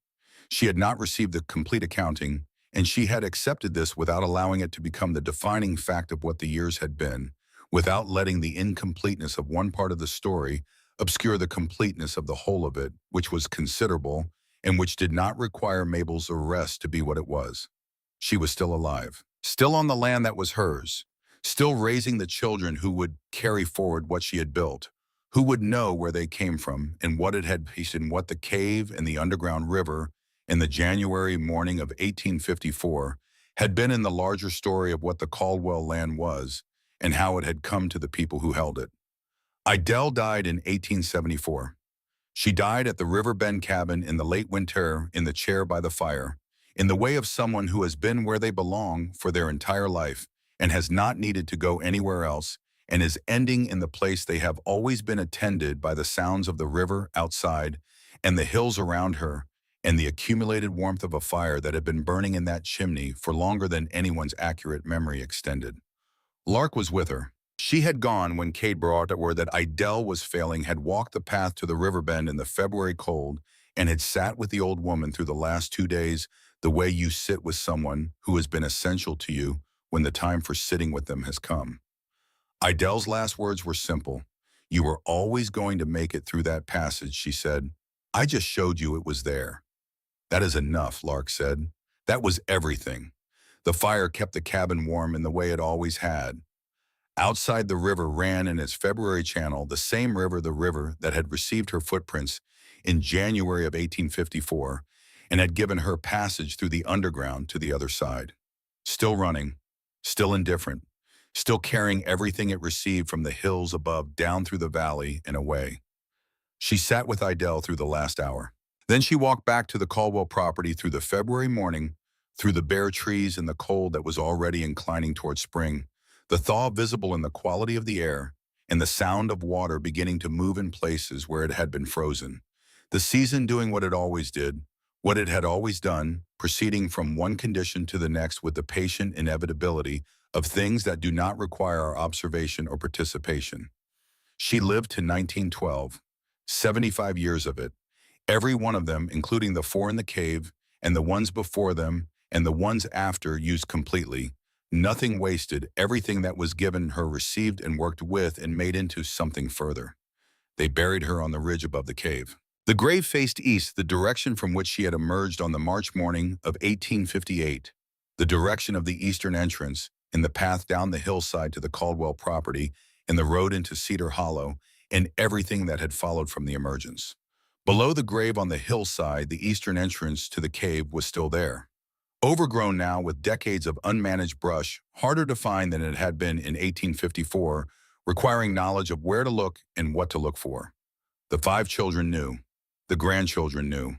She had not received the complete accounting, and she had accepted this without allowing it to become the defining fact of what the years had been, without letting the incompleteness of one part of the story obscure the completeness of the whole of it, which was considerable and which did not require Mabel's arrest to be what it was. She was still alive, still on the land that was hers, still raising the children who would carry forward what she had built, who would know where they came from and what it had pieced and what the cave and the underground river in the January morning of 1854 had been in the larger story of what the Caldwell land was and how it had come to the people who held it. Idell died in 1874. She died at the River Bend cabin in the late winter in the chair by the fire, in the way of someone who has been where they belong for their entire life and has not needed to go anywhere else and is ending in the place they have always been attended by the sounds of the river outside and the hills around her and the accumulated warmth of a fire that had been burning in that chimney for longer than anyone's accurate memory extended. Lark was with her. She had gone when Kate brought her word that Idell was failing, had walked the path to the river bend in the February cold, and had sat with the old woman through the last 2 days the way you sit with someone who has been essential to you when the time for sitting with them has come. Idell's last words were simple. "You were always going to make it through that passage," she said. "I just showed you it was there." "That is enough," Lark said. "That was everything." The fire kept the cabin warm in the way it always had. Outside the river ran in its February channel the same river, the river that had received her footprints in January of 1854 and had given her passage through the underground to the other side. Still running, still indifferent, still carrying everything it received from the hills above down through the valley and away. She sat with Idell through the last hour. Then she walked back to the Caldwell property through the February morning, through the bare trees and the cold that was already inclining toward spring, the thaw visible in the quality of the air, and the sound of water beginning to move in places where it had been frozen. The season doing what it always did, what it had always done, proceeding from one condition to the next with the patient inevitability of things that do not require our observation or participation. She lived to 1912, 75 years of it, every one of them, including the 4 in the cave, and the ones before them, and the ones after, used completely. Nothing wasted, everything that was given her received and worked with and made into something further. They buried her on the ridge above the cave. The grave faced east, the direction from which she had emerged on the March morning of 1858, the direction of the eastern entrance, in the path down the hillside to the Caldwell property, and the road into Cedar Hollow, and everything that had followed from the emergence. Below the grave on the hillside, the eastern entrance to the cave was still there. Overgrown now with decades of unmanaged brush, harder to find than it had been in 1854, requiring knowledge of where to look and what to look for. The five children knew. The grandchildren knew.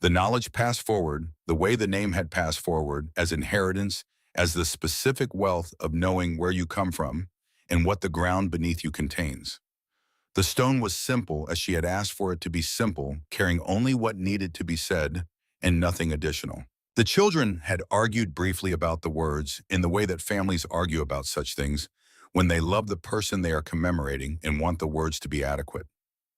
The knowledge passed forward, the way the name had passed forward, as inheritance, as the specific wealth of knowing where you come from and what the ground beneath you contains. The stone was simple as she had asked for it to be simple, carrying only what needed to be said and nothing additional. The children had argued briefly about the words in the way that families argue about such things when they love the person they are commemorating and want the words to be adequate.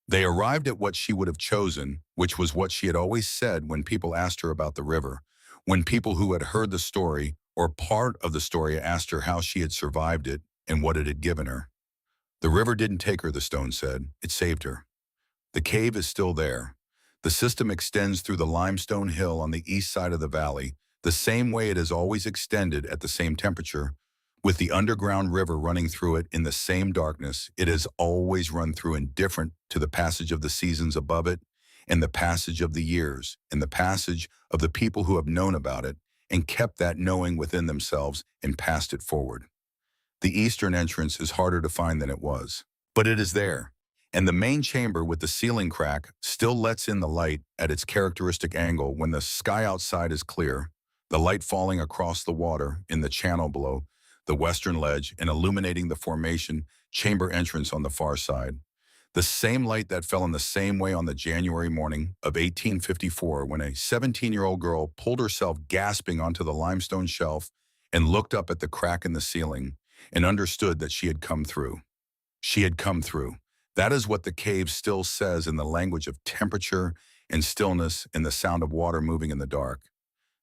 They arrived at what she would have chosen, which was what she had always said when people asked her about the river, when people who had heard the story or part of the story asked her how she had survived it and what it had given her. The river didn't take her, the stone said. It saved her. The cave is still there. The system extends through the limestone hill on the east side of the valley, the same way it has always extended at the same temperature, with the underground river running through it in the same darkness it has always run through, indifferent to the passage of the seasons above it, and the passage of the years, and the passage of the people who have known about it, and kept that knowing within themselves and passed it forward. The eastern entrance is harder to find than it was, but it is there, and the main chamber with the ceiling crack still lets in the light at its characteristic angle when the sky outside is clear, the light falling across the water in the channel below the western ledge and illuminating the formation chamber entrance on the far side. The same light that fell in the same way on the January morning of 1854 when a 17-year-old girl pulled herself gasping onto the limestone shelf and looked up at the crack in the ceiling and understood that she had come through. She had come through. That is what the cave still says in the language of temperature and stillness and the sound of water moving in the dark.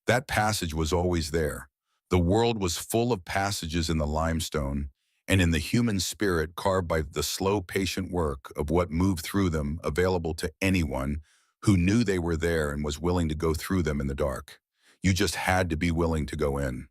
That passage was always there. The world was full of passages in the limestone and in the human spirit carved by the slow, patient work of what moved through them, available to anyone who knew they were there and was willing to go through them in the dark. You just had to be willing to go in.